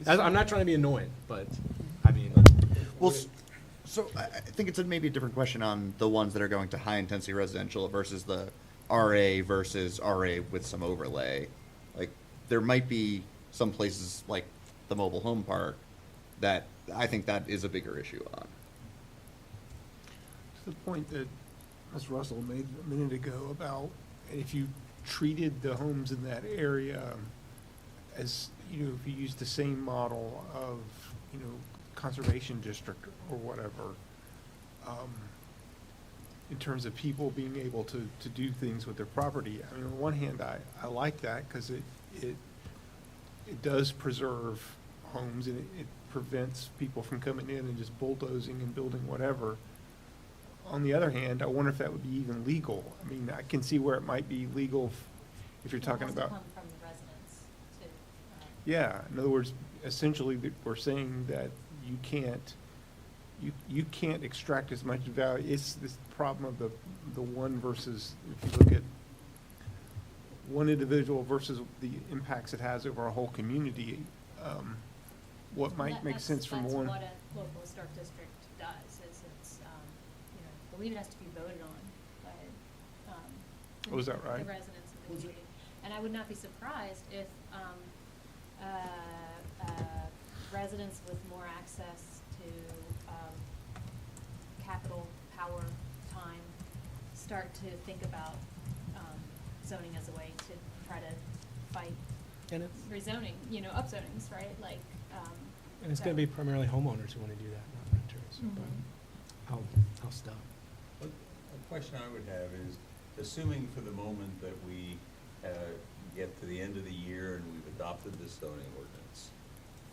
I'm not trying to be annoying, but, I mean. Well, so I think it's maybe a different question on the ones that are going to high-intensity residential versus the RA versus RA with some overlay. Like, there might be some places like the mobile home park that I think that is a bigger issue on. To the point that Ms. Russell made a minute ago about if you treated the homes in that area as, you know, if you used the same model of, you know, conservation district or whatever, in terms of people being able to do things with their property. I mean, on one hand, I like that because it does preserve homes and it prevents people from coming in and just bulldozing and building whatever. On the other hand, I wonder if that would be even legal. I mean, I can see where it might be legal if you're talking about. It has to come from the residents too. Yeah, in other words, essentially, we're saying that you can't extract as much value. It's this problem of the one versus, if you look at one individual versus the impacts it has over a whole community, what might make sense from one. That's what a local historic district does, is it's, you know, I believe it has to be voted on by, Oh, is that right? the residents of the community. And I would not be surprised if, residents with more access to, capital, power, time, start to think about, zoning as a way to try to fight And it's, rezoning, you know, upzonings, right? Like, and it's gonna be primarily homeowners who wanna do that, not renters, Mhm. but I'll stop. But a question I would have is, assuming for the moment that we get to the end of the year and we've adopted this zoning ordinance,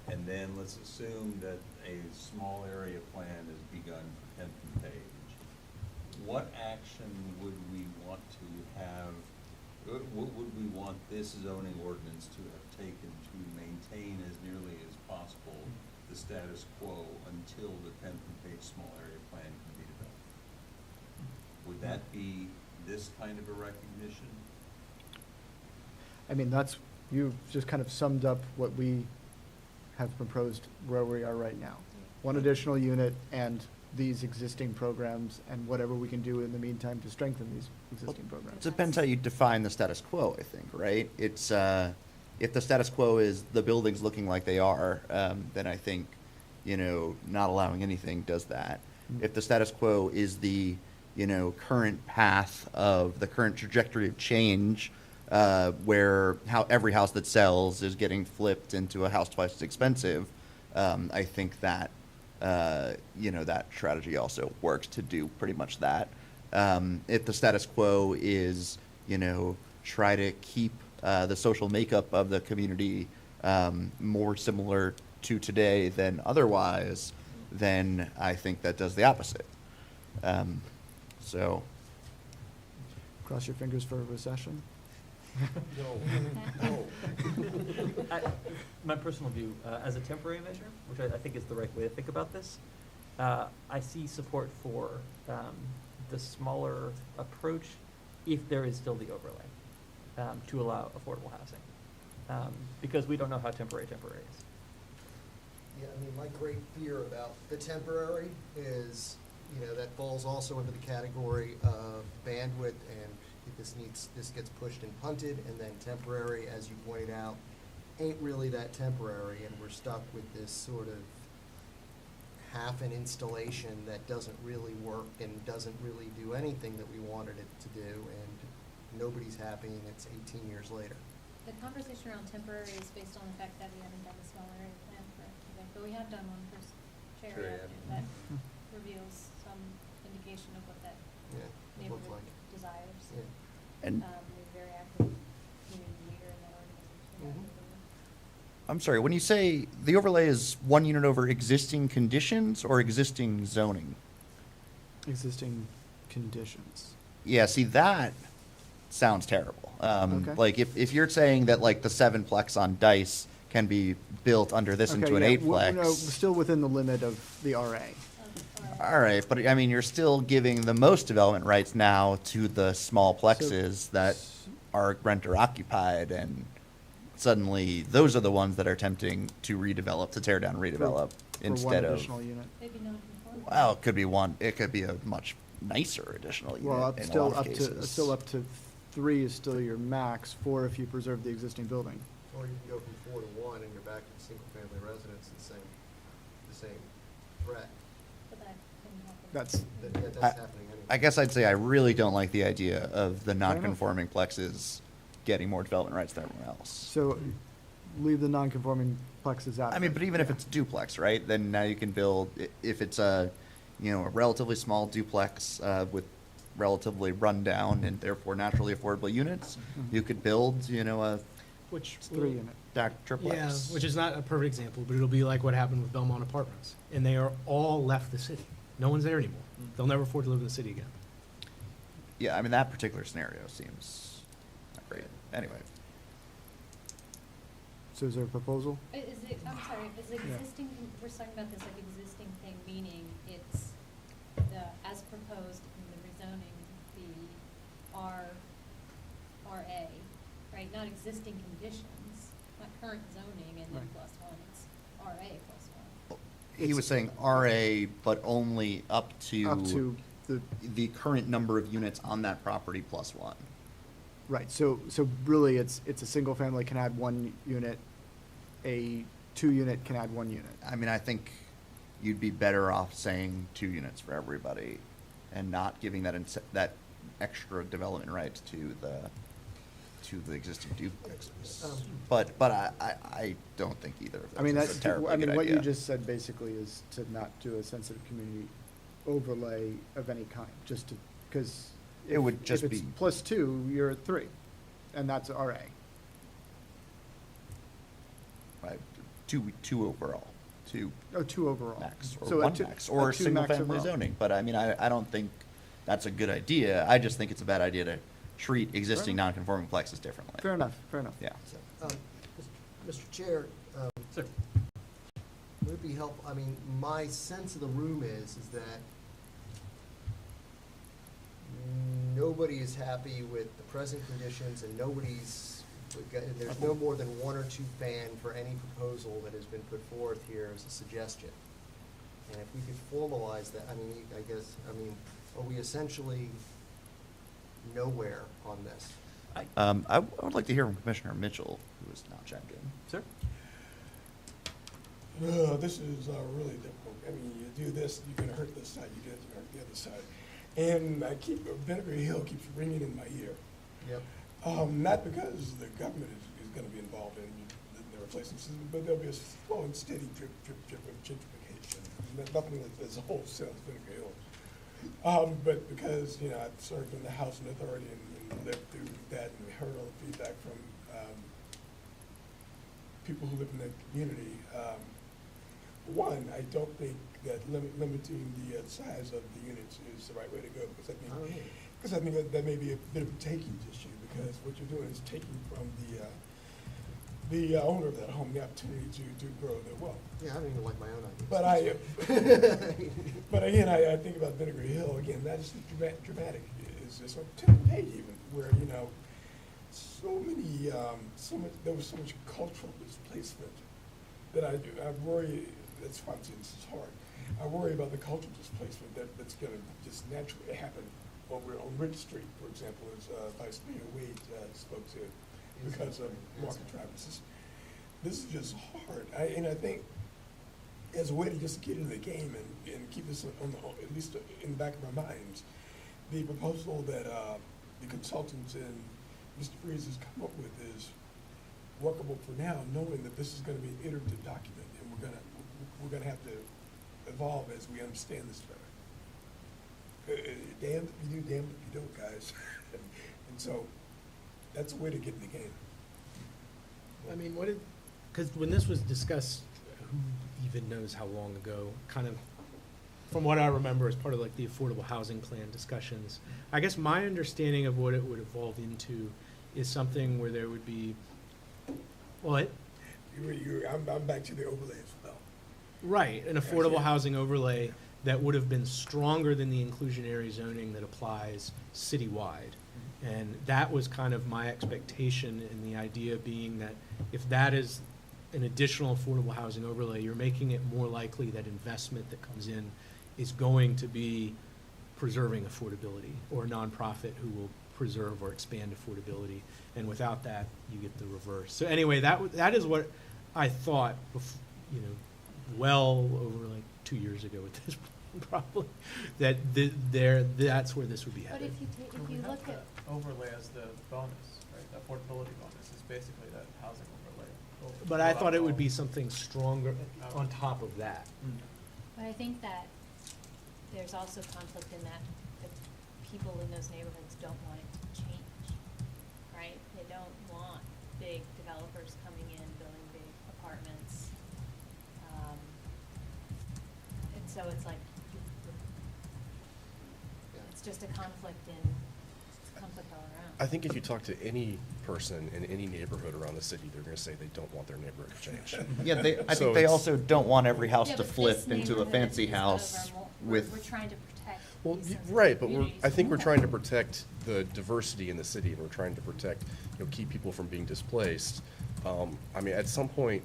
and then let's assume that a small area plan is begun for 10th and Page, what action would we want to have, what would we want this zoning ordinance to have taken to maintain as nearly as possible the status quo until the 10th and Page small area plan can be developed? Would that be this kind of a recognition? I mean, you just kind of summed up what we have proposed where we are right now. One additional unit and these existing programs and whatever we can do in the meantime to strengthen these existing It programs. depends how you define the status quo, I think, right? It's, if the status quo is the buildings looking like they are, then I think, you know, not allowing anything does that. If the status quo is the, you know, current path of the current trajectory of change, where every house that sells is getting flipped into a house twice as expensive, I think that, you know, that strategy also works to do pretty much that. If the status quo is, you know, try to keep the social makeup of the community more similar to today than otherwise, then I think that does the opposite. So, Cross your fingers for a recession. My personal view, as a temporary measure, which I think is the right way to think about this, I see support for the smaller approach if there is still the overlay to allow affordable housing, because we don't know how temporary is. Yeah, I mean, my great fear about the temporary is, you know, that falls also into the category of bandwidth, and this gets pushed and punted, and then temporary, as you pointed out, ain't really that temporary, and we're stuck with this sort of half an installation that doesn't really work and doesn't really do anything that we wanted it to do, and nobody's happy, and it's 18 years later. The conversation around temporary is based on the fact that we haven't done a small area plan for Quebec, but we have done one for Cherry Cherry Avenue that reveals some indication of what that Yeah, it looks neighborhood like. desires. Yeah. and We're very active community leader in that organization. I'm sorry, when you say the overlay is one unit over existing conditions or existing zoning? Existing conditions. Yeah, see, that sounds terrible. Okay. Like, if you're saying that, like, the 7-plex on Dice can be built under this into an Okay, yeah, 8-plex. no, still within the limit of the RA. All right, but I mean, you're still giving the most development rights now to the small plexes that are renter occupied, and suddenly those are the ones that are attempting to redevelop, to tear down, redevelop For instead one of. additional unit. Maybe non-conforming. Well, it could be one. It could be a much nicer additional unit. Well, up, in a still lot up of to, cases. still up to 3 is still your max, 4 if you preserve the existing building. Or you can go from 4 to 1 and you're back to single-family residence, the same threat. But that can happen. That's, That's I- happening anyway. I guess I'd say I really don't like the idea of the non-conforming plexes getting more development rights than everyone else. so leave the non-conforming plexes out. I mean, but even if it's duplex, right? Then now you can build, if it's a, a relatively small duplex with relatively rundown and therefore naturally affordable units, you could build, a Which. It's 3 unit. triplex. Yeah, which is not a perfect example, but it'll be like what happened with Belmont Apartments. And they are all left the city. No one's there anymore. They'll never afford to live in the city again. Yeah, I mean, that particular scenario seems not great. Anyway, So is there a proposal? Is it, I'm sorry, is existing, we're talking about this like existing thing, meaning it's the, as proposed in the rezoning, the RA, right? Not existing conditions, not current zoning and then Right. plus one, it's RA plus one. he was saying RA, but only up Up to the, the current number of units on that property plus one. right, so really, it's a single family can add 1 unit, a 2 unit can add 1 unit. I mean, I think you'd be better off saying 2 units for everybody and not giving that extra development rights to the existing duplexes. But I don't think either of those I mean, is that's, a terribly I mean, good what you idea. just said basically is to not do a sensitive community overlay of any kind, just to, because. It would just If it's be- plus 2, you're at 3, and that's RA. Right, two overall, 2 Oh, 2 overall. max, or So a 1 two- max, a or 2 max single-family overall. zoning. But I mean, I don't think that's a good idea. I just think it's a bad idea to treat existing enough. non-conforming plexes differently. Fair enough, fair enough. Yeah. Mr. Chair, Sir. would it be helpful, I mean, my sense of the room is that nobody is happy with the present conditions and there's no more than 1 or 2 fan for any proposal that has been put forth here as a suggestion. And if we could formalize that, are we essentially nowhere on this? I would like to hear from Commissioner Mitchell, who is now chimed in. Sir? This is really difficult. I mean, you do this, you're gonna hurt this side, you do it, you're gonna hurt the other side. And Vinegar Hill keeps ringing in my ear. Yep. Not because the government is gonna be involved in the replacement system, but there'll be a slow and steady drip of gentrification. Nothing that's wholesale as Vinegar Hill. But because, I've served in the Housing Authority and lived through that and heard all the feedback from people who live in that community. One, I don't think that limiting the size of the units is the right way to go, because I think that may be a bit of a takings issue, because what you're doing is taking from the owner of that home the opportunity to grow their wealth. Yeah, I don't even like my own ideas. But again, I think about Vinegar Hill, again, that's dramatic, is this on 10 page even, where, there was so much cultural displacement that I worry, that's why I'm saying this is hard. I worry about the cultural displacement that's gonna just naturally happen over on Ridge Street, for example, as Vice Mayor Wade spoke to, because of Market Travis. This is just hard, and I think as a way to just get into the game and keep this at least in the back of our minds, the proposal that the consultants and Mr. Freeze has come up with is workable for now, knowing that this is going to be an iterative document, and we're gonna have to evolve as we understand this better. Damned if you do, damned if you don't, guys. And so that's a way to get in the game. I mean, because when this was discussed, who even knows how long ago, kind of, from what I remember, as part of like the affordable housing plan discussions, I guess my understanding of what it would evolve into is something where there would be, what? I'm back to the overlay as well. Right, an affordable housing overlay that would have been stronger than the inclusionary zoning that applies citywide. And that was kind of my expectation, and the idea being that if that is an additional affordable housing overlay, you're making it more likely that investment that comes in is going to be preserving affordability, or a nonprofit who will preserve or expand affordability. And without that, you get the reverse. So anyway, that is what I thought, well over like 2 years ago at this point, probably, that that's where this would be But headed. if you look at, Overlay as the bonus, right? The affordability bonus is basically that housing overlay. But I thought it would be something stronger on top of that. but I think that there's also conflict in that the people in those neighborhoods don't want it to change, right? They don't want big developers coming in, building big apartments. And so it's like, it's just a conflict all around. I think if you talk to any person in any neighborhood around the city, they're gonna say they don't want their neighborhood to change. Yeah, I So think they it's- also don't want every house Yeah, to but flip this into a neighborhood fancy is one of house our with. We're trying to protect. Well, these sorts of right, but communities. I think we're trying to protect the diversity in the city, and we're trying to protect, keep people from being displaced. I mean, at some point,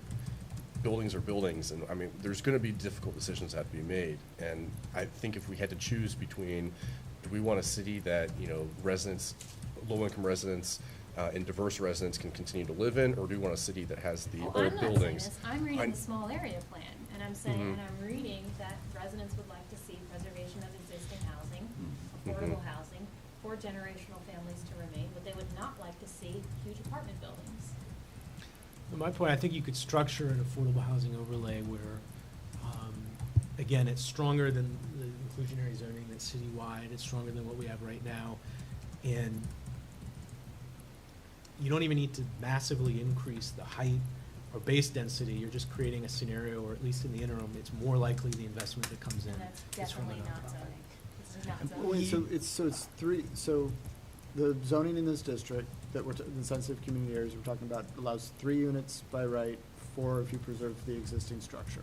buildings are buildings, and I mean, there's gonna be difficult decisions that have to be made. And I think if we had to choose between, do we want a city that, residents, low-income residents, and diverse residents can continue to live in, or do we want a city that has the Well, old I'm not saying buildings? this. I'm reading I- the small area plan, and I'm saying, Mhm. and I'm reading that residents would like to see preservation of existing housing, Mhm. affordable housing, for generational families to remain, but they would not like to see huge apartment buildings. At my point, I think you could structure an affordable housing overlay where, again, it's stronger than the inclusionary zoning that's citywide, it's stronger than what we have right now. And you don't even need to massively increase the height or base density, you're just creating a scenario, or at least in the interim, it's more likely the investment that comes in And that's is from a definitely not nonprofit. zoning. This is not Wait, zoning. so it's three, so the zoning in this district that in sensitive community areas we're talking about allows 3 units by right, 4 if you preserve the existing structure.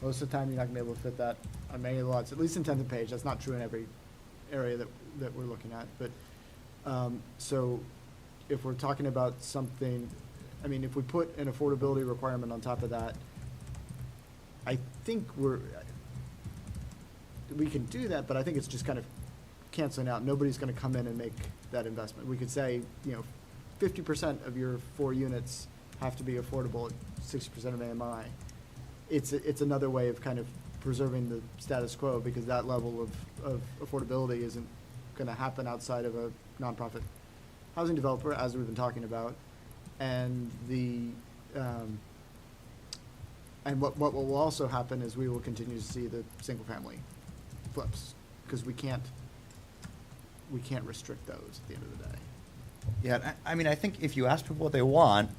Most of the time, you're not gonna be able to fit that on many of the lots, at least in 10th and Page. That's not true in every area that we're looking at, but, so if we're talking about something, I mean, if we put an affordability requirement on top of that, I think we can do that, but I think it's just kind of canceling out. Nobody's gonna come in and make that investment. We could say, 50% of your 4 units have to be affordable at 60% of AMI. It's another way of kind of preserving the status quo, because that level of affordability isn't gonna happen outside of a nonprofit housing developer, as we've been talking about. And and what will also happen is we will continue to see the single-family flips, because we can't restrict those at the end of the day. Yeah, I mean, I think if you ask people what they want,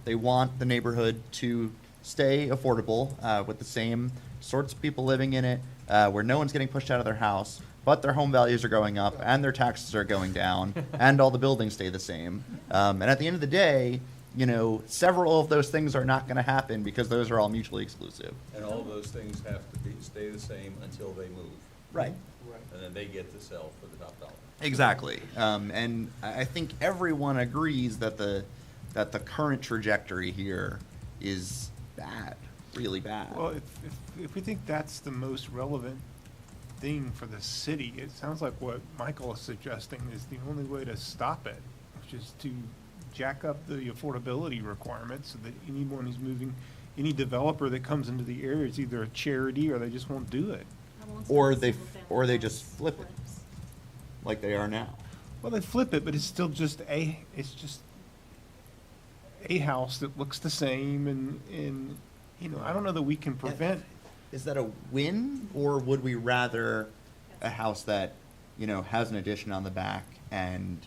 they want the neighborhood to stay affordable, with the same sorts of people living in it, where no one's getting pushed out of their house, but their home values are going up, and their taxes are going down, and all the buildings stay the same. And at the end of the day, several of those things are not gonna happen, because those are all mutually exclusive. And all those things have to stay the same until they move. Right. And then they get to sell for the top dollar. Exactly. And I think everyone agrees that the current trajectory here is bad, really bad. Well, if we think that's the most relevant thing for the city, it sounds like what Michael is suggesting is the only way to stop it, which is to jack up the affordability requirements so that anyone who's moving, any developer that comes into the area is either a charity or they just won't do it. I won't Or stop they single-family homes just flip it. flips. Like they are now. Well, they flip it, but it's still just a house that looks the same, and I don't know that we can prevent. Is that a win, or would we rather a house that, has an addition on the back and,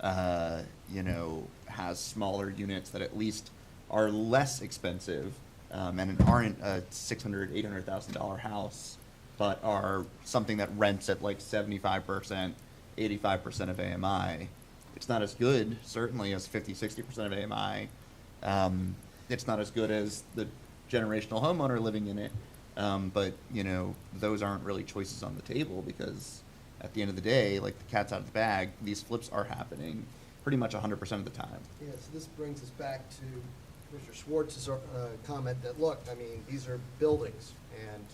has smaller units that at least are less expensive, and aren't a $600,000, $800,000 house, but are something that rents at like 75%, 85% of AMI. It's not as good, certainly, as 50, 60% of AMI. It's not as good as the generational homeowner living in it. But, you know, those aren't really choices on the table because at the end of the day, like the cat's out of the bag, these flips are happening pretty much 100% of the time. Yeah, so this brings us back to Commissioner Schwartz's comment that, look, I mean, these are buildings, and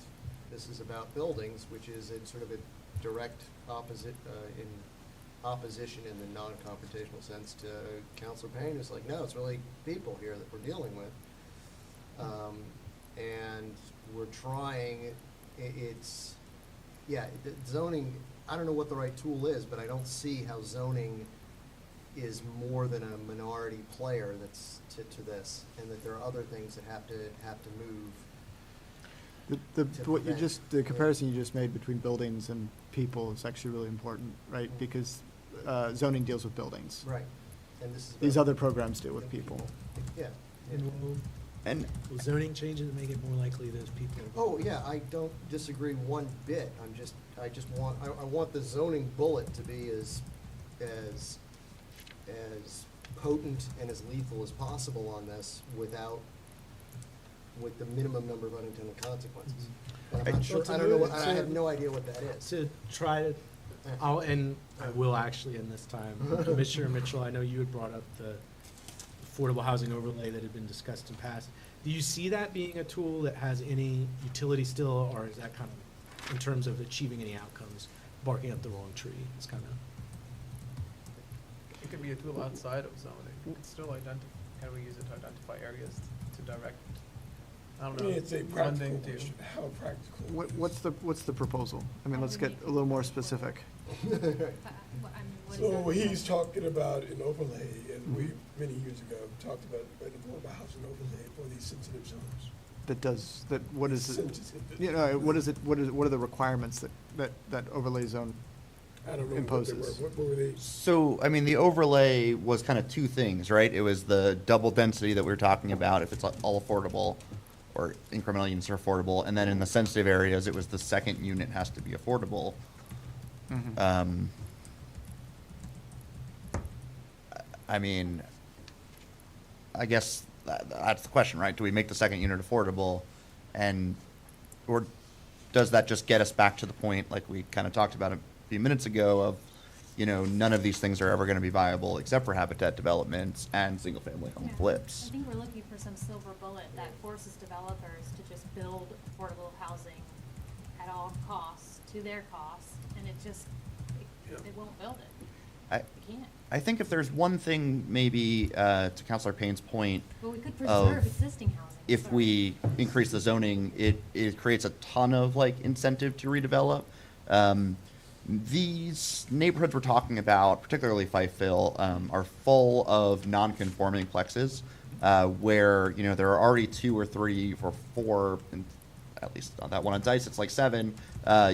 this is about buildings, which is in sort of a direct opposite, in opposition in the non-confrontational sense to Councilor Payne, who's like, no, it's really people here that we're dealing with. And we're trying, it's, yeah, the zoning, I don't know what the right tool is, but I don't see how zoning is more than a minority player that's to this, and that there are other things that have to move. What you prevent. just, the comparison you just made between buildings and people is actually really important, right? Because zoning deals with buildings. Right, and this is. These about- other programs deal with people. Yeah. And Will zoning changes to make it more likely those people? Oh, yeah, I don't disagree one bit. I just want, I want the zoning bullet to be as potent and as lethal as possible on this with the minimum number of unintended consequences. And I'm not sure, I don't know, I have no idea what that is. To try to, and I will actually in this time. Commissioner Mitchell, I know you had brought up the affordable housing overlay that had been discussed in past. Do you see that being a tool that has any utility still, or is that kind of, in terms of achieving any outcomes, barking up the wrong tree? It's kind of. It could be a tool outside of zoning. You could still can we use it to identify areas to direct, I don't know, It's a practical funding to? question. How practical? What's the proposal? I mean, let's get a little more specific. So he's talking about an overlay, and we, many years ago, talked about an affordable housing overlay for these sensitive zones. What is it? Sensitive. You know, what are the requirements that overlay zone I don't know imposes? what were they? so, I mean, the overlay was kind of two things, right? It was the double density that we were talking about, if it's all affordable, or incremental units are affordable, and then in the sensitive areas, it was the second unit has to be affordable. I mean, I guess that's the question, right? Do we make the second unit affordable? Or does that just get us back to the point, like we kind of talked about a few minutes ago, of, you know, none of these things are ever going to be viable except for habitat developments and single-family home Yeah. flips. I think we're looking for some silver bullet that forces developers to just build affordable housing at all costs, to their costs, and it just, they won't build it. I, They can't. I think if there's one thing, maybe, to Councilor Payne's point, But we could of preserve existing housing. if Sorry. we increase the zoning, it creates a ton of like incentive to redevelop. These neighborhoods we're talking about, particularly Fifeville, are full of non-conforming plexes, where, you know, there are already 2 or 3 or 4, and at least on that one on Dice, it's like 7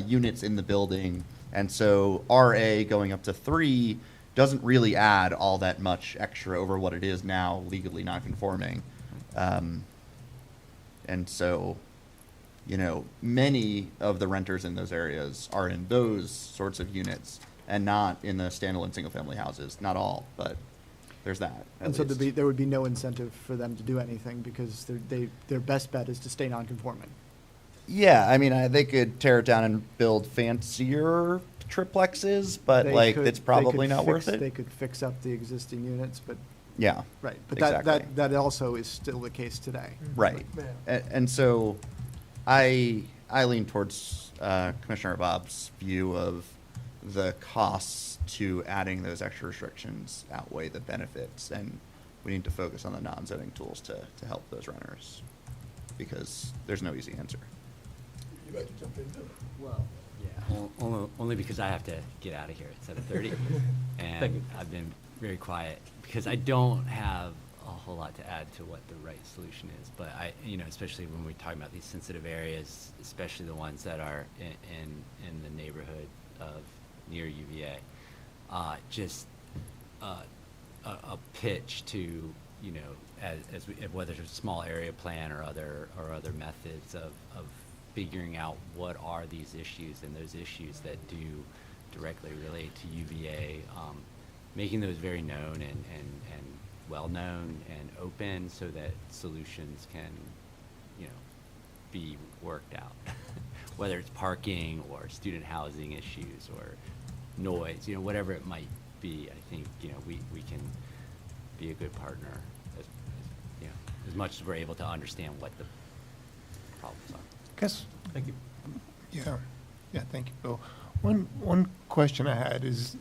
units in the building. And so RA going up to 3 doesn't really add all that much extra over what it is now legally non-conforming. And so, you know, many of the renters in those areas are in those sorts of units and not in the standalone single-family houses. Not all, but there's that. And so there would be no incentive for them to do anything because their best bet is to stay non-conforming. Yeah, I mean, they could tear it down and build fancier triplexes, but They like, could- it's they probably could not worth fix- it. They could fix up the existing units, but, Yeah. right, but Exactly. that also is still the case today. Right. And so I lean towards Commissioner Bob's view of the costs to adding those extra restrictions outweigh the benefits, and we need to focus on the non-zoning tools to help those renters, because there's no easy answer. You like to jump into it? Well, yeah, only because I have to get out of here at 7:30. And I've been very quiet because I don't have a whole lot to add to what the right solution is. But especially when we're talking about these sensitive areas, especially the ones that are in the neighborhood of near UVA, just a pitch to, as whether it's a small area plan or other methods of figuring out what are these issues, and those issues that do directly relate to UVA, making those very known and well-known and open so that solutions can, be worked out. Whether it's parking or student housing issues or noise, whatever it might be, I think, we can be a good partner as much as we're able to understand what the problems are. Guess, Thank you. yeah, thank you, Bill. One question I had is,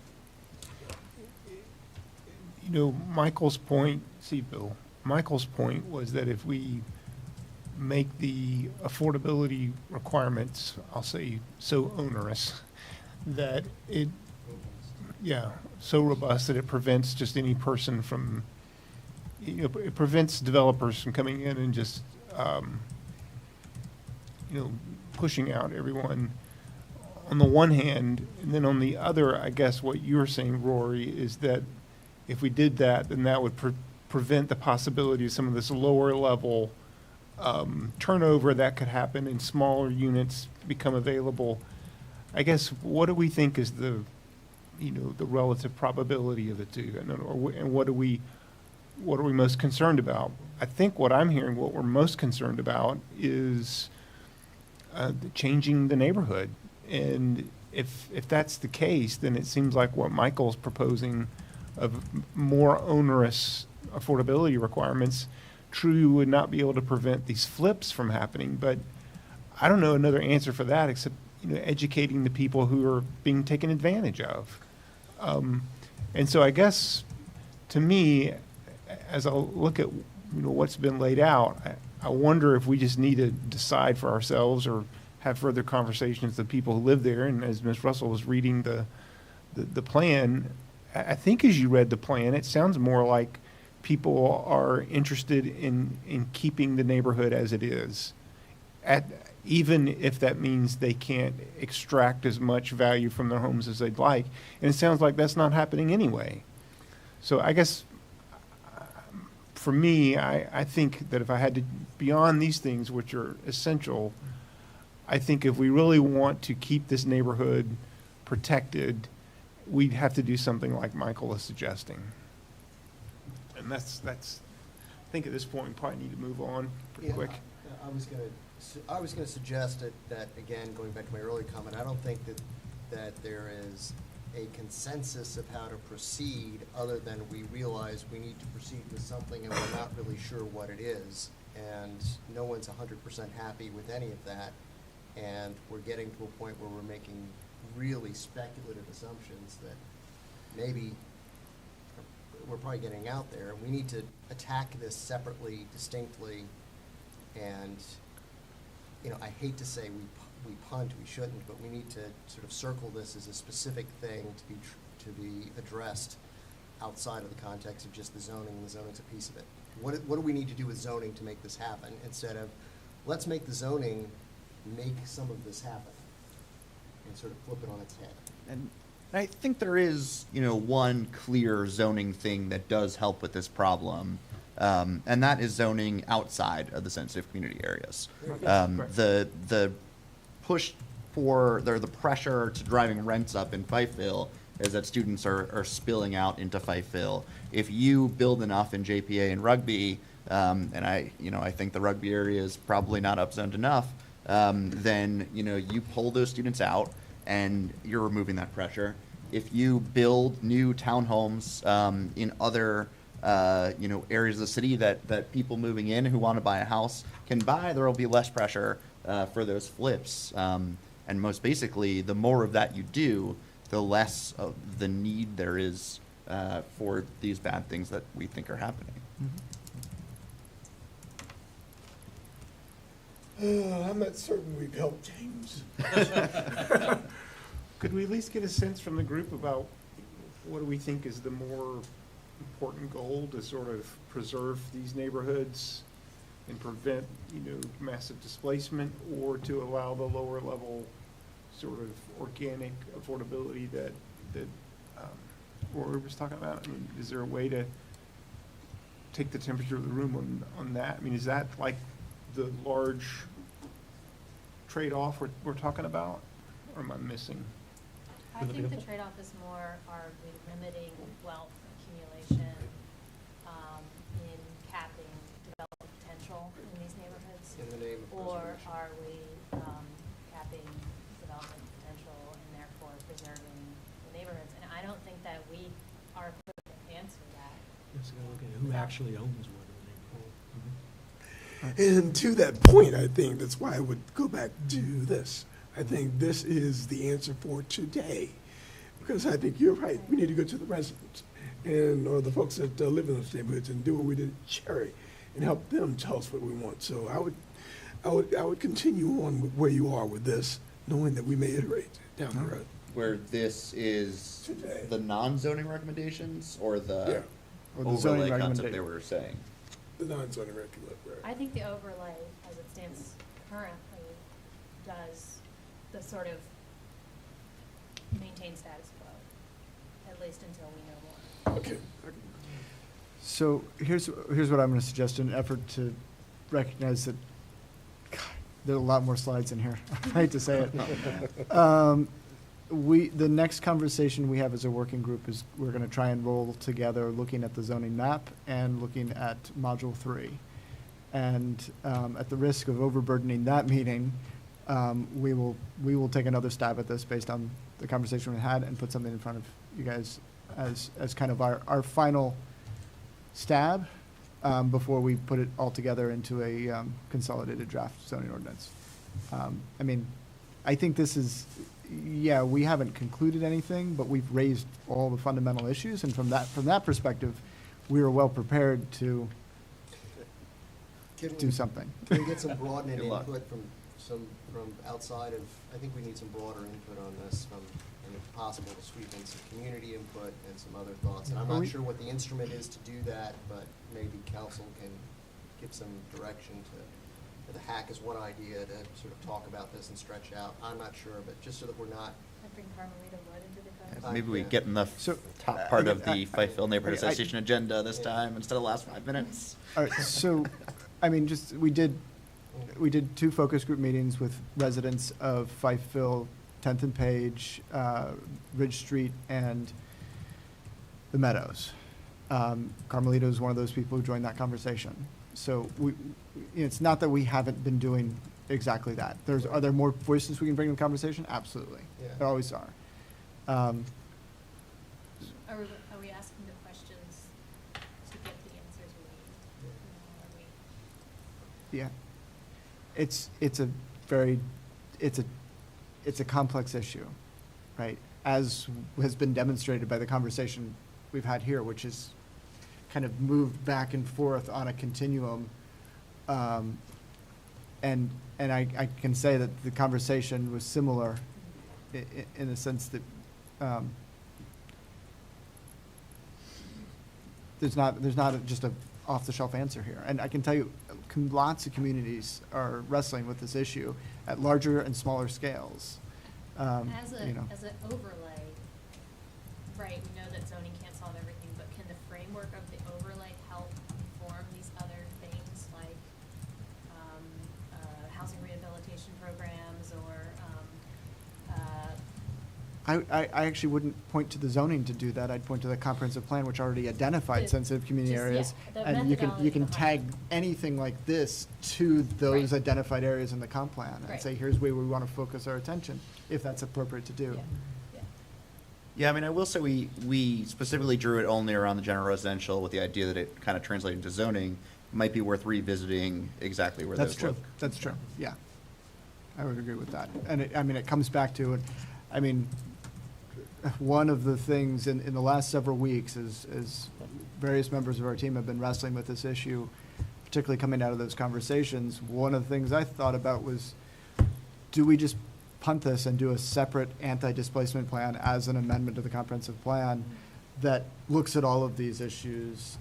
Michael's point, Bill, Michael's point was that if we make the affordability requirements, I'll say, so onerous, that so robust that it prevents just any person from, it prevents developers from coming in and just, pushing out everyone on the one hand, and then on the other, I guess what you're saying, Rory, is that if we did that, then that would prevent the possibility of some of this lower level turnover that could happen and smaller units become available. I guess, what do we think is the relative probability of the two? And what are we most concerned about? I think what I'm hearing, what we're most concerned about is changing the neighborhood. And if that's the case, then it seems like what Michael's proposing of more onerous affordability requirements truly would not be able to prevent these flips from happening. But I don't know another answer for that except educating the people who are being taken advantage of. And so I guess, to me, as I look at what's been laid out, I wonder if we just need to decide for ourselves or have further conversations with people who live there. And as Ms. Russell was reading the plan, I think as you read the plan, it sounds more like people are interested in keeping the neighborhood as it is, even if that means they can't extract as much value from their homes as they'd like. And it sounds like that's not happening anyway. So I guess, for me, I think that if I had to, beyond these things which are essential, I think if we really want to keep this neighborhood protected, we'd have to do something like Michael is suggesting. And that's, I think at this point, we probably need to move on pretty quick. I was gonna suggest that, again, going back to my earlier comment, I don't think that there is a consensus of how to proceed, other than we realize we need to proceed with something and we're not really sure what it is. And no one's 100% happy with any of that. And we're getting to a point where we're making really speculative assumptions that maybe we're probably getting out there. We need to attack this separately, distinctly, and I hate to say we punt, we shouldn't, but we need to sort of circle this as a specific thing to be addressed outside of the context of just the zoning, and the zoning's a piece of it. What do we need to do with zoning to make this happen, instead of, let's make the zoning make some of this happen, and sort of flip it on its head. And I think there is, one clear zoning thing that does help with this problem, and that is zoning outside of the sensitive community areas. The push for, the pressure to driving rents up in Fifeville is that students are spilling out into Fifeville. If you build enough in JPA and Rugby, and I think the Rugby area is probably not upzoned enough, then you pull those students out and you're removing that pressure. If you build new townhomes in other areas of the city that people moving in who want to buy a house can buy, there will be less pressure for those flips. And most basically, the more of that you do, the less of the need there is for these bad things that we think are happening. I'm not certain we've helped James. Could we at least get a sense from the group about what do we think is the more important goal to sort of preserve these neighborhoods and prevent, massive displacement, or to allow the lower level sort of organic affordability that Rory was talking about? I mean, is there a way to take the temperature of the room on that? I mean, is that like the large trade-off we're talking about, or am I missing? I think the trade-off is more, are we limiting wealth accumulation in capping development potential in these neighborhoods? In the name of Or direction. are we capping development potential and therefore preserving the neighborhoods? And I don't think that we are equipped to answer that. Just gotta look at who actually owns one of the And to that point, I think that's why I would go back to this. I think this is the answer for today. Because I think you're right. We need to go to the residents and, or the folks that live in those neighborhoods and do what we did at Cherry and help them tell us what we want. So I would continue on with where you are with this, knowing that we may iterate down the road. Where this is Today. the non-zoning recommendations or Yeah. the Or the zoning overlay concept recommendation. they were saying? The non-zoning regular. I think the overlay, as it stands currently, does the sort of maintain status quo, at least until we know more. Okay. So here's what I'm going to suggest in an effort to recognize that, God, there are a lot more slides in here. I hate to say it. The next conversation we have as a working group is we're going to try and roll together looking at the zoning map and looking at Module 3. And at the risk of overburdening that meeting, we will take another stab at this based on the conversation we had and put something in front of you guys as kind of our final stab before we put it all together into a consolidated draft zoning ordinance. I mean, I think this is, yeah, we haven't concluded anything, but we've raised all the fundamental issues, and from that perspective, we were well prepared to do something. Can we get some broadening Good luck. input from outside of, I think we need some broader input on this, and if possible, to sweep in some community input and some other thoughts. And I'm Are not we- sure what the instrument is to do that, but maybe council can give some direction to, the hack is one idea to sort of talk about this and stretch out. I'm not sure, but just so that we're not, I bring Carmelita Wood into the conversation. Maybe we yeah. get in the So, top part of I- the Fifeville Neighborhood I- Association agenda this time instead of the last 5 minutes. All right, so, I mean, just, we did 2 focus group meetings with residents of Fifeville, 10th and Page, Ridge Street, and the Meadows. Carmelita is one of those people who joined that conversation. So it's not that we haven't been doing exactly that. Are there more voices we can bring to the conversation? Absolutely. Yeah. There always are. Are we asking the questions to get the answers we need? Are we- Yeah. It's a complex issue, right? As has been demonstrated by the conversation we've had here, which is kind of moved back and forth on a continuum. And I can say that the conversation was similar in the sense that, there's not just a off-the-shelf answer here. And I can tell you, lots of communities are wrestling with this issue at larger and smaller scales. As you know. an overlay, right, we know that zoning can't solve everything, but can the framework of the overlay help inform these other things like housing rehabilitation programs or I actually wouldn't point to the zoning to do that. I'd point to the comprehensive plan, which already identified The- sensitive community just, yeah, areas. the And you methodology can tag behind anything like this to those Right. identified areas in the comp plan. And Right. say, here's where we want to focus our attention, if that's appropriate to do. Yeah, yeah. Yeah, I mean, I will say we specifically drew it only around the general residential with the idea that it kind of translated into zoning. Might be worth revisiting exactly where That's those true, look. that's true, yeah. I would agree with that. And it comes back to, I mean, one of the things in the last several weeks is various members of our team have been wrestling with this issue, particularly coming out of those conversations. One of the things I thought about was, do we just punt this and do a separate anti-displacement plan as an amendment to the comprehensive plan that looks at all of these issues,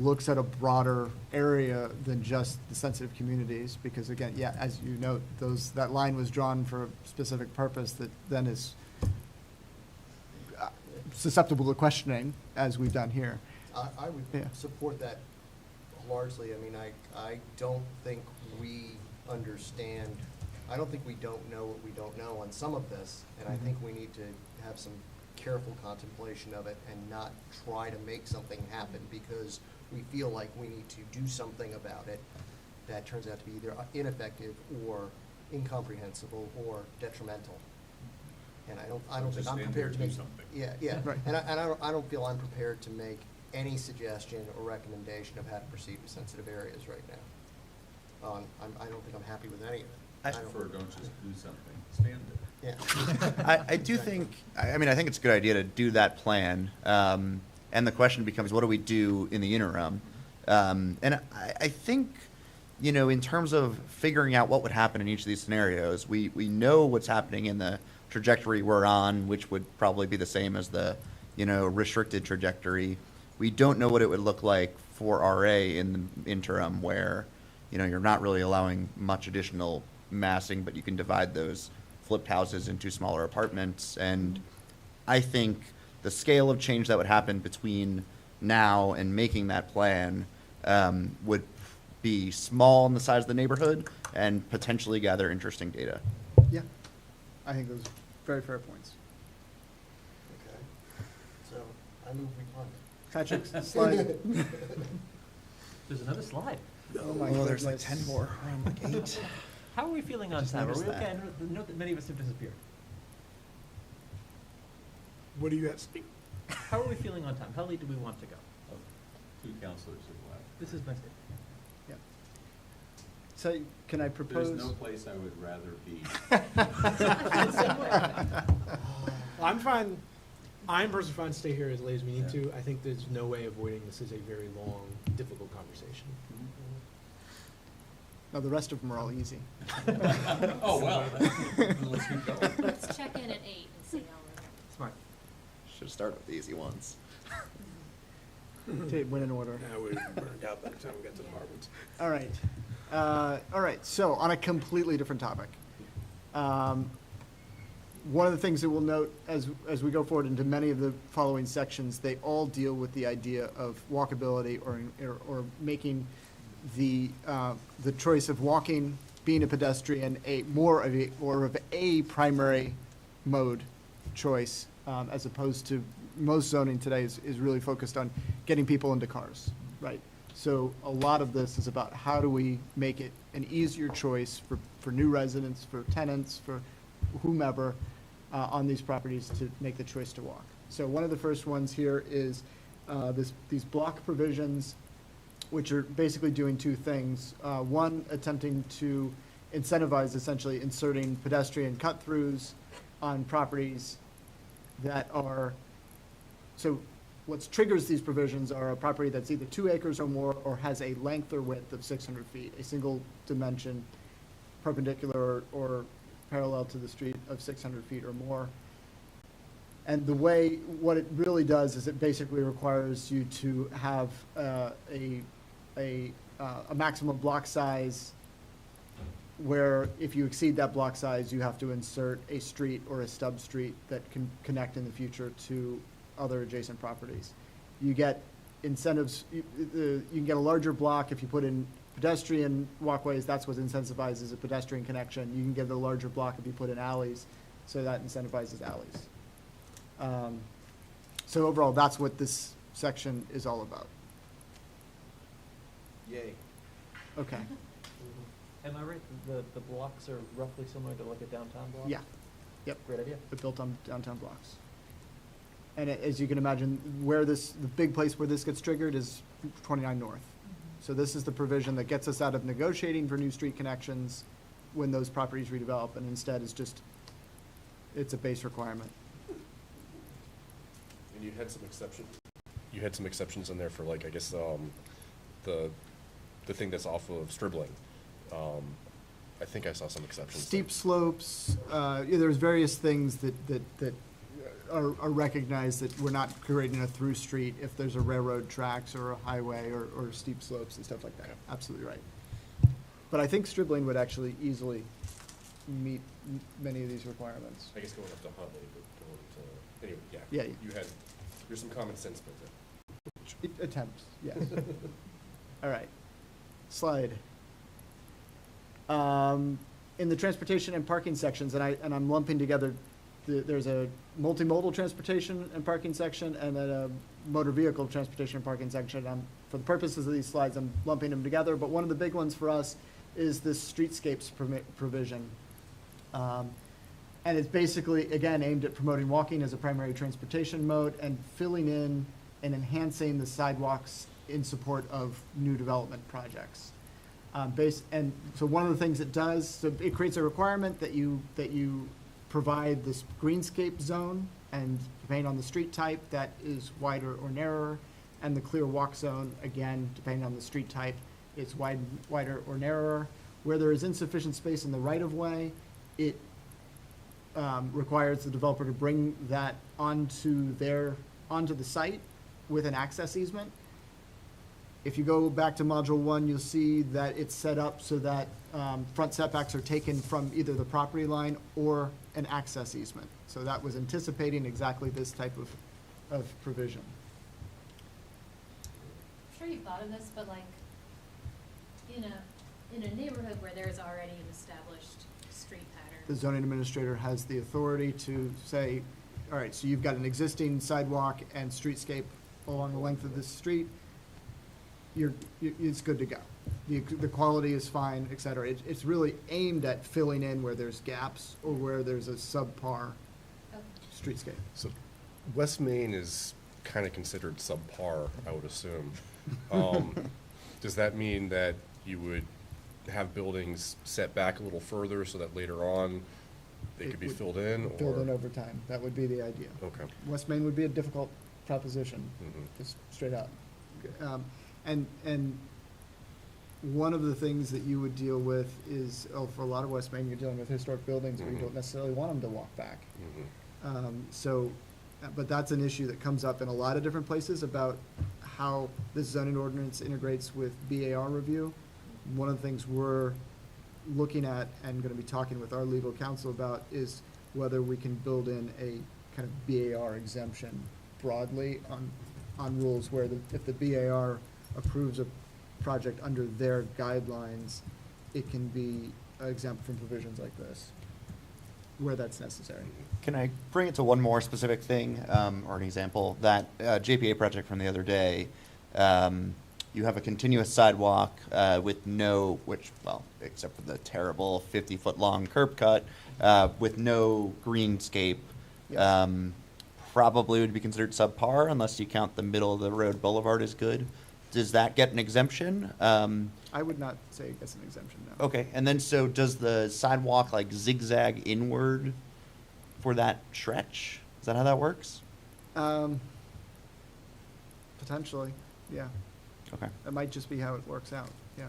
looks at a broader area than just the sensitive communities? Because again, yeah, as you note, that line was drawn for a specific purpose that then is susceptible to questioning, as we've done here. I Yeah. would support that largely. I mean, I don't think we understand, I don't think we don't know what we don't know on some of this, and I think we need to have some careful contemplation of it and not try to make something happen because we feel like we need to do something about it. that turns out to be either ineffective or incomprehensible or detrimental. And I don't think Just I'm stand there prepared to and make. do something. Yeah, yeah. Right. And I don't feel I'm prepared to make any suggestion or recommendation of how to proceed with sensitive areas right now. I don't think I'm happy with any of it. I don't- Prefer don't just do something, stand there. Yeah. I do think, I mean, I think it's a good idea to do that plan. And the question becomes, what do we do in the interim? And I think, you know, in terms of figuring out what would happen in each of these scenarios, we know what's happening in the trajectory we're on, which would probably be the same as the, you know, restricted trajectory. We don't know what it would look like for RA in the interim where, you know, you're not really allowing much additional massing, but you can divide those flipped houses into smaller apartments. And I think the scale of change that would happen between now and making that plan would be small in the size of the neighborhood and potentially gather interesting data. Yeah, I think those are very fair points. Okay. So I move we fund it. Patrick, slide. There's another slide. Oh my there's like goodness. 10 more. I'm like 8. How are we feeling on Just time? Are we noticed okay? that. I note that many of us have disappeared. What are you asking? How are we feeling on time? How late do we want to go? Oh, 2 counselors have left. This is my statement. Yeah. So can I propose? There's no place I would rather be. I'm fine, I'm personally fine to stay here as late as we need Yeah. to. I think there's no way avoiding this is a very long, difficult conversation. No, the rest of them are all easy. Oh, well, then let's keep going. Let's check in at 8 and see how we're. Smart. Should start with the easy ones. Okay, win in order. Now we're burned out by the time we get to the apartments. All right. All right, so on a completely different topic. One of the things that we'll note as we go forward into many of the following sections, they all deal with the idea of walkability or making the choice of walking, being a pedestrian, more of a primary mode choice, as opposed to most zoning today is really focused on getting people into cars, right? So a lot of this is about how do we make it an easier choice for new residents, for tenants, for whomever on these properties to make the choice to walk. So one of the first ones here is these block provisions, which are basically doing two things. One, attempting to incentivize essentially inserting pedestrian cut-throughs on properties that are, so what triggers these provisions are a property that's either 2 acres or more or has a length or width of 600 feet, a single dimension perpendicular or parallel to the street of 600 feet or more. And the way, what it really does is it basically requires you to have a maximum block size where if you exceed that block size, you have to insert a street or a stub street that can connect in the future to other adjacent properties. You get incentives, you can get a larger block if you put in pedestrian walkways, that's what incentivizes a pedestrian connection. You can get a larger block if you put in alleys, so that incentivizes alleys. So overall, that's what this section is all about. Yay. Okay, Am I right, the blocks are roughly similar to like a downtown block? yeah, yep, Great idea. they're built on downtown blocks. And as you can imagine, the big place where this gets triggered is 29 North. So this is the provision that gets us out of negotiating for new street connections when those properties redevelop, and instead is just, it's a base requirement. And you had some exceptions in there for like, I guess, the thing that's off of Stribling. I think I saw some exceptions. Steep slopes, there's various things that are recognized that we're not creating a through street if there's a railroad tracks or a highway or steep slopes and stuff like that. Okay. Absolutely right. But I think Stribling would actually easily meet many of these requirements. I guess going up to Huntley, but going to, anyway, Yeah. there's some common sense built in. It attempts, yes. All right. Slide. In the transportation and parking sections, and I'm lumping together, there's a multimodal transportation and parking section, and then a motor vehicle transportation and parking section. For the purposes of these slides, I'm lumping them together, but one of the big ones for us is this streetscapes provision. And it's basically, again, aimed at promoting walking as a primary transportation mode and filling in and enhancing the sidewalks in support of new development projects. And so one of the things it does, so it creates a requirement that you provide this greenscape zone, and depending on the street type, that is wider or narrower, and the clear walk zone, again, depending on the street type, it's wider or narrower. Where there is insufficient space in the right-of-way, it requires the developer to bring that onto the site with an access easement. If you go back to Module 1, you'll see that it's set up so that front setbacks are taken from either the property line or an access easement. So that was anticipating exactly this type of provision. I'm sure you've thought of this, but like, in a neighborhood where there's already an established street pattern. The zoning administrator has the authority to say, all right, so you've got an existing sidewalk and streetscape along the length of this street. It's good to go. The quality is fine, et cetera. It's really aimed at filling in where there's gaps or where there's a subpar streetscape. So West Main is kind of considered subpar, I would assume. Does that mean that you would have buildings set back a little further so that later on they could be filled in? Filled in over time. That would be the idea. Okay. West Main would be a difficult proposition, just straight up. And one of the things that you would deal with is, for a lot of West Main, you're dealing with historic buildings where you don't necessarily want them to walk back. But that's an issue that comes up in a lot of different places about how this zoning ordinance integrates with BAR review. One of the things we're looking at and going to be talking with our legal counsel about is whether we can build in a kind of BAR exemption broadly on rules where if the BAR approves a project under their guidelines, it can be exempt from provisions like this, where that's necessary. Can I bring it to one more specific thing, or an example? That JPA project from the other day, you have a continuous sidewalk with no, except for the terrible 50-foot-long curb cut, with no greenscape. Yes. Probably would be considered subpar unless you count the middle of the road boulevard as good. Does that get an exemption? I would not say it gets an exemption, no. Okay, and then so does the sidewalk like zigzag inward for that stretch? Is that how that works? Potentially, yeah. Okay. That might just be how it works out, yeah.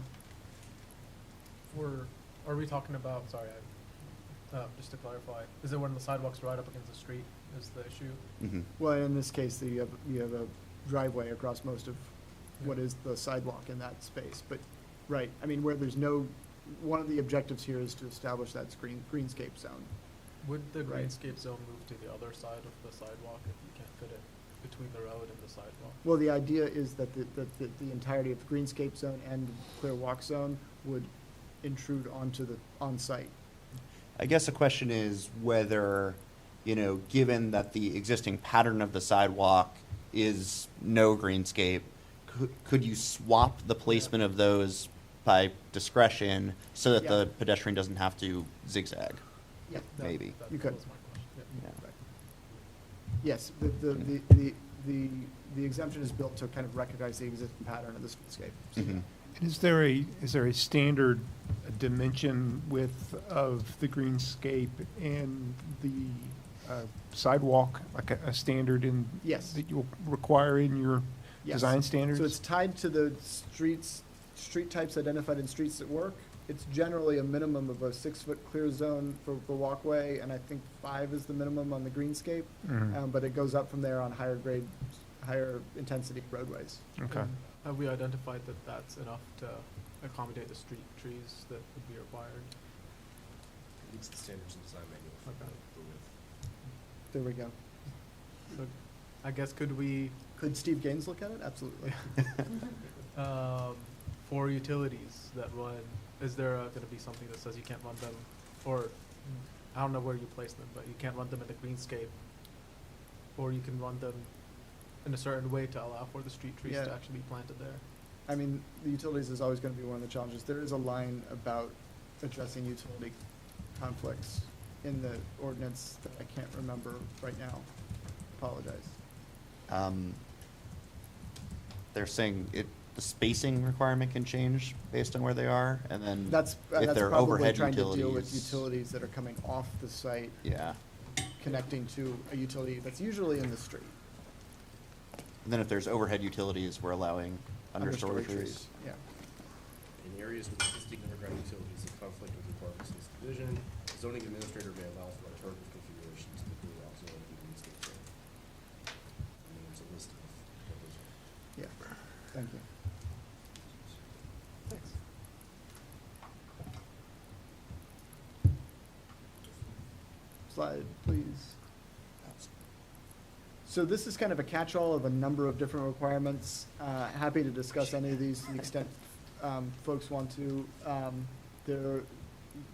Are we talking about, sorry, just to clarify, is it when the sidewalk's right up against the street is the issue? Mm-hmm. Well, in this case, you have a driveway across most of what is the sidewalk in that space. But, right, I mean, where there's one of the objectives here is to establish that greenscape zone. Would the Right. greenscape zone move to the other side of the sidewalk if you can't fit it between the road and the sidewalk? Well, the idea is that the entirety of the greenscape zone and the clear walk zone would intrude onto the on-site. I guess the question is whether, given that the existing pattern of the sidewalk is no greenscape, could you swap the placement of those by discretion so that Yeah. the pedestrian doesn't have to zigzag? Yeah. Maybe. You could. That was my question. Yeah. Yes, the exemption is built to kind of recognize the existing pattern of the streetscape. Mhm. Is there a standard dimension width of the greenscape and the sidewalk, like a standard Yes. that you'll require in your Yes. design standards? So it's tied to the street types identified in Streets at Work. It's generally a minimum of a 6-foot clear zone for walkway, and I think 5 is the minimum on the greenscape. Mhm. But it goes up from there on higher intensity roadways. Okay. Have we identified that that's enough to accommodate the street trees that would be required? Meets the standards in design manual. Okay. There we go. So I guess could we, Could Steve Gaines look at it? Absolutely. for utilities that run, is there gonna be something that says you can't run them, or I don't know where you place them, but you can't run them in the greenscape or you can run them in a certain way to allow for the street trees Yeah. to actually be planted there. I mean, the utilities is always gonna be one of the challenges. There is a line about addressing utility conflicts in the ordinance that I can't remember right now. Apologize. They're saying the spacing requirement can change based on where they are, and then That's if they're probably overhead trying to deal with utilities. utilities that are coming off the site, Yeah. connecting to a utility that's usually in the street. And then if there's overhead utilities, we're allowing understory trees. Yeah. In areas with existing underground utilities in conflict with requirements of this division, the zoning administrator may allow for alternative configurations to the auxiliary heating station. And then there's a list of what those are. Yeah, thank you. Thanks. Slide, please. So this is kind of a catch-all of a number of different requirements. Happy to discuss any of these to the extent folks want to.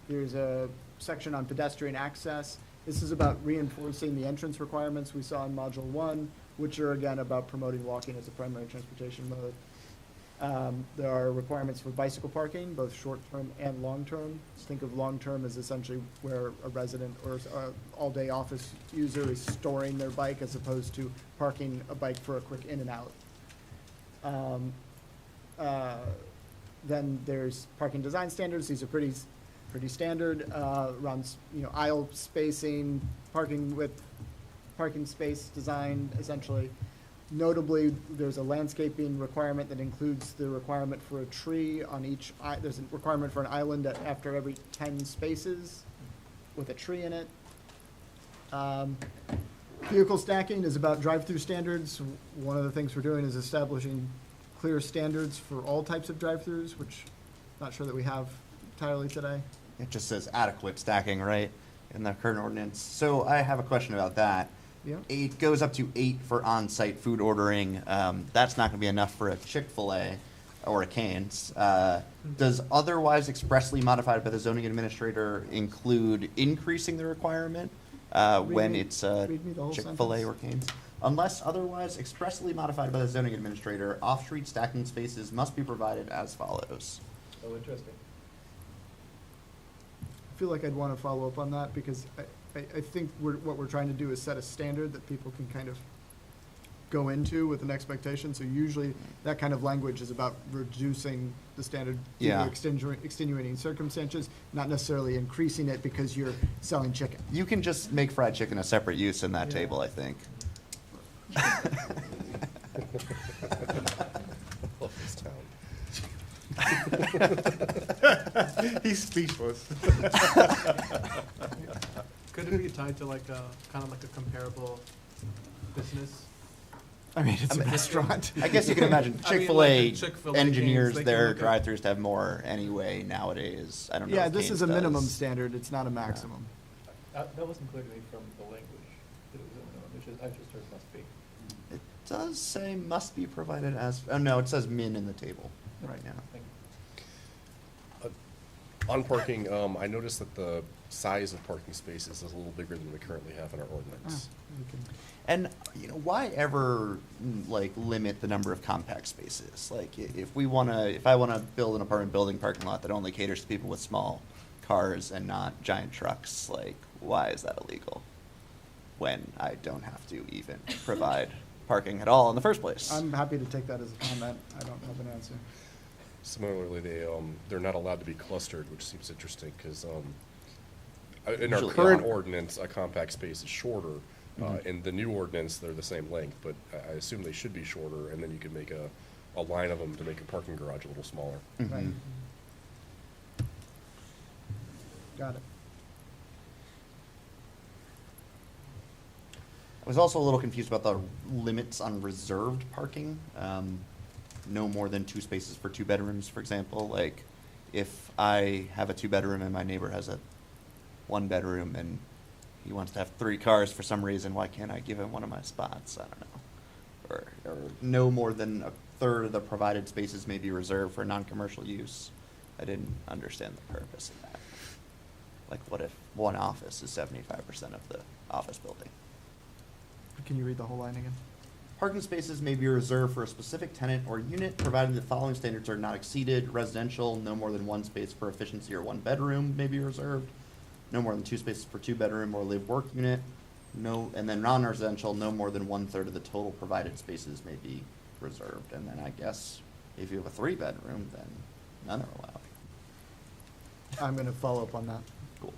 There's a section on pedestrian access. This is about reinforcing the entrance requirements we saw in Module 1, which are again about promoting walking as a primary transportation mode. There are requirements for bicycle parking, both short-term and long-term. Think of long-term as essentially where a resident or a all-day office user is storing their bike as opposed to parking a bike for a quick in and out. Then there's parking design standards. These are pretty standard, around, aisle spacing, parking width, parking space design, essentially. Notably, there's a landscaping requirement that includes the requirement for a tree on each, there's a requirement for an island after every 10 spaces with a tree in it. Vehicle stacking is about drive-through standards. One of the things we're doing is establishing clear standards for all types of drive-throughs, which I'm not sure that we have entirely today. It just says adequate stacking, right, in the current ordinance. So I have a question about that. Yeah. 8 goes up to 8 for on-site food ordering. That's not going to be enough for a Chick-fil-A or a Cane's. Does otherwise expressly modified by the zoning administrator include increasing the requirement when me- it's read me the whole Chick-fil-A sentence. or Cane's? Unless otherwise expressly modified by the zoning administrator, off-street stacking spaces must be provided as follows. Oh, interesting. I feel like I'd want to follow up on that because I think what we're trying to do is set a standard that people can kind of go into with an expectation. So usually that kind of language is about reducing the standard due to Yeah. extenuating circumstances, not necessarily increasing it because you're selling chicken. You can just make fried chicken a separate use in that Yeah. table, I think. Love this town. He's speechless. Could it be tied to like a, kind of like a comparable business? I mean, it's a restaurant. I guess you can imagine I mean, Chick-fil-A like a Chick-fil-A engineers Cane's, they can their look at- drive-throughs to have more anyway nowadays. I don't know. Yeah, if this Cane's is a minimum does. standard. It's not a maximum. That wasn't clear to me from the language that it was in there, which is, I just heard must be. It does say must be provided as, oh no, it says min in the table right now. On parking, I noticed that the size of parking spaces is a little bigger than we currently have in our ordinance. And, why ever, like, limit the number of compact spaces? Like, if I wanna build an apartment building parking lot that only caters to people with small cars and not giant trucks, like, why is that illegal? When I don't have to even provide parking at all in the first place. I'm happy to take that as a comment. I don't have an answer. Similarly, they're not allowed to be clustered, which seems interesting, because in our Usually current are. ordinance, a compact space is shorter. Mhm. In the new ordinance, they're the same length, but I assume they should be shorter, and then you can make a line of them to make a parking garage a little smaller. Right. Mhm. Got it. I was also a little confused about the limits on reserved parking. No more than 2 spaces for 2 bedrooms, for example. Like, if I have a 2-bedroom and my neighbor has a 1-bedroom and he wants to have 3 cars for some reason, why can't I give him one of my spots? I don't know. Or no more than a third of the provided spaces may be reserved for non-commercial use. I didn't understand the purpose of that. Like, what if one office is 75% of the office building? Can you read the whole line again? Parking spaces may be reserved for a specific tenant or unit, provided the following standards are not exceeded. Residential, no more than one space per efficiency or one bedroom may be reserved. No more than two spaces per two-bedroom or live-work unit. No, and then non-residential, no more than 1/3 of the total provided spaces may be reserved. And then I guess if you have a three-bedroom, then none are allowed. I'm gonna follow up on that. Cool.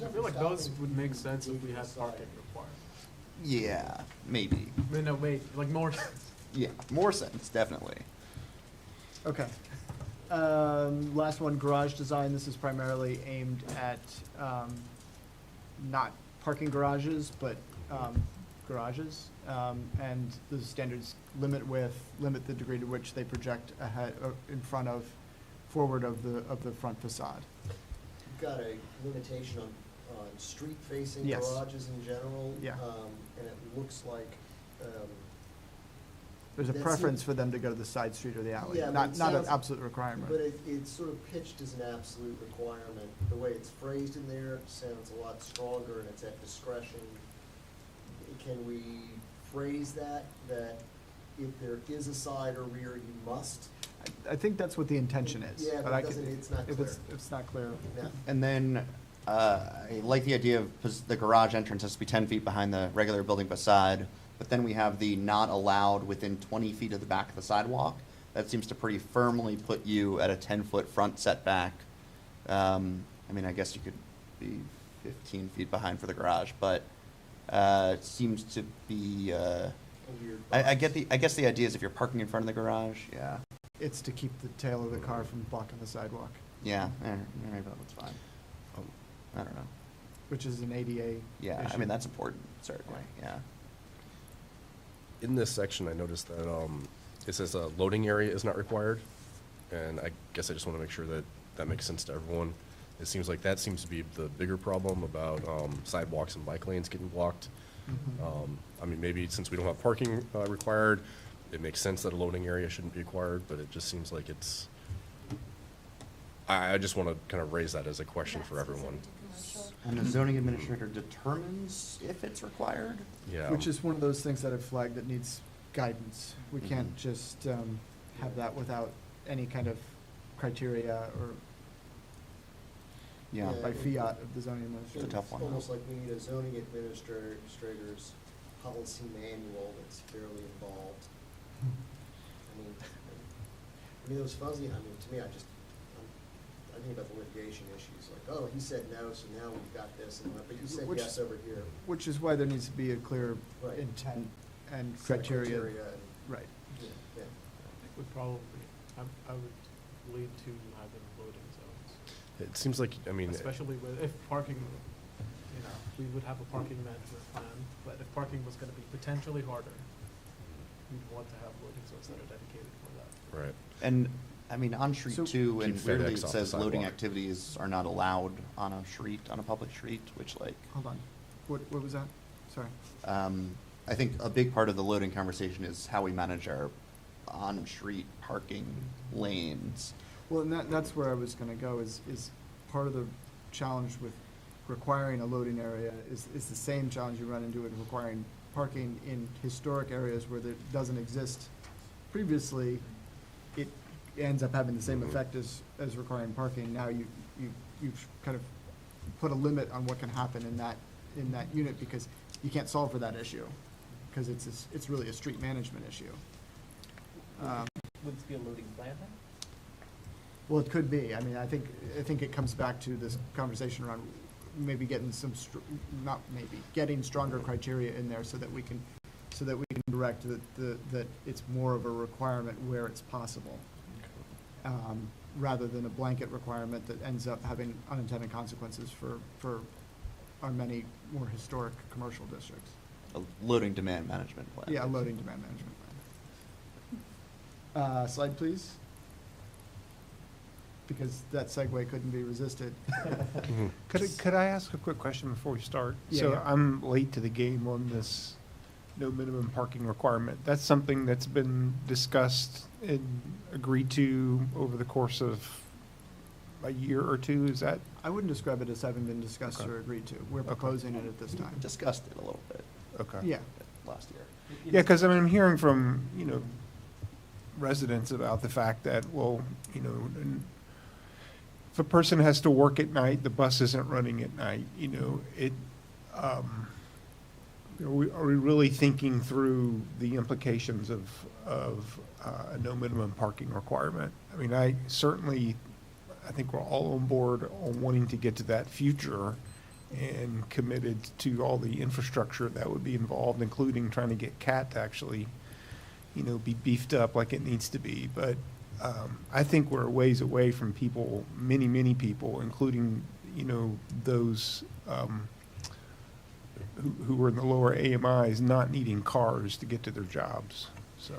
I feel like those would make sense if we had parking requirements. Yeah, maybe. I mean, no, wait, like more sense. Yeah, more sense, definitely. Okay. Last one, garage design. This is primarily aimed at, not parking garages, but, garages. And the standards limit the degree to which they project ahead, in front of, forward of the front facade. You've got a limitation on street-facing Yes. garages in general. Yeah. And it looks like, There's a That's preference it. for them to go to the side street or the alley, Yeah, but not it an sounds- absolute requirement. but it's sort of pitched as an absolute requirement. The way it's phrased in there sounds a lot stronger, and it's at discretion. Can we phrase that if there is a side or rear, you must? I think that's what the intention is. Yeah, but I it could- doesn't- it's not if clear. it's not clear. Yeah. And then, I like the idea of the garage entrance has to be 10 feet behind the regular building facade, but then we have the not allowed within 20 feet of the back of the sidewalk. That seems to pretty firmly put you at a 10-foot front setback. I mean, I guess you could be 15 feet behind for the garage, but, it seems to be, A weird I box. guess the idea is if you're parking in front of the garage, yeah. It's to keep the tail of the car from blocking the sidewalk, Yeah, maybe that's fine. I don't know. which is an ADA Yeah, I issue. mean, that's important, certainly, yeah. In this section, I noticed that it says a loading area is not required, and I guess I just want to make sure that that makes sense to everyone. It seems like that seems to be the bigger problem about sidewalks and bike lanes getting blocked. Mhm. I mean, maybe since we don't have parking required, it makes sense that a loading area shouldn't be required, but it just seems like it's, I just want to kind of raise that as a question for everyone. And the zoning administrator determines if it's required? Yeah. Which is one of those things that I've flagged that needs guidance. We can't Mhm. just have that without any kind of criteria or Yeah. by fiat of the zoning administrator. It's a tough one, It's almost though. like we need a zoning administrator's policy manual that's fairly involved. I mean, it was fuzzy, I mean, to me, I think about the litigation issues, like, oh, he said no, so now we've got this, and but you said Which- yes over here. Which is why there needs to be a clear Right. intent and Set of criteria. criteria and- Right. Yeah, yeah. I think we probably, I would lead to having loading zones. It seems like, I mean, Especially with, if parking, you know, we would have a parking management plan, but if parking was gonna be potentially harder, we'd want to have loading zones that are dedicated for that. right. And, I mean, on street So- two, and Keep weirdly FedEx it off the says loading sidewalk. activities are not allowed on a street, on a public street, which like, Hold on. What was that? Sorry. I think a big part of the loading conversation is how we manage our on-street parking lanes. Well, and that's where I was gonna go, is part of the challenge with requiring a loading area is the same challenge you run into in requiring parking in historic areas where there doesn't exist previously. It ends up having the same effect as requiring parking. Now you've kind of put a limit on what can happen in that unit, because you can't solve for that issue, because it's really a street management issue. Would this be a loading plan then? Well, it could be. I mean, I think it comes back to this conversation around maybe getting getting stronger criteria in there so that we can direct that it's more of a requirement where it's possible. Rather than a blanket requirement that ends up having unintended consequences for our many more historic commercial districts. A loading demand management plan. Yeah, a loading demand management plan. Slide, please. Because that segue couldn't be resisted. Could I ask a quick question before we start? Yeah, So yeah. I'm late to the game on this no minimum parking requirement. That's something that's been discussed and agreed to over the course of a year or two, is that? I wouldn't describe it as having been discussed Okay. or agreed to. We're proposing it at this time. Discussed it a little bit Okay. Yeah. last year. Yeah, because I mean, I'm hearing from, residents about the fact that, well, if a person has to work at night, the bus isn't running at night, are we really thinking through the implications of a no minimum parking requirement? I mean, I think we're all on board on wanting to get to that future and committed to all the infrastructure that would be involved, including trying to get CAT to actually, be beefed up like it needs to be. But I think we're a ways away from people, many, many people, including, those who were in the lower AMIs not needing cars to get to their jobs, so.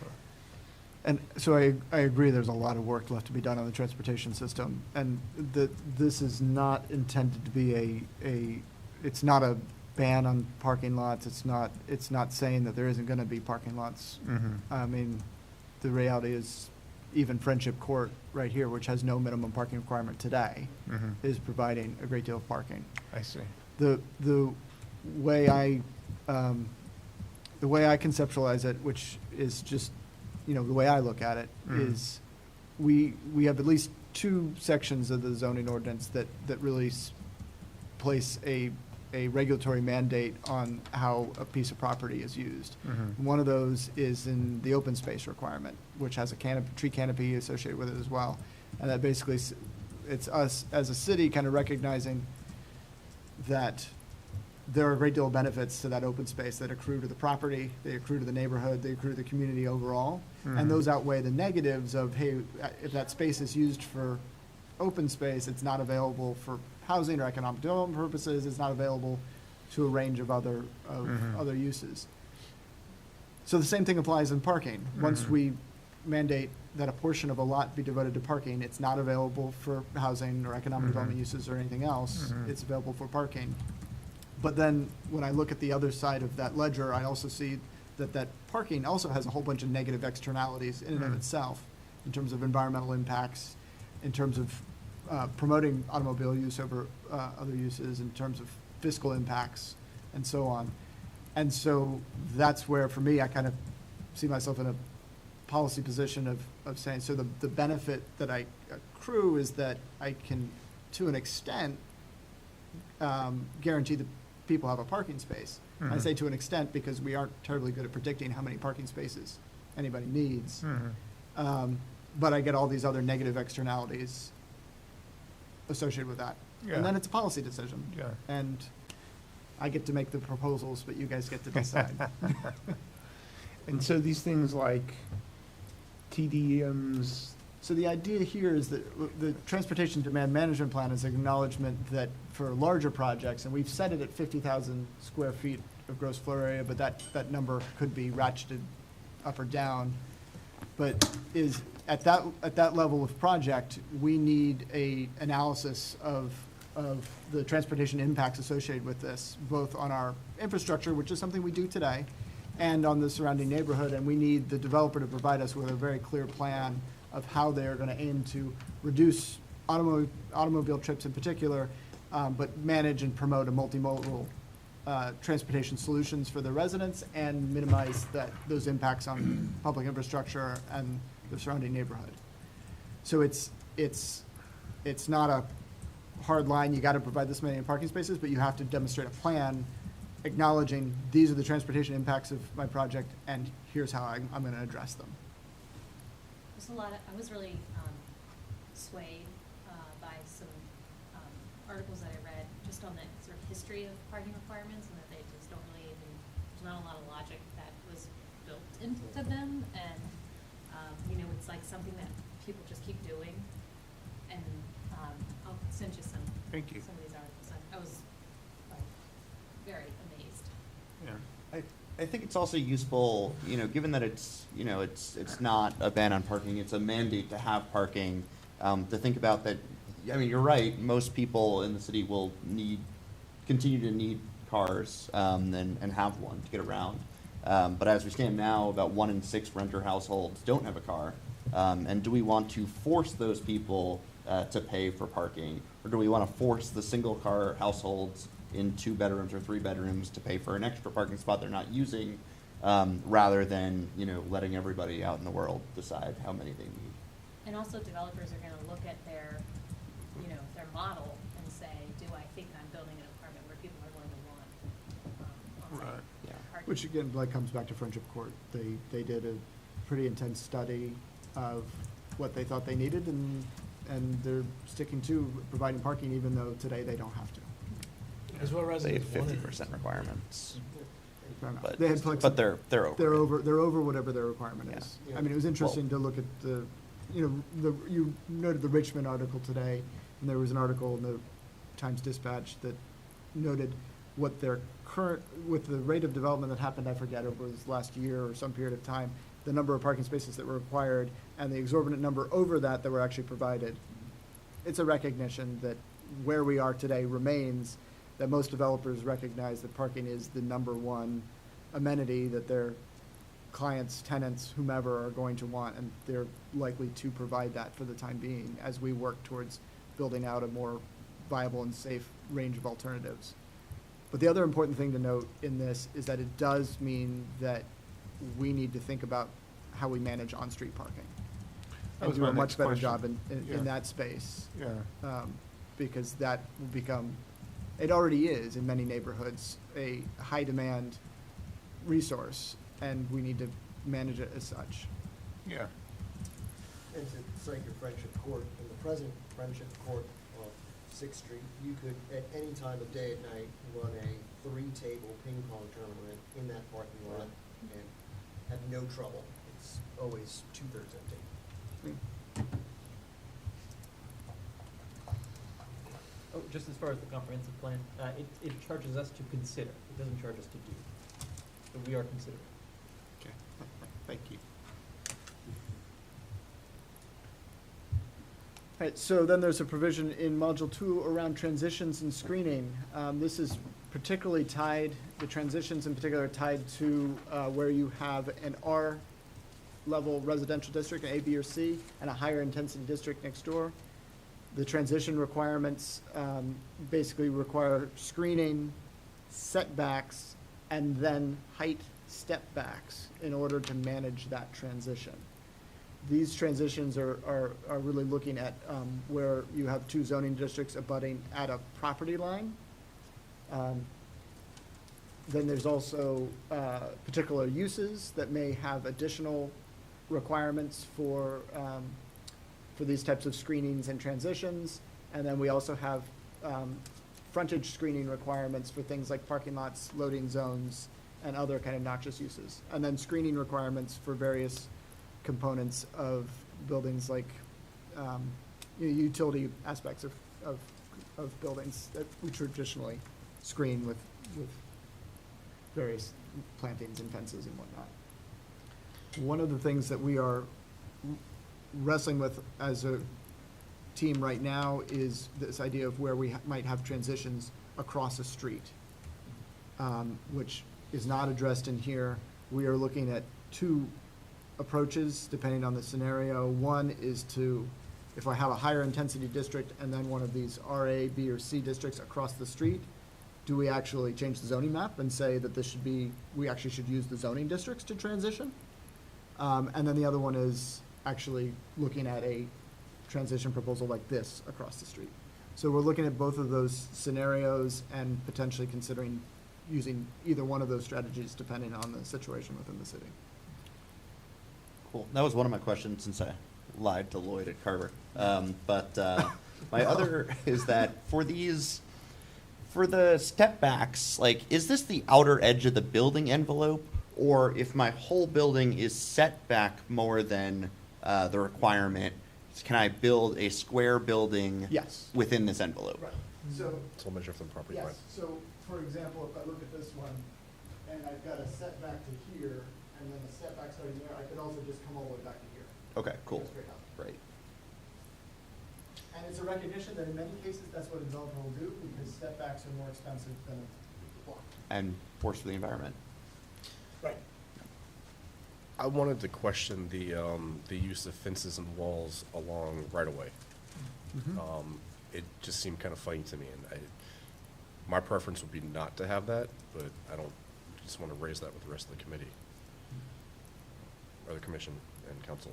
And so I agree, there's a lot of work left to be done on the transportation system, and this is not intended to be it's not a ban on parking lots, it's not saying that there isn't gonna be parking lots. Mhm. I mean, the reality is, even Friendship Court right here, which has no minimum parking requirement today, Mhm. is providing a great deal of parking. I see. The way I conceptualize it, which is just, the way I look at it, is we have at least two sections of the zoning ordinance that really place a regulatory mandate on how a piece of property is used. Mhm. One of those is in the open space requirement, which has a tree canopy associated with it as well. And that basically, it's us as a city kind of recognizing that there are a great deal of benefits to that open space that accrue to the property, they accrue to the neighborhood, they accrue to the community overall. Mhm. And those outweigh the negatives of, hey, if that space is used for open space, it's not available for housing or economic development purposes, it's not available to a range of other Mhm. uses. So the same thing applies in parking. Once Mhm. we mandate that a portion of a lot be devoted to parking, it's not available for housing or economic Mhm. development uses or anything else. Mhm. It's available for parking. But then, when I look at the other side of that ledger, I also see that parking also has a whole bunch of negative externalities in and of Mm. itself, in terms of environmental impacts, in terms of promoting automobile use over other uses, in terms of fiscal impacts, and so on. And so that's where, for me, I kind of see myself in a policy position of saying, so the benefit that I accrue is that I can, to an extent, guarantee that people have a parking space. I Mhm. say to an extent because we aren't terribly good at predicting how many parking spaces anybody needs. Mhm. But I get all these other negative externalities associated with that. Yeah. And then it's a policy decision. Yeah. And I get to make the proposals, but you guys get to decide. And so these things like TDMs. So the idea here is that the Transportation Demand Management Plan is acknowledgement that for larger projects, and we've set it at 50,000 square feet of gross floor area, but that number could be ratcheted up or down. But is, at that level of project, we need a analysis of the transportation impacts associated with this, both on our infrastructure, which is something we do today, and on the surrounding neighborhood, and we need the developer to provide us with a very clear plan of how they're gonna aim to reduce automobile trips in particular, but manage and promote a multimodal transportation solutions for the residents and minimize those impacts on public infrastructure and the surrounding neighborhood. So it's not a hard line, you gotta provide this many parking spaces, but you have to demonstrate a plan acknowledging these are the transportation impacts of my project, and here's how I'm gonna address them. I was really swayed by some articles that I read just on the sort of history of parking requirements, and that they just don't really there's not a lot of logic that was built into them, and it's like something that people just keep doing, and I'll send you some of these articles. I was like very amazed. Yeah. I think it's also useful, given that it's not a ban on parking, it's a mandate to have parking, to think about that. I mean, you're right, most people in the city will continue to need cars, and have one to get around. But as we stand now, about 1 in 6 renter households don't have a car. And do we want to force those people to pay for parking? Or do we want to force the single-car households in 2 bedrooms or 3 bedrooms to pay for an extra parking spot they're not using, rather than, letting everybody out in the world decide how many they need? And also developers are gonna look at their, their model and say, do I think I'm building an apartment where people are going to want, on-site Right. Yeah. parking? Which again, like, comes back to Friendship Court. They did a pretty intense study of what they thought they needed, and they're sticking to providing parking even though today they don't have to. As well, They have residents wanted. 50% requirements. But, They had but they're over. They're over whatever their requirement Yeah. is. I mean, it was interesting to look at you noted the Richmond article today, and there was an article in the Times Dispatch that noted what their with the rate of development that happened, I forget, it was last year or some period of time, the number of parking spaces that were required and the exorbitant number over that were actually provided. It's a recognition that where we are today remains, that most developers recognize that parking is the number one amenity that their clients, tenants, whomever are going to want, and they're likely to provide that for the time being as we work towards building out a more viable and safe range of alternatives. But the other important thing to note in this is that it does mean that we need to think about how we manage on-street parking. That And was do my a much next better question. job in Yeah. that space. Yeah. Because that will become, it already is in many neighborhoods, a high-demand resource, and we need to manage it as such. Yeah. And to cite your Friendship Court, in the present Friendship Court on Sixth Street, you could, at any time of day and night, run a 3-table ping pong tournament in that parking lot and have no trouble. It's always 2/3 empty. Oh, just as far as the comprehensive plan, it charges us to consider, it doesn't charge us to do. So we are considering. Okay, thank you. All right, so then there's a provision in Module 2 around transitions and screening. This is particularly tied, the transitions in particular are tied to where you have an R-level residential district, an A, B, or C, and a higher intensity district next door. The transition requirements basically require screening, setbacks, and then height step backs in order to manage that transition. These transitions are really looking at where you have 2 zoning districts abutting at a property line. Then there's also particular uses that may have additional requirements for these types of screenings and transitions. And then we also have frontage screening requirements for things like parking lots, loading zones, and other kind of noxious uses. And then screening requirements for various components of buildings like utility aspects of buildings that we traditionally screen with various plantings and fences and whatnot. One of the things that we are wrestling with as a team right now is this idea of where we might have transitions across a street, which is not addressed in here. We are looking at 2 approaches depending on the scenario. One is to, if I have a higher intensity district and then one of these RA, B, or C districts across the street, do we actually change the zoning map and say that this should be, we actually should use the zoning districts to transition? And then the other one is actually looking at a transition proposal like this across the street. So we're looking at both of those scenarios and potentially considering using either one of those strategies depending on the situation within the city. Cool. That was one of my questions since I lied to Lloyd at Carver. But my other is that for the step backs, like, is this the outer edge of the building envelope? Or if my whole building is set back more than the requirement, can I build a square building Yes. within this envelope? Right. So, So measure from the property line. yes, so for example, if I look at this one and I've got a setback to here and then a setback starting there, I could also just come all the way back to here. Okay, cool. Go straight up. Great. And it's a recognition that in many cases, that's what a developer will do because setbacks are more expensive than a block. And worse for the environment. Right. I wanted to question the use of fences and walls along right-of-way. It just seemed kind of funny to me, and my preference would be not to have that, but I don't, just want to raise that with the rest of the committee, or the commission and council.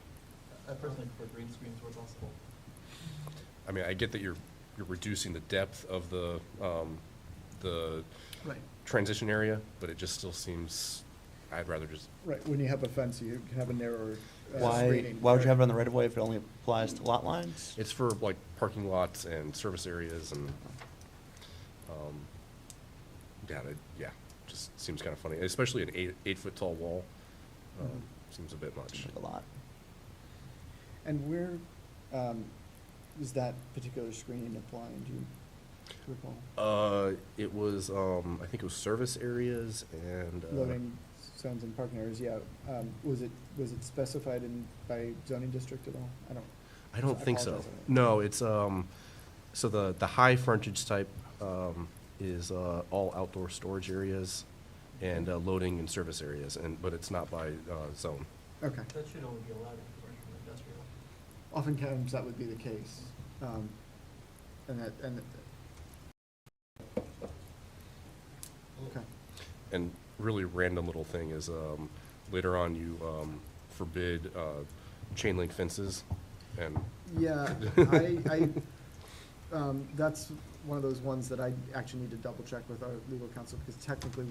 I personally prefer green screens where possible. I mean, I get that you're reducing the depth of the Right. transition area, but it just still seems, I'd rather just, Right, when you have a fence, you can have a narrower Why screening. would you have it on the right of way if it only applies to lot lines? it's for like parking lots and service areas and, yeah, just seems kind of funny, especially an 8 foot tall wall, seems a bit much. Seems like a lot. And where is that particular screening applying, do you recall? It was, I think it was service areas and. Loading zones and parking areas, yeah. Was it specified by zoning district at all? I don't think so. apologize. No, it's, so the high frontage type, is, all outdoor storage areas and, loading and service areas, but it's not by, zone. Okay. That should only be allowed in commercial and industrial. Oftentimes, that would be the case. Okay. And really random little thing is, later on, you, forbid, chain link fences and. Yeah, that's one of those ones that I actually need to double check with our legal counsel, because technically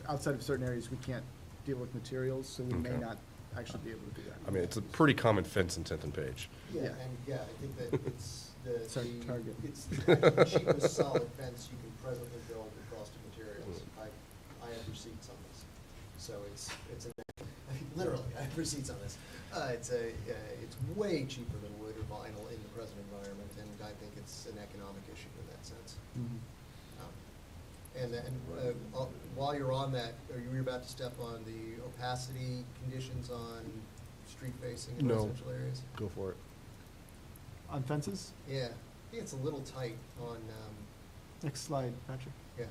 outside of certain areas, we can't deal with materials, so we may Okay. not actually be able to do that. I mean, it's a pretty common fence in 10th and Page. Yeah. And I think that it's It's our target. it's the cheapest solid fence you can presently build with cost of materials. I have receipts on this, so it's literally, I have receipts on this. It's way cheaper than wood or vinyl in the present environment, and I think it's an economic issue in that sense. Mhm. While you're on that, are you about to step on the opacity conditions on street facing in No. residential areas? Go for it. On fences? Yeah, I think it's a little tight on, Next slide, Patrick. yeah.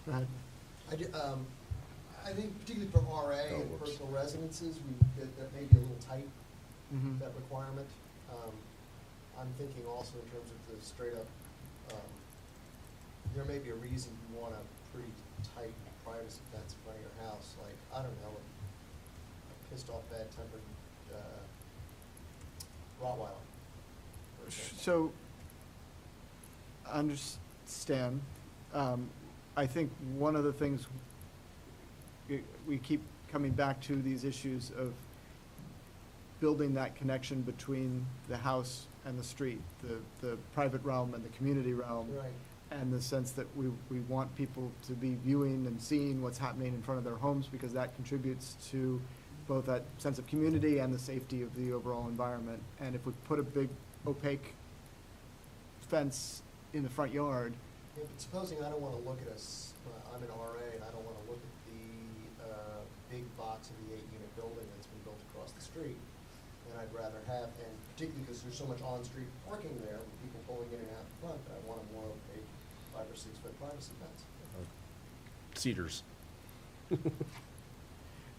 Go ahead. I think particularly for RA Oh, and whoops. personal residences, that may be a little tight, Mhm. that requirement. I'm thinking also in terms of the straight up, there may be a reason you want a pretty tight privacy fence in front of your house, like, I don't know, a pissed off bad tempered, Rottweiler, for example. So, understand, I think one of the things we keep coming back to these issues of building that connection between the house and the street, the private realm and the community realm. Right. And the sense that we want people to be viewing and seeing what's happening in front of their homes, because that contributes to both that sense of community and the safety of the overall environment. And if we put a big opaque fence in the front yard, Yeah, but supposing I don't wanna look at I'm an RA and I don't wanna look at the, big box of the 8-unit building that's been built across the street. And I'd rather have, and particularly because there's so much on-street parking there, with people pulling in and out in front, that I want a more opaque 5 or 6 foot privacy fence. Cedars.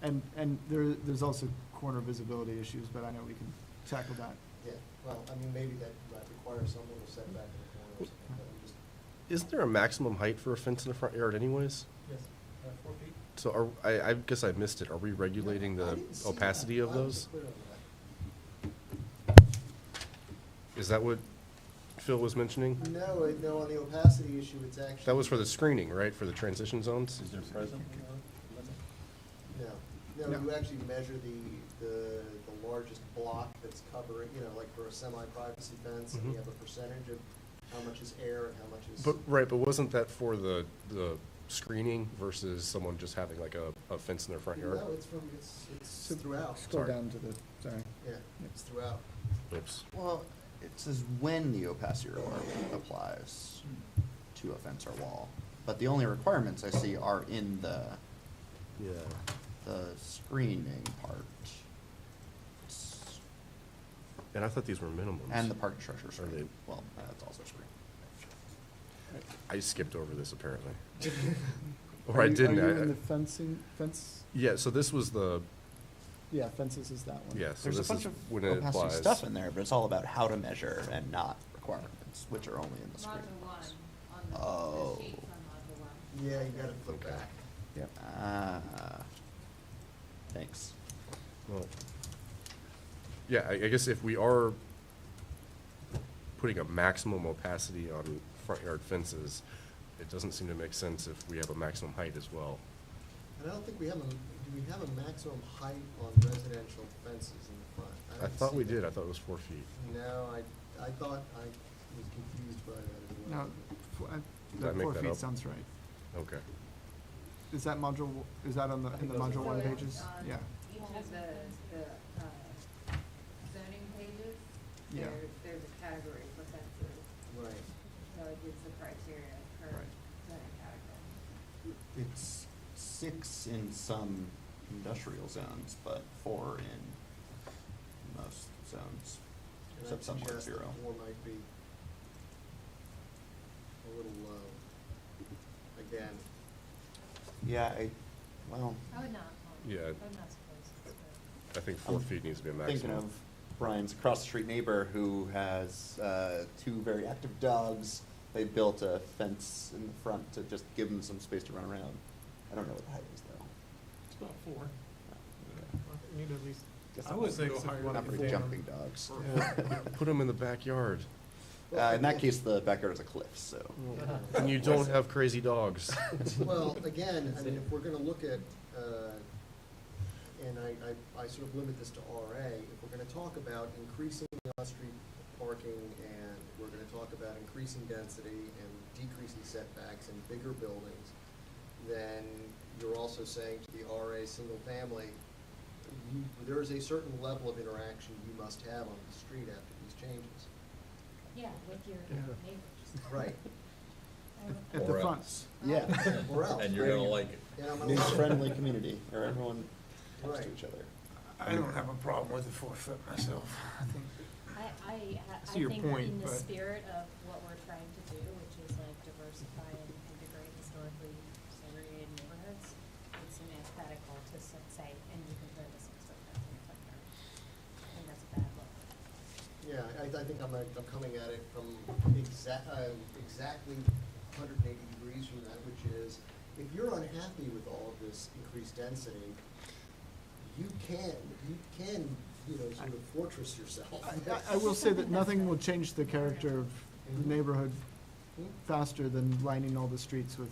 and there's also corner visibility issues, but I know we can tackle that. Yeah, well, I mean, maybe that requires some little setback in the corner or something, but I'm just, Isn't there a maximum height for a fence in the front yard anyways? Yes, 4 feet. So I guess I missed it. Are we regulating I the didn't see opacity that. of I wasn't those? clear on Is that what Phil was mentioning? that. No, on the opacity issue, it's actually. That was for the screening, right, for the transition zones? Is there present? No, No. you actually measure the largest block that's covering, like for a semi-privacy fence, and you Mhm. have a percentage of how much is air and how much is. But wasn't that for the screening versus someone just having like a fence in their front yard? No, it's throughout. Scroll Sorry. down to the, sorry. Yeah, it's throughout. Oops. Well, it says when the opacity requirement applies to a fence or wall. But the only requirements I see are in the screening part. It's- And I thought these were minimums. And the parking structure Are screening. they- Well, that's also screened. I skipped over this apparently. Are Or I you- didn't. Are you I- in the fence? Yeah, so this was Yeah, fences is that one. Yeah, so There's a this bunch is of when it opacity applies. stuff in there, but it's all about how to measure and not requirements, which are only in the screen. Module one, on the, Oh. the sheets on module one. Yeah, you gotta flip Okay. back. Yep. Ah, thanks. Well, yeah, I guess if we are putting a maximum opacity on front yard fences, it doesn't seem to make sense if we have a maximum height as well. And I don't think we have do we have a maximum height on residential fences in the front? I don't thought see we that. did, I thought it was 4 feet. No, I thought I was confused by that as well. No, Did I that make 4 that feet up? sounds right. Okay. Is that module, is that on the, in the module one pages? Yeah. Each of the zoning pages, Yeah. there's a category for fences, Right. so it gives the criteria per Right. zoning category. It's 6 in some industrial zones, but 4 in most zones, And except I'd some where suggest that 0. 4 might be a little low. Again, Yeah, well, I would not, Yeah. I would not suppose it's I think 4 I'm feet needs to be a thinking maximum. of Brian's across the street neighbor who has 2 very active dogs. They built a fence in the front to just give them some space to run around. I don't know what the height is though. It's about 4. Okay. You need at least. Guess I I'm would not- think so. Not for jumping dogs. Put them in the backyard. In that case, the backyard is a cliff, so. And you don't have crazy dogs. well, again, I mean, if we're gonna look at, and I sort of limit this to RA, if we're gonna talk about increasing on-street parking and we're gonna talk about increasing density and decreasing setbacks and bigger buildings, then you're also saying to the RA single family, there is a certain level of interaction you must have on the street after these changes. Yeah, with your neighbors. Right. At the Or front. else. Yeah, or else. And you're gonna like it. And I'm New allowed- friendly community, or everyone talks to Right. each other. I don't have a problem with the 4 foot myself. I think I see your think point, in the but- spirit of what we're trying to do, which is like diversify and integrate historically segregated neighborhoods, it's antithetical to say, and you compare this to something in the front yard. I think that's a bad look. Yeah, I think I'm coming at it from exactly 180 degrees from that, which is, if you're unhappy with all of this increased density, you can, sort of fortress yourself. I will say that nothing will change the character of the neighborhood faster than lining all the streets with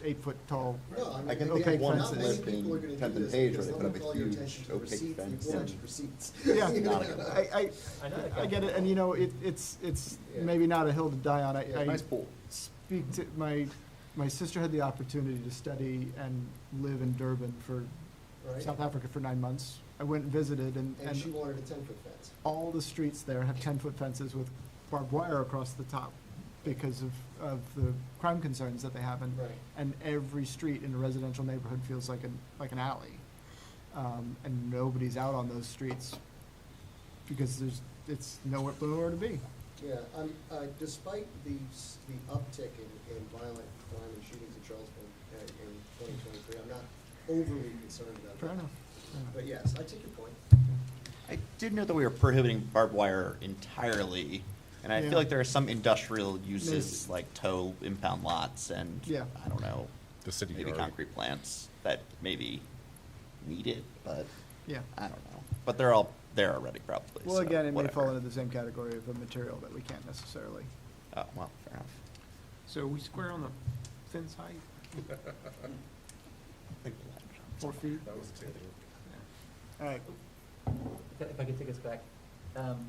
8-foot tall. No, I mean, I can think again, of one not many flip people are in gonna do 10th and this Page because where they they'll put up a call your huge attention to the opaque receipts, fence the and- important receipts. Yeah, Not a good one. I get it, and it's Yeah. maybe not a hill to die on. Yeah, I Nice pool. speak to, my sister had the opportunity to study and live in Durban for Right. South Africa for 9 months. I went and visited, And and she wanted a 10-foot fence. all the streets there have 10-foot fences with barbed wire across the top because of the crime concerns that they have. Right. And every street in a residential neighborhood feels like an alley. And nobody's out on those streets because it's nowhere to be. Yeah, despite the uptick in violent crime and shootings in Charleston in 2023, I'm not overly concerned about that. Fair enough. But yes, I take your point. I did know that we were prohibiting barbed wire entirely, and I Yeah. feel like there are some industrial uses There's- like tow impound lots and, Yeah. I don't know, The city maybe yard. concrete plants that maybe need it, but Yeah. I don't know. But they're all there already probably. Well, so again, it may fall whatever. into the same category of a material that we can't necessarily. Oh, well, fair enough. So we square on the fence height? I think we'll have John. 4 feet? That was taken. All right. If I could take us back,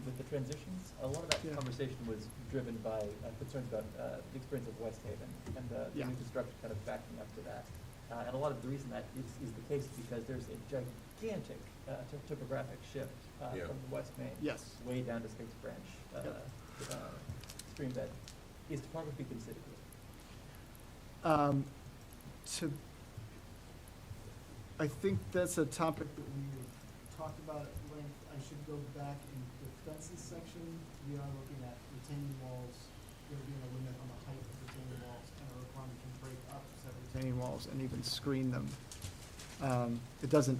with the transitions, a lot of that Yeah. conversation was driven by concerns about the experience of West Haven and the Yeah. new construction kind of backing up to that. And a lot of the reason that is the case is because there's a gigantic topographic shift Yeah. from the West Main Yes. way down to States Branch stream bed. Is topography considered here? I think that's a topic that we talked about at length. I should go back in the fences section. We are looking at retaining walls, there being a limit on the height of retaining walls and a requirement to break up said retaining walls and even screen them. It doesn't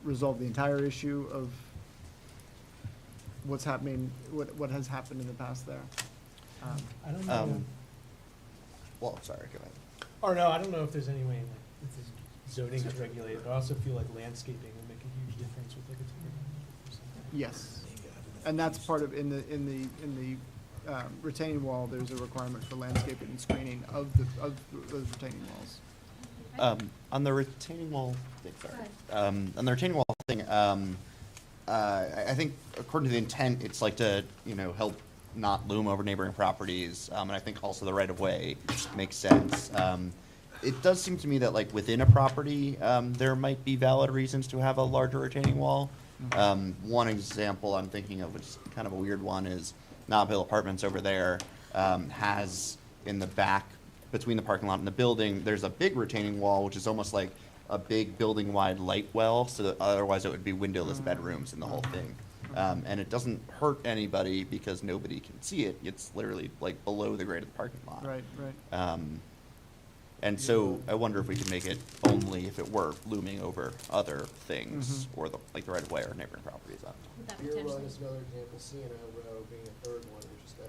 resolve the entire issue of what's happening, what has happened in the past there. I don't know. Well, sorry, go ahead. Or no, I don't know if there's any way, like, if this zoning is regulated, but I also feel like landscaping will make a huge difference with like a timber or something. Yes, and that's part of, in the retaining wall, there's a requirement for landscaping and screening of those retaining walls. On the retaining wall thing, on the retaining wall thing, I think according to the intent, it's like to, help not loom over neighboring properties, and I think also the right-of-way makes sense. It does seem to me that like within a property, there might be valid reasons to have a larger retaining wall. One example I'm thinking of, which is kind of a weird one, is Nob Hill Apartments over there, has in the back, between the parking lot and the building, there's a big retaining wall, which is almost like a big building-wide light well, so that otherwise it would be windowless bedrooms in the whole thing. And it doesn't hurt anybody because nobody can see it. It's literally like below the grade of the parking lot. Right, right. And so I wonder if we could make it only if it were looming over other things, or the right of way or neighboring properties. Would that Beer Run potentially, is another example, CNO Row being a third one, which has got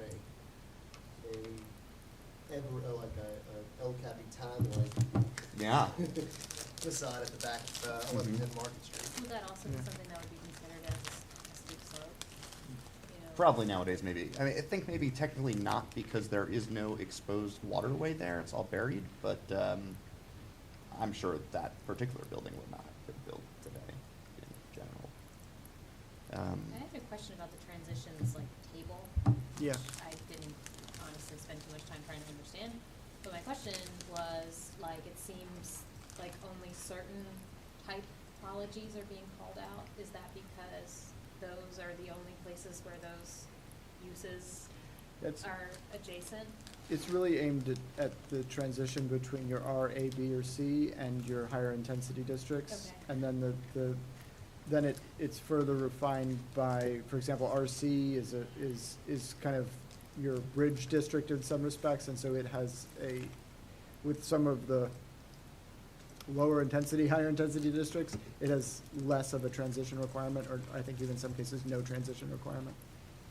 like a El Capitan like Yeah. facade at the back of 1110 Market Street. would that also be something that would be considered as a steep slope? You know? Probably nowadays, maybe. I mean, I think maybe technically not, because there is no exposed waterway there. It's all buried, but I'm sure that particular building would not have been built today in general. I had a question about the transitions, like, table. Yeah. I didn't honestly spend too much time trying to understand, but my question was, like, it seems like only certain typologies are being called out. Is that because those are the only places where those uses That's- are adjacent? It's really aimed at the transition between your R, A, B, or C and your higher intensity districts. Okay. And then then it's further refined by, for example, RC is kind of your bridge district in some respects, and so it has with some of the lower intensity, higher intensity districts, it has less of a transition requirement, or I think even in some cases, no transition requirement.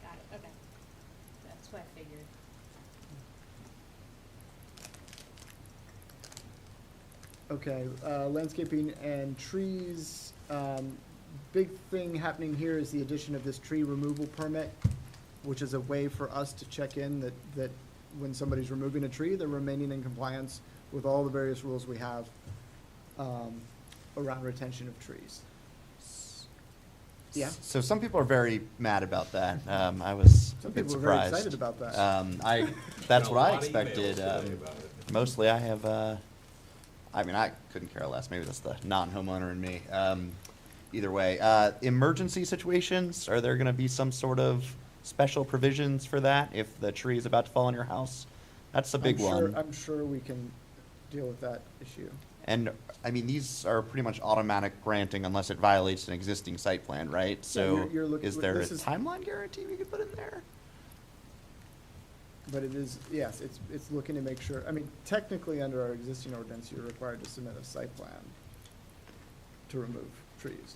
Got it, okay. That's what I figured. Okay, landscaping and trees. Big thing happening here is the addition of this tree removal permit, which is a way for us to check in that when somebody's removing a tree, they're remaining in compliance with all the various rules we have around retention of trees. Yeah? So some people are very mad about that. I was a Some bit people are very surprised. excited about that. That's Got a what I lot of emails expected. today about it. Mostly I have, I mean, I couldn't care less. Maybe that's the non-homeowner in me. Either way, emergency situations, are there gonna be some sort of special provisions for that if the tree is about to fall on your house? That's a big one. I'm sure we can deal with that issue. And, I mean, these are pretty much automatic granting unless it violates an existing site plan, right? So you're looking- is there a this is- timeline guarantee we could put in there? But it is, yes, it's looking to make sure, I mean, technically, under our existing ordinance, you're required to submit a site plan to remove trees.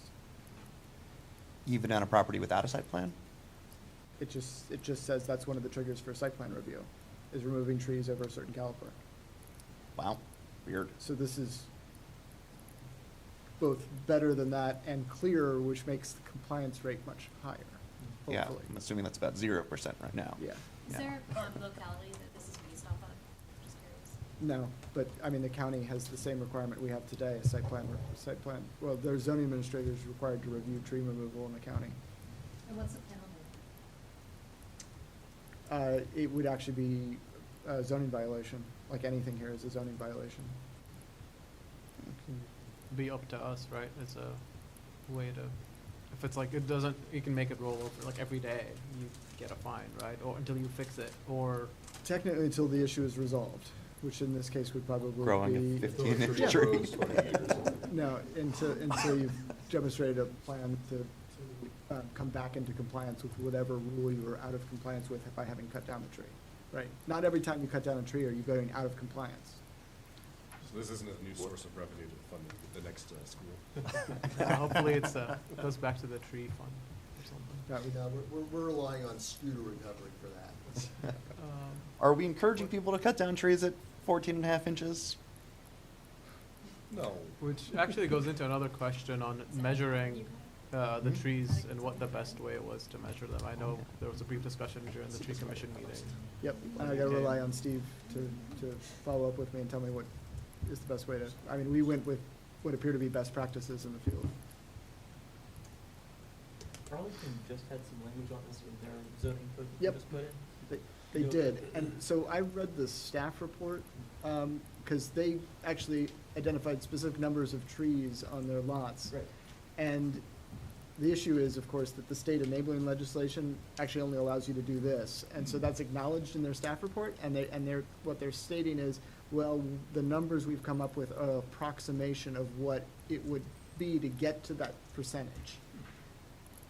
Even on a property without a site plan? It just says that's one of the triggers for site plan review, is removing trees over a certain caliper. Wow, weird. So this is both better than that and clearer, which makes the compliance rate much higher, Yeah, hopefully. I'm assuming that's about 0% right now. Yeah. Is there a locality that this is based off of? Just curious. No, but, I mean, the county has the same requirement we have today, a site plan, well, their zoning administrator is required to review tree removal in the county. And what's the penalty? It would actually be a zoning violation, like anything here is a zoning violation. Be up to us, right? It's a way to, if it's like, it doesn't, you can make it roll over, like every day, you get a fine, right? Or until you fix it, or, Technically, until the issue is resolved, which in this case would probably be. Growing a 15-inch Yeah. tree. No, until you've demonstrated a plan to come back into compliance with whatever rule you were out of compliance with by having cut down the tree, right? Not every time you cut down a tree are you going out of compliance. So this isn't a new source of revenue to fund the next school. Hopefully it goes back to the tree fund or something. No, we're relying on scooter recovery for that. Are we encouraging people to cut down trees at 14.5 inches? No. Which actually goes into another question on measuring the trees and what the best way was to measure them. I know there was a brief discussion during the tree commission meeting. Yep, and I gotta rely on Steve to follow up with me and tell me what is the best way to, I mean, we went with what appear to be best practices in the field. Arlington just had some language on this in their zoning code that they Yep. just put in. They did, and so I read the staff report, because they actually identified specific numbers of trees on their lots. Right. And the issue is, of course, that the state enabling legislation actually only allows you to do this. And so that's acknowledged in their staff report, and what they're stating is, well, the numbers we've come up with are an approximation of what it would be to get to that percentage.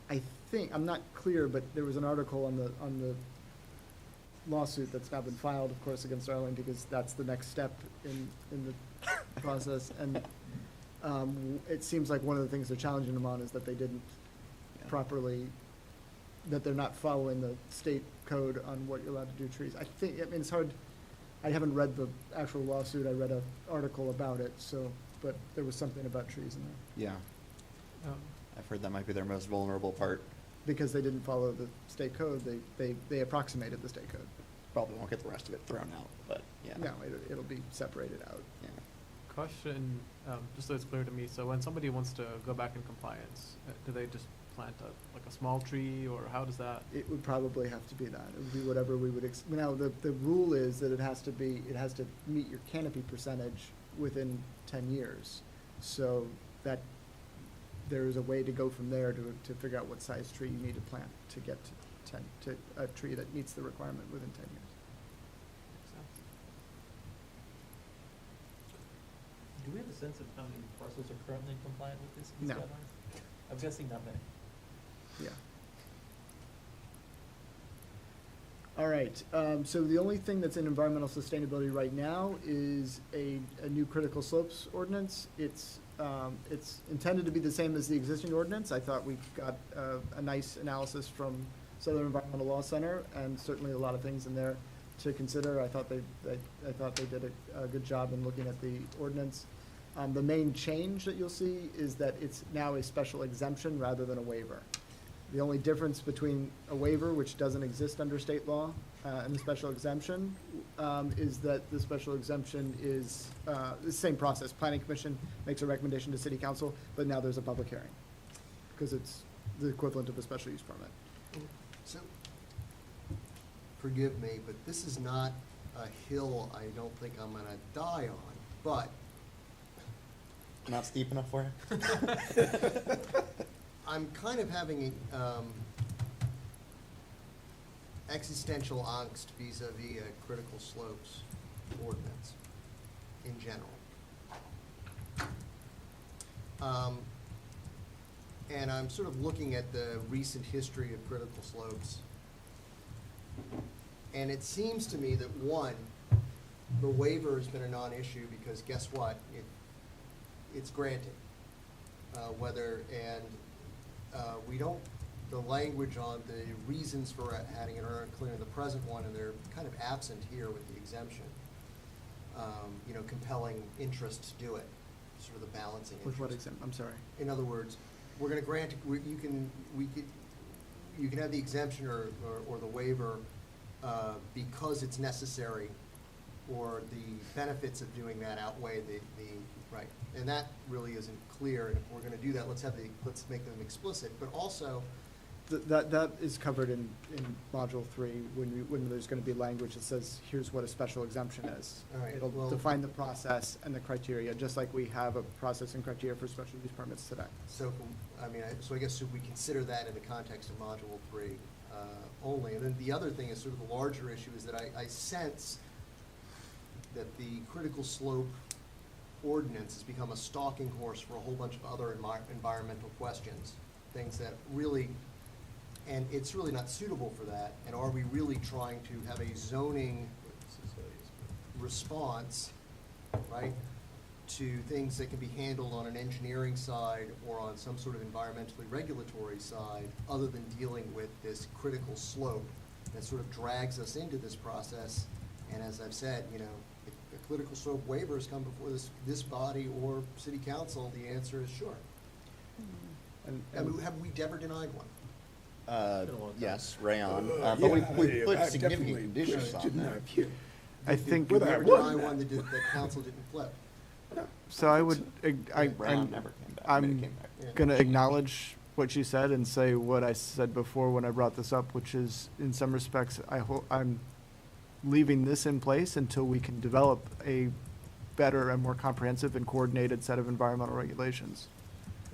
I think, I'm not clear, but there was an article on the lawsuit that's now been filed, of course, against Arlington, because that's the next step in the process. And it seems like one of the things they're challenging them on is that they didn't properly, that they're not following the state code on what you're allowed to do trees. I think, I mean, it's hard, I haven't read the actual lawsuit, I read an article about it, so, but there was something about trees in there. Yeah, I've heard that might be their most vulnerable part. Because they didn't follow the state code, they approximated the state code. Probably won't get the rest of it thrown out, but yeah. No, it'll be separated out. Yeah. Question, just so it's clear to me, so when somebody wants to go back in compliance, do they just plant like a small tree, or how does that? It would probably have to be that. It would be whatever we would, now, the rule is that it has to meet your canopy percentage within 10 years. So that, there is a way to go from there to figure out what size tree you need to plant to get to a tree that meets the requirement within 10 years. Do we have a sense of how many parcels are currently compliant with these No. guidelines? I'm guessing not many. Yeah. All right, so the only thing that's in environmental sustainability right now is a new critical slopes ordinance. It's intended to be the same as the existing ordinance. I thought we got a nice analysis from Southern Environmental Law Center, and certainly a lot of things in there to consider. I thought they did a good job in looking at the ordinance. The main change that you'll see is that it's now a special exemption rather than a waiver. The only difference between a waiver, which doesn't exist under state law, and the special exemption, is that the special exemption is the same process. Planning Commission makes a recommendation to City Council, but now there's a public hearing, because it's the equivalent of a special use permit. So, forgive me, but this is not a hill I don't think I'm gonna die on, but Not steep enough for you? I'm kind of having existential angst vis-à-vis a critical slopes ordinance in general. And I'm sort of looking at the recent history of critical slopes. And it seems to me that, one, the waiver has been a non-issue because guess what? It's granted. We don't, the language on the reasons for adding it are unclear in the present one, and they're kind of absent here with the exemption. Compelling interest to do it, sort of the balancing interest. With what exempt, I'm sorry. In other words, we're gonna grant, you can have the exemption or the waiver, because it's necessary, or the benefits of doing that outweigh the right. And that really isn't clear, and if we're gonna do that, let's make them explicit, but also, That is covered in module 3, when there's gonna be language that says, here's what a special exemption is. All right, It'll well- define the process and the criteria, just like we have a process and criteria for special use permits today. so I guess should we consider that in the context of module 3 only? And then the other thing is sort of the larger issue is that I sense that the critical slope ordinance has become a stalking horse for a whole bunch of other environmental questions, things that really, and it's really not suitable for that. And are we really trying to have a zoning response, right, to things that can be handled on an engineering side or on some sort of environmentally regulatory side, other than dealing with this critical slope that sort of drags us into this process. And as I've said, you know, if the critical slope waivers come before this body or city council, the answer is sure. Have we ever denied one? Yes, rayon, but we put I significant definitely conditions on didn't that. have here. I think, Did we Whether I ever won. deny one that council didn't flip? so I would, Rayon never came back. I mean, it I'm came back. Yeah. gonna acknowledge what you said and say what I said before when I brought this up, which is, in some respects, I'm leaving this in place until we can develop a better and more comprehensive and coordinated set of environmental regulations.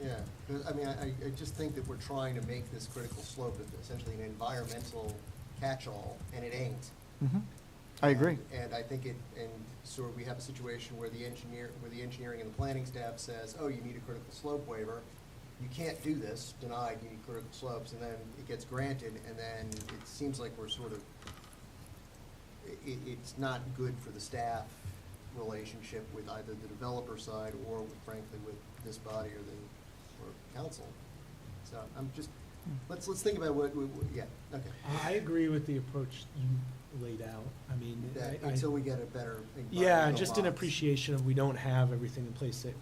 Yeah, 'cause, I mean, I just think that we're trying to make this critical slope essentially an environmental catch-all, and it ain't. I agree. And I think and so we have a situation where the engineering and the planning staff says, oh, you need a critical slope waiver. You can't do this, denied, you need critical slopes, and then it gets granted, and then it seems like we're sort of, it's not good for the staff relationship with either the developer side or frankly with this body or council. So I'm just, let's think about yeah, okay. I agree with the approach you laid out. I mean, That until we get a better. yeah, environmental just an box. appreciation of we don't have everything in place that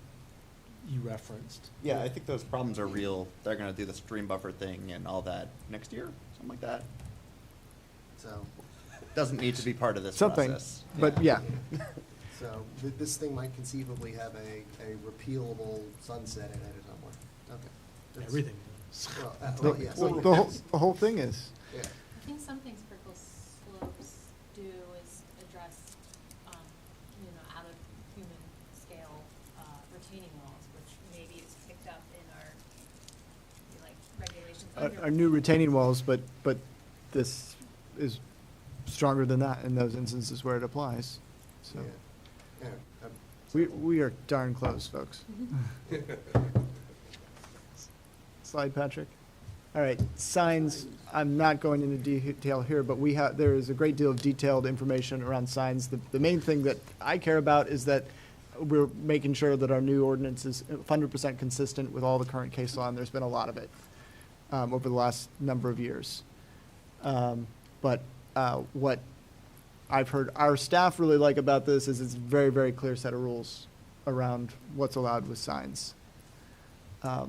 you referenced. Yeah, I think those problems are real. They're gonna do the stream buffer thing and all that next year, something like that. So, Doesn't need to be part of this Something, process. but yeah. so this thing might conceivably have a repealable sunset in it somewhere. Okay. That's- Everything does. Well, yes. The whole thing is. Yeah. I think some things critical slopes do is address, you know, out of human scale, retaining walls, which maybe is picked up in our, like, regulations under. Our new retaining walls, but this is stronger than that in those instances where it applies, so. Yeah. We are darn close, folks. Slide, Patrick. All right, signs, I'm not going into detail here, but there is a great deal of detailed information around signs. The main thing that I care about is that we're making sure that our new ordinance is 100% consistent with all the current case law, and there's been a lot of it over the last number of years. But what I've heard our staff really like about this is it's a very, very clear set of rules around what's allowed with signs. I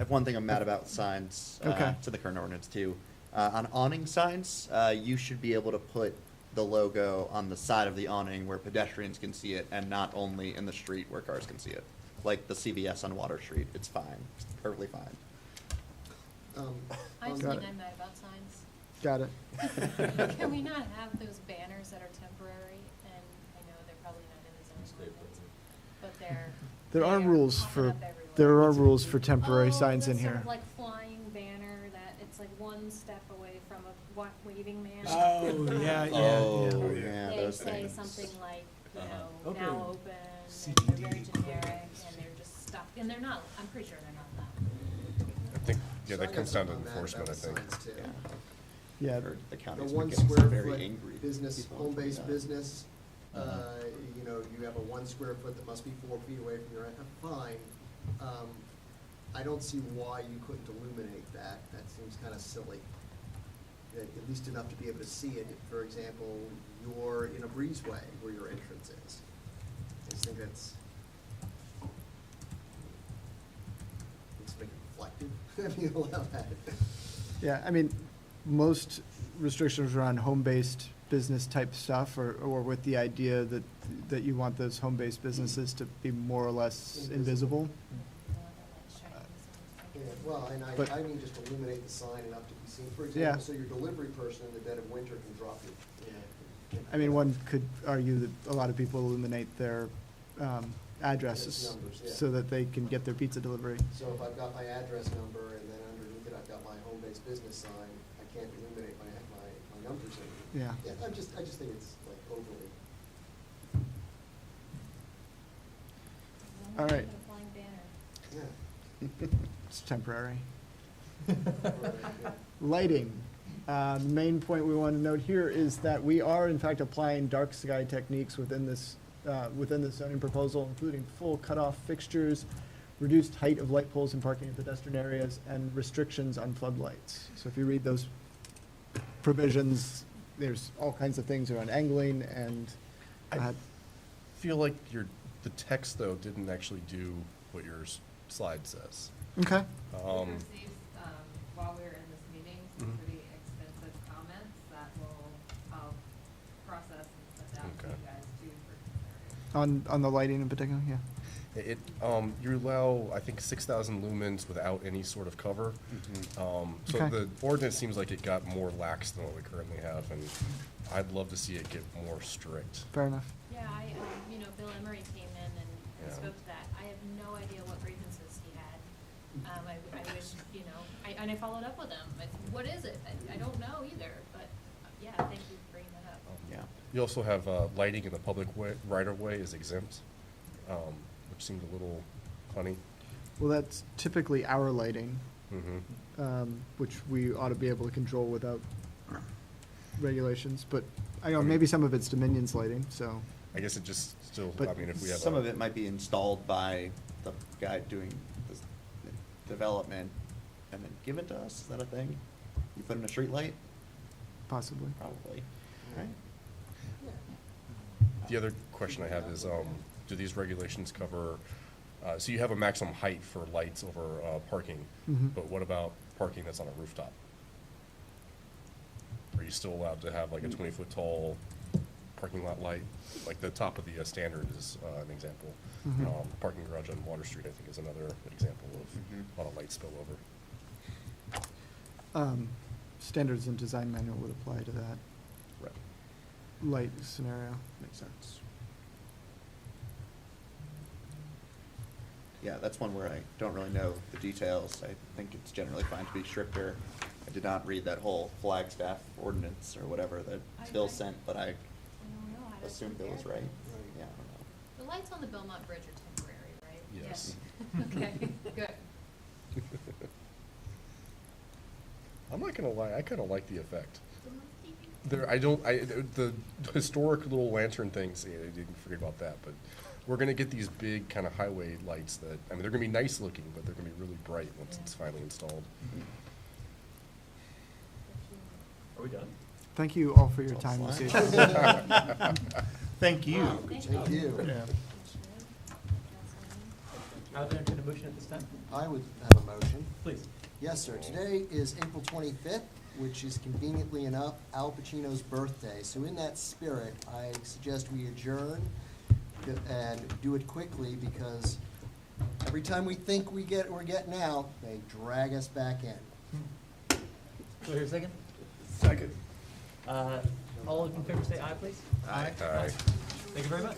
have one thing I'm mad about with signs, Okay. to the current ordinance too. On awning signs, you should be able to put the logo on the side of the awning where pedestrians can see it and not only in the street where cars can see it. Like the CVS on Water Street, it's fine, it's perfectly fine. I have Got something it. I'm mad about signs. Got it. Can we not have those banners that are temporary, and I know they're probably not in the zoning ordinance, but There are they're rules popping for, up everywhere. there are rules for temporary Oh, signs the in sort here. of like flying banner that it's like one step away from a waving man. Oh, yeah, Oh, yeah, They those say things. something like, you know, Open. now open, and CBD. they're very generic, and they're just stuck, and they're not, I'm pretty sure they're not that. I think, yeah, So I that got comes down to something mad enforcement, I about think. signs, too. Yeah, Heard the The county's 1 getting square very foot angry. business, People home-based that. business, you know, you have a 1 square foot that must be 4 feet away from your, fine. I don't see why you couldn't illuminate that. That seems kind of silly. At least enough to be able to see it. If, for example, you're in a breezeway where your entrance is. I just think that's, let's make it reflective. I mean, allow that. yeah, I mean, most restrictions are on home-based business type stuff, or with the idea that you want those home-based businesses to be more or less invisible. Yeah, well, and But- I mean just illuminate the sign enough to be seen. For Yeah. example, so your delivery person in the dead of winter can drop it, you know. I mean, one could argue that a lot of people illuminate their addresses Yes, numbers, yeah. so that they can get their pizza delivery. So if I've got my address number and then underneath it I've got my home-based business sign, I can't illuminate my numbers in it. Yeah. Yeah, I just think it's like overly. All right. A flying banner. Yeah. It's temporary. Right, yeah. Lighting. The main point we want to note here is that we are in fact applying dark sky techniques within this within the zoning proposal, including full cutoff fixtures, reduced height of light poles and parking in pedestrian areas, and restrictions on floodlights. So if you read those provisions, there's all kinds of things around angling and, I feel like the text, though, didn't actually do what your slide says. okay. We Um, received, while we were in this meeting, some Mhm. pretty extensive comments that I'll process and send out to you Okay. guys too for consideration. On the lighting in particular, yeah. You allow, I think, 6,000 lumens without any sort of cover. So Okay. the ordinance seems like it got more lax than what we currently have, and I'd love to see it get more strict. Fair enough. Yeah, Bill Emery came in and Yeah. spoke to that. I have no idea what grievances he had. I wish, and I followed up with him. What is it? I don't know either, but, yeah, thank you for bringing that up. Yeah. You also have lighting in the public right-of-way is exempt, which seemed a little funny. Well, that's typically our lighting, Mhm. which we ought to be able to control without regulations, but I know maybe some of it's Dominion's lighting, so. I guess it just still, But I mean, if we have Some of it might be installed by the guy doing this development and then give it to us. Is that a thing? You put in a street light? Possibly. Probably. Right? The other question I have is, do these regulations cover, so you have a maximum height for lights over parking, Mhm. but what about parking that's on a rooftop? Are you still allowed to have like a 20-foot tall parking lot light? Like the top of the standard is an example. Mhm. Parking garage on Water Street, I think, is another example of a lot of light spillover. Standards and design manual would apply to that Right. light scenario. Makes sense. Yeah, that's one where I don't really know the details. I think it's generally fine to be stricter. I did not read that whole Flagstaff ordinance or whatever that Bill sent, but I I don't know how to assumed Bill was compare right. things. Yeah, I don't know. The lights on the Belmont Bridge are temporary, right? Yes. Okay, good. I'm not gonna lie, I kinda like the effect. The historic little lantern things, I didn't forget about that, but we're gonna get these big kind of highway lights that, I mean, they're gonna be nice looking, but they're gonna be really bright once it's finally installed. Are we done? Thank you all for your It's all time this fine. evening. Thank you. Thank you. Yeah. I would entertain a motion at this time. I would have a motion. Please. Yes, sir. Today is April 25th, which is conveniently enough Al Pacino's birthday. So in that spirit, I suggest we adjourn and do it quickly because every time we think we're getting out, they drag us back in. Do I hear a second? Second. All in favor say aye, please. Aye. Aye. Thank you very much.